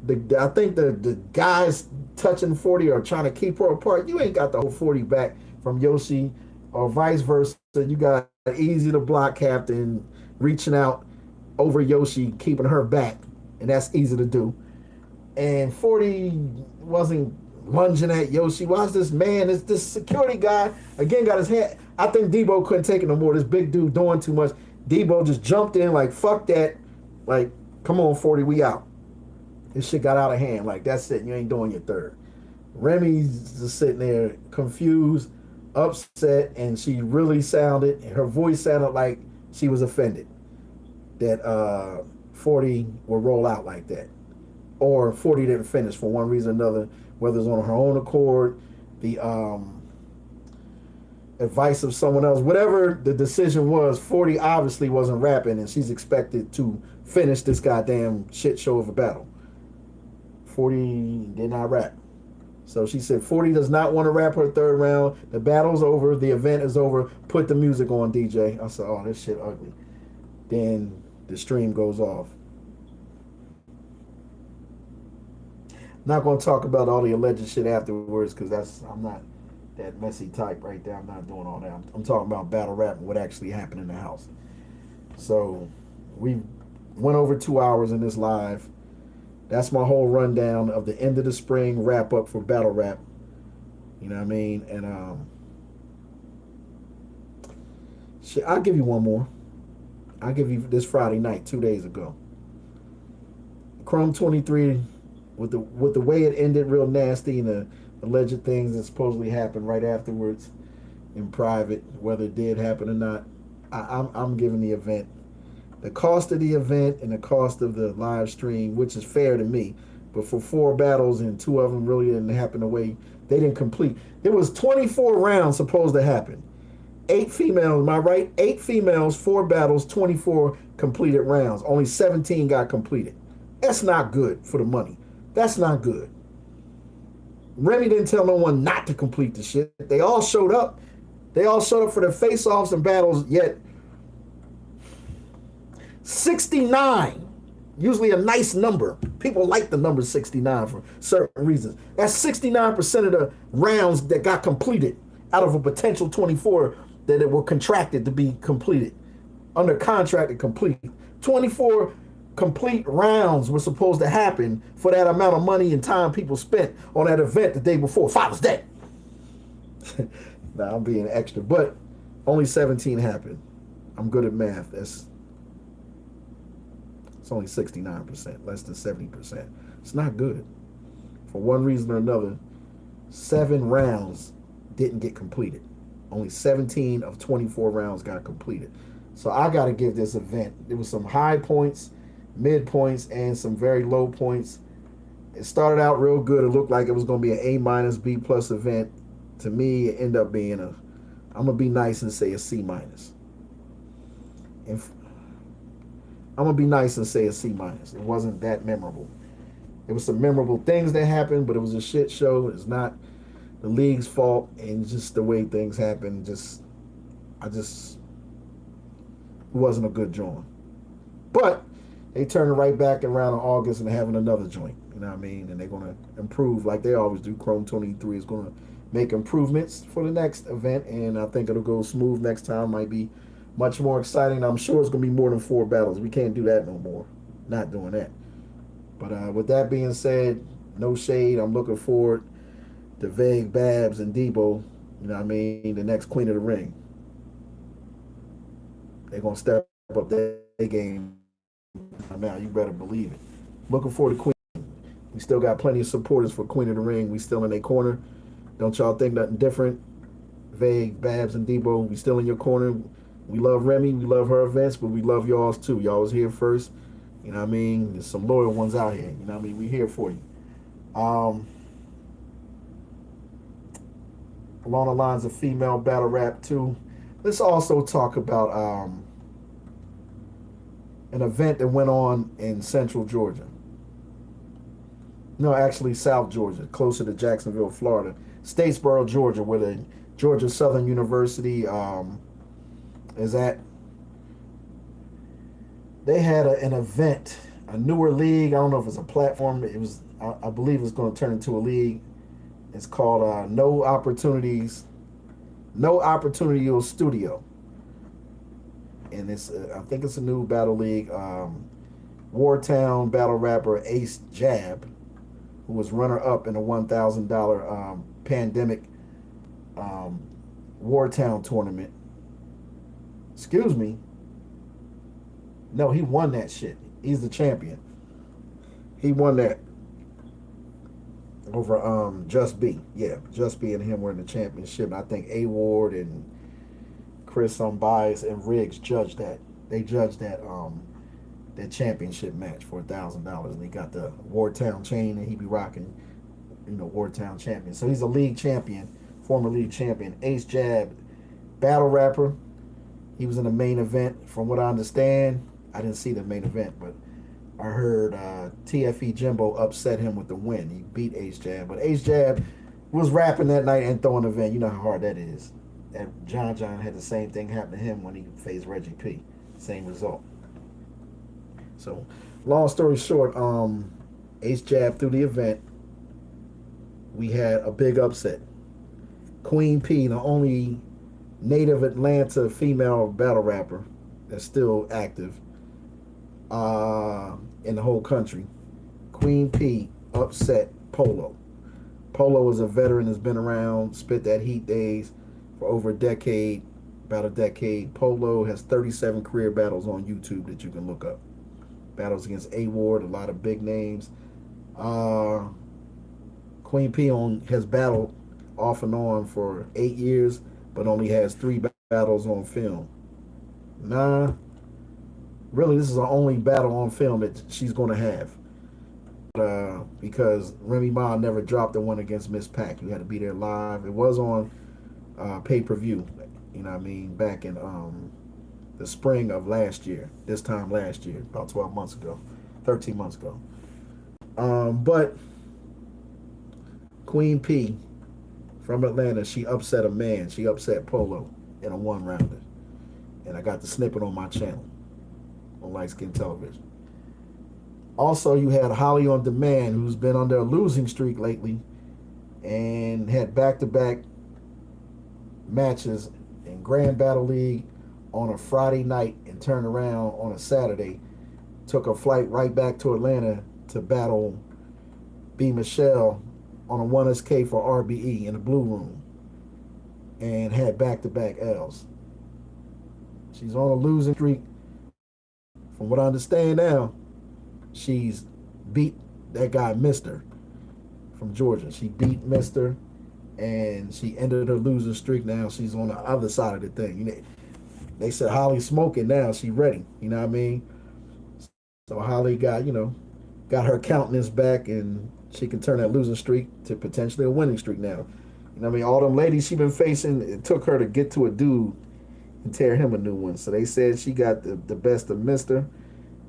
I think the guys touching 40 are trying to keep her apart. You ain't got the whole 40 back from Yoshi, or vice versa. You got easy to block captain reaching out over Yoshi, keeping her back, and that's easy to do. and 40 wasn't lunging at Yoshi. Watch this man, this security guy again got his hand. I think Debo couldn't take it no more. This big dude doing too much. Debo just jumped in like fuck that. Like, come on, 40, we out. This shit got out of hand. Like, that's it. You ain't doing your third. Remy's just sitting there confused, upset, and she really sounded, her voice sounded like she was offended that 40 will roll out like that. Or 40 didn't finish for one reason or another, whether it's on her own accord, the advice of someone else, whatever the decision was, 40 obviously wasn't rapping, and she's expected to finish this goddamn shit show of a battle. 40 did not rap. So she said 40 does not want to rap her third round. The battle's over. The event is over. Put the music on, DJ. I said, oh, this shit ugly. Then the stream goes off. Not going to talk about all the alleged shit afterwards because I'm not that messy type right there. I'm not doing all that. I'm talking about battle rap and what actually happened in the house. So we went over 2 hours in this live. That's my whole rundown of the end of the spring wrap up for battle rap. You know what I mean? And shit, I'll give you one more. I'll give you this Friday night, 2 days ago. Chrome 23, with the way it ended, real nasty, and the alleged things that supposedly happened right afterwards in private, whether it did happen or not. I'm giving the event the cost of the event and the cost of the live stream, which is fair to me. But for 4 battles and 2 of them really didn't happen the way they didn't complete. There was 24 rounds supposed to happen. 8 females, am I right? 8 females, 4 battles, 24 completed rounds. Only 17 got completed. That's not good for the money. That's not good. Remy didn't tell no one not to complete the shit. They all showed up. They all showed up for their face-offs and battles, yet 69, usually a nice number. People like the number 69 for certain reasons. That's 69% of the rounds that got completed out of a potential 24 that it were contracted to be completed, under contract to complete. 24 complete rounds were supposed to happen for that amount of money and time people spent on that event the day before Father's Day. Nah, I'm being extra, but only 17 happened. I'm good at math. It's only 69%, less than 70%. It's not good. For one reason or another, 7 rounds didn't get completed. Only 17 of 24 rounds got completed. So I got to give this event, there was some high points, mid points, and some very low points. It started out real good. It looked like it was going to be an A-, B+ event. To me, it ended up being I'm going to be nice and say a C-. And I'm going to be nice and say a C-. It wasn't that memorable. There was some memorable things that happened, but it was a shit show. It's not the league's fault, and just the way things happened. It wasn't a good joint. But they turned it right back around in August and having another joint. You know what I mean? And they're going to improve like they always do. Chrome 23 is going to make improvements for the next event, and I think it'll go smooth next time. Might be much more exciting. I'm sure it's going to be more than 4 battles. We can't do that no more. Not doing that. But with that being said, no shade. I'm looking forward to Vague, Babs, and Debo. You know what I mean? The next Queen of the Ring. They're going to step up their game now. You better believe it. Looking forward to Queen. We still got plenty of supporters for Queen of the Ring. We still in their corner. Don't y'all think nothing different. Vague, Babs, and Debo, we still in your corner. We love Remy. We love her events, but we love y'all's too. Y'all was here first. You know what I mean? There's some loyal ones out here. You know what I mean? We here for you. Along the lines of female battle rap too, let's also talk about an event that went on in Central Georgia. No, actually South Georgia, closer to Jacksonville, Florida. Statesboro, Georgia, where the Georgia Southern University is at. They had an event, a newer league. I don't know if it's a platform. It was, I believe it's going to turn into a league. It's called No Opportunity Studio. And it's, I think it's a new battle league. Wartown battle rapper Ace Jab who was runner-up in a $1,000 pandemic Wartown tournament. Excuse me. No, he won that shit. He's the champion. He won that over Just B. Yeah, Just B and him were in the championship. And I think A Ward and Chris Bias and Riggs judged that. They judged that championship match for $1,000, and he got the Wartown chain, and he be rocking, Wartown champion. So he's a league champion, former league champion. Ace Jab, battle rapper. He was in the main event. From what I understand, I didn't see the main event, but I heard TFE Jimbo upset him with the win. He beat Ace Jab, but Ace Jab was rapping that night and throwing the event. You know how hard that is. And John had the same thing happen to him when he faced Reggie P. Same result. So, long story short, Ace Jab through the event. We had a big upset. Queen P, the only native Atlanta female battle rapper that's still active in the whole country. Queen P upset Polo. Polo is a veteran that's been around, spit that heat days for over a decade, about a decade. Polo has 37 career battles on YouTube that you can look up. Battles against A Ward, a lot of big names. Queen P has battled off and on for 8 years, but only has 3 battles on film. Nah, really, this is the only battle on film that she's going to have. Because Remy Ma never dropped the one against Miss Pac. You had to be there live. It was on pay-per-view, back in the spring of last year, this time last year, about 12 months ago, 13 months ago. But Queen P from Atlanta, she upset a man. She upset Polo in a one-rounder. And I got the snippet on my channel on Light Skin Television. Also, you had Holly on Demand, who's been under a losing streak lately and had back-to-back matches in Grand Battle League on a Friday night and turned around on a Saturday. Took a flight right back to Atlanta to battle B. Michelle on a 1SK for RBE in the Blue Room and had back-to-back L's. She's on a losing streak. From what I understand now, she's beat that guy, Mister, from Georgia. She beat Mister, and she ended her losing streak. Now she's on the other side of the thing. They said Holly's smoking now. She ready. You know what I mean? So Holly got her countenance back, and she can turn that losing streak to potentially a winning streak now. You know what I mean? All them ladies she been facing, it took her to get to a dude and tear him a new one. So they said she got the best of Mister,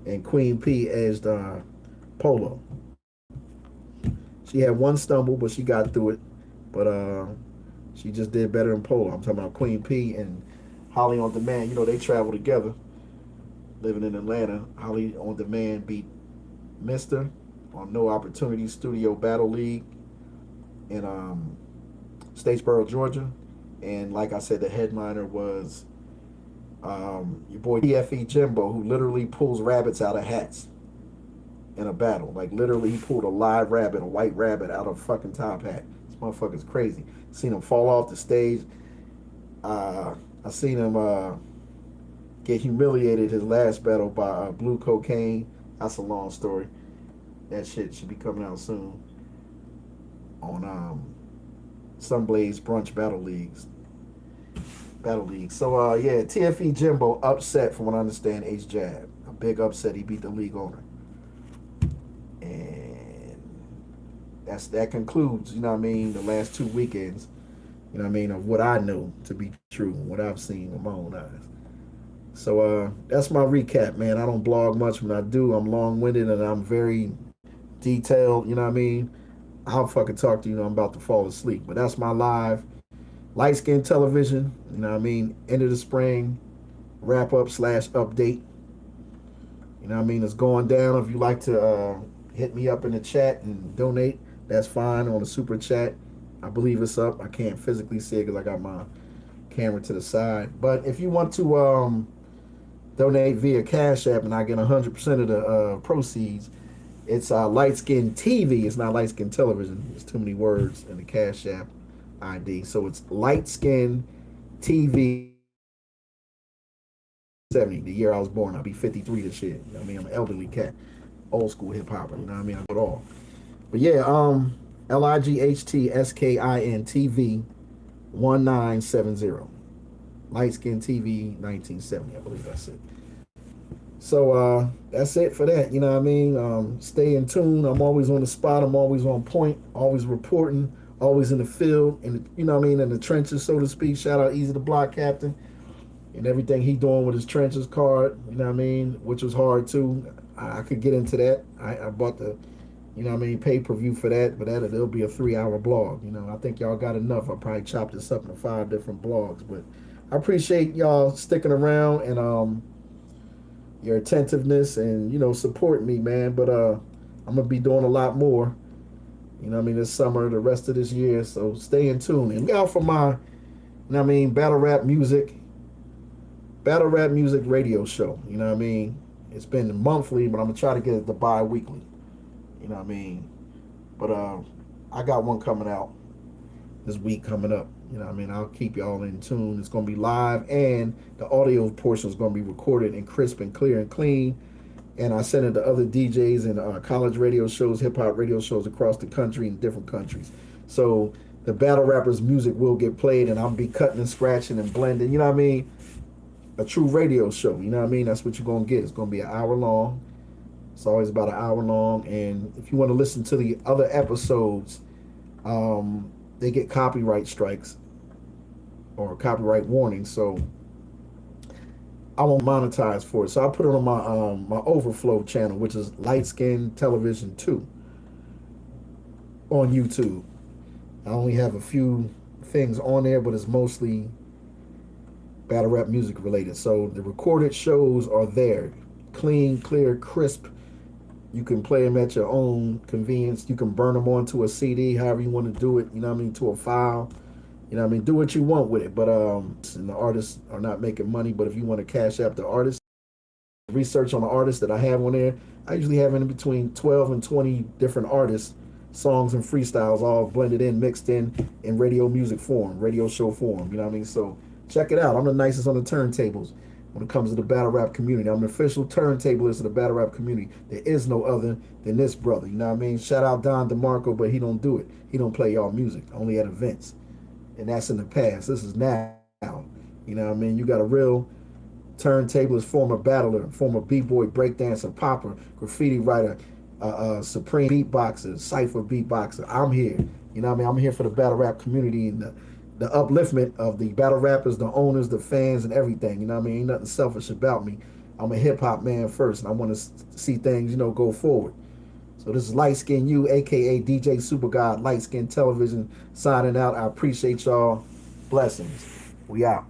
and Queen P edged Polo. She had one stumble, but she got through it. But she just did better than Polo. I'm talking about Queen P and Holly on Demand. They travel together, living in Atlanta. Holly on Demand beat Mister on No Opportunity Studio Battle League in Statesboro, Georgia. And like I said, the headliner was your boy TFE Jimbo, who literally pulls rabbits out of hats in a battle. Like, literally, he pulled a live rabbit, a white rabbit, out of a fucking top hat. This motherfucker's crazy. Seen him fall off the stage. I seen him get humiliated his last battle by Blue Cocaine. That's a long story. That shit should be coming out soon on Sunblaze Brunch Battle Leagues. So yeah, TFE Jimbo upset, from what I understand, Ace Jab. A big upset. He beat the league owner. And that concludes, the last 2 weekends, of what I know to be true, what I've seen with my own eyes. So that's my recap, man. I don't blog much. When I do, I'm long-winded and I'm very detailed, I'll fucking talk to you, I'm about to fall asleep. But that's my live Light Skin Television, end of the spring, wrap-up / update. It's going down. If you like to hit me up in the chat and donate, that's fine, on the super chat. I believe it's up. I can't physically see it because I got my camera to the side. But if you want to donate via Cash App and I get 100% of the proceeds, It's Light Skin TV. It's not Light Skin Television. There's too many words in the Cash App ID. So it's Light Skin TV 70, the year I was born. I'll be 53 this year. You know what I mean? I'm an elderly cat. Old school hip hopper. You know what I mean? I do it all. But yeah, LIGHTSKIN TV 1970. Light Skin TV 1970. I believe that's it. So that's it for that. You know what I mean? Stay in tune. I'm always on the spot. I'm always on point. Always reporting. Always in the field. And you know what I mean? In the trenches, so to speak. Shout out Easy the Block Captain and everything he doing with his trenches card. You know what I mean? Which was hard too. I could get into that. I bought the, you know what I mean, pay-per-view for that, but it'll be a 3-hour blog. You know, I think y'all got enough. I probably chopped this up into 5 different blogs, but I appreciate y'all sticking around and your attentiveness and, you know, supporting me, man. But I'm gonna be doing a lot more, you know what I mean, this summer, the rest of this year. So stay in tune. And look out for my, you know what I mean, battle rap music radio show. You know what I mean? It's been monthly, but I'm gonna try to get it to bi-weekly. You know what I mean? But I got one coming out this week coming up. You know what I mean? I'll keep y'all in tune. It's going to be live, and the audio portion is going to be recorded and crisp and clear and clean. And I send it to other DJs and college radio shows, hip-hop radio shows across the country in different countries. So the battle rappers' music will get played, and I'll be cutting and scratching and blending. You know what I mean? A true radio show. You know what I mean? That's what you're going to get. It's going to be an hour long. It's always about an hour long. And if you want to listen to the other episodes, they get copyright strikes or copyright warnings, so I won't monetize for it. So I put it on my Overflow channel, which is Light Skin Television 2 on YouTube. I only have a few things on there, but it's mostly battle rap music related. So the recorded shows are there, clean, clear, crisp. You can play them at your own convenience. You can burn them onto a CD, however you want to do it. You know what I mean? To a file. You know what I mean? Do what you want with it. But and the artists are not making money. But if you want to cash out the artist, research on the artists that I have on there, I usually have in between 12 and 20 different artists, songs and freestyles all blended in, mixed in radio music form, radio show form. You know what I mean? So check it out. I'm the nicest on the turntables when it comes to the battle rap community. I'm the official turntablist of the battle rap community. There is no other than this brother. You know what I mean? Shout out Don DeMarco, but he don't do it. He don't play y'all music, only at events. And that's in the past. This is now. You know what I mean? You got a real turntablist, former battler, former b-boy, breakdancer, popper, graffiti writer, supreme beatboxer, cypher beatboxer. I'm here. You know what I mean? I'm here for the battle rap community and the upliftment of the battle rappers, the owners, the fans, and everything. You know what I mean? Ain't nothing selfish about me. I'm a hip-hop man first, and I want to see things, you know, go forward. So this is Light Skin U, a.k.a. DJ Super God, Light Skin Television, signing out. I appreciate y'all. Blessings. We out.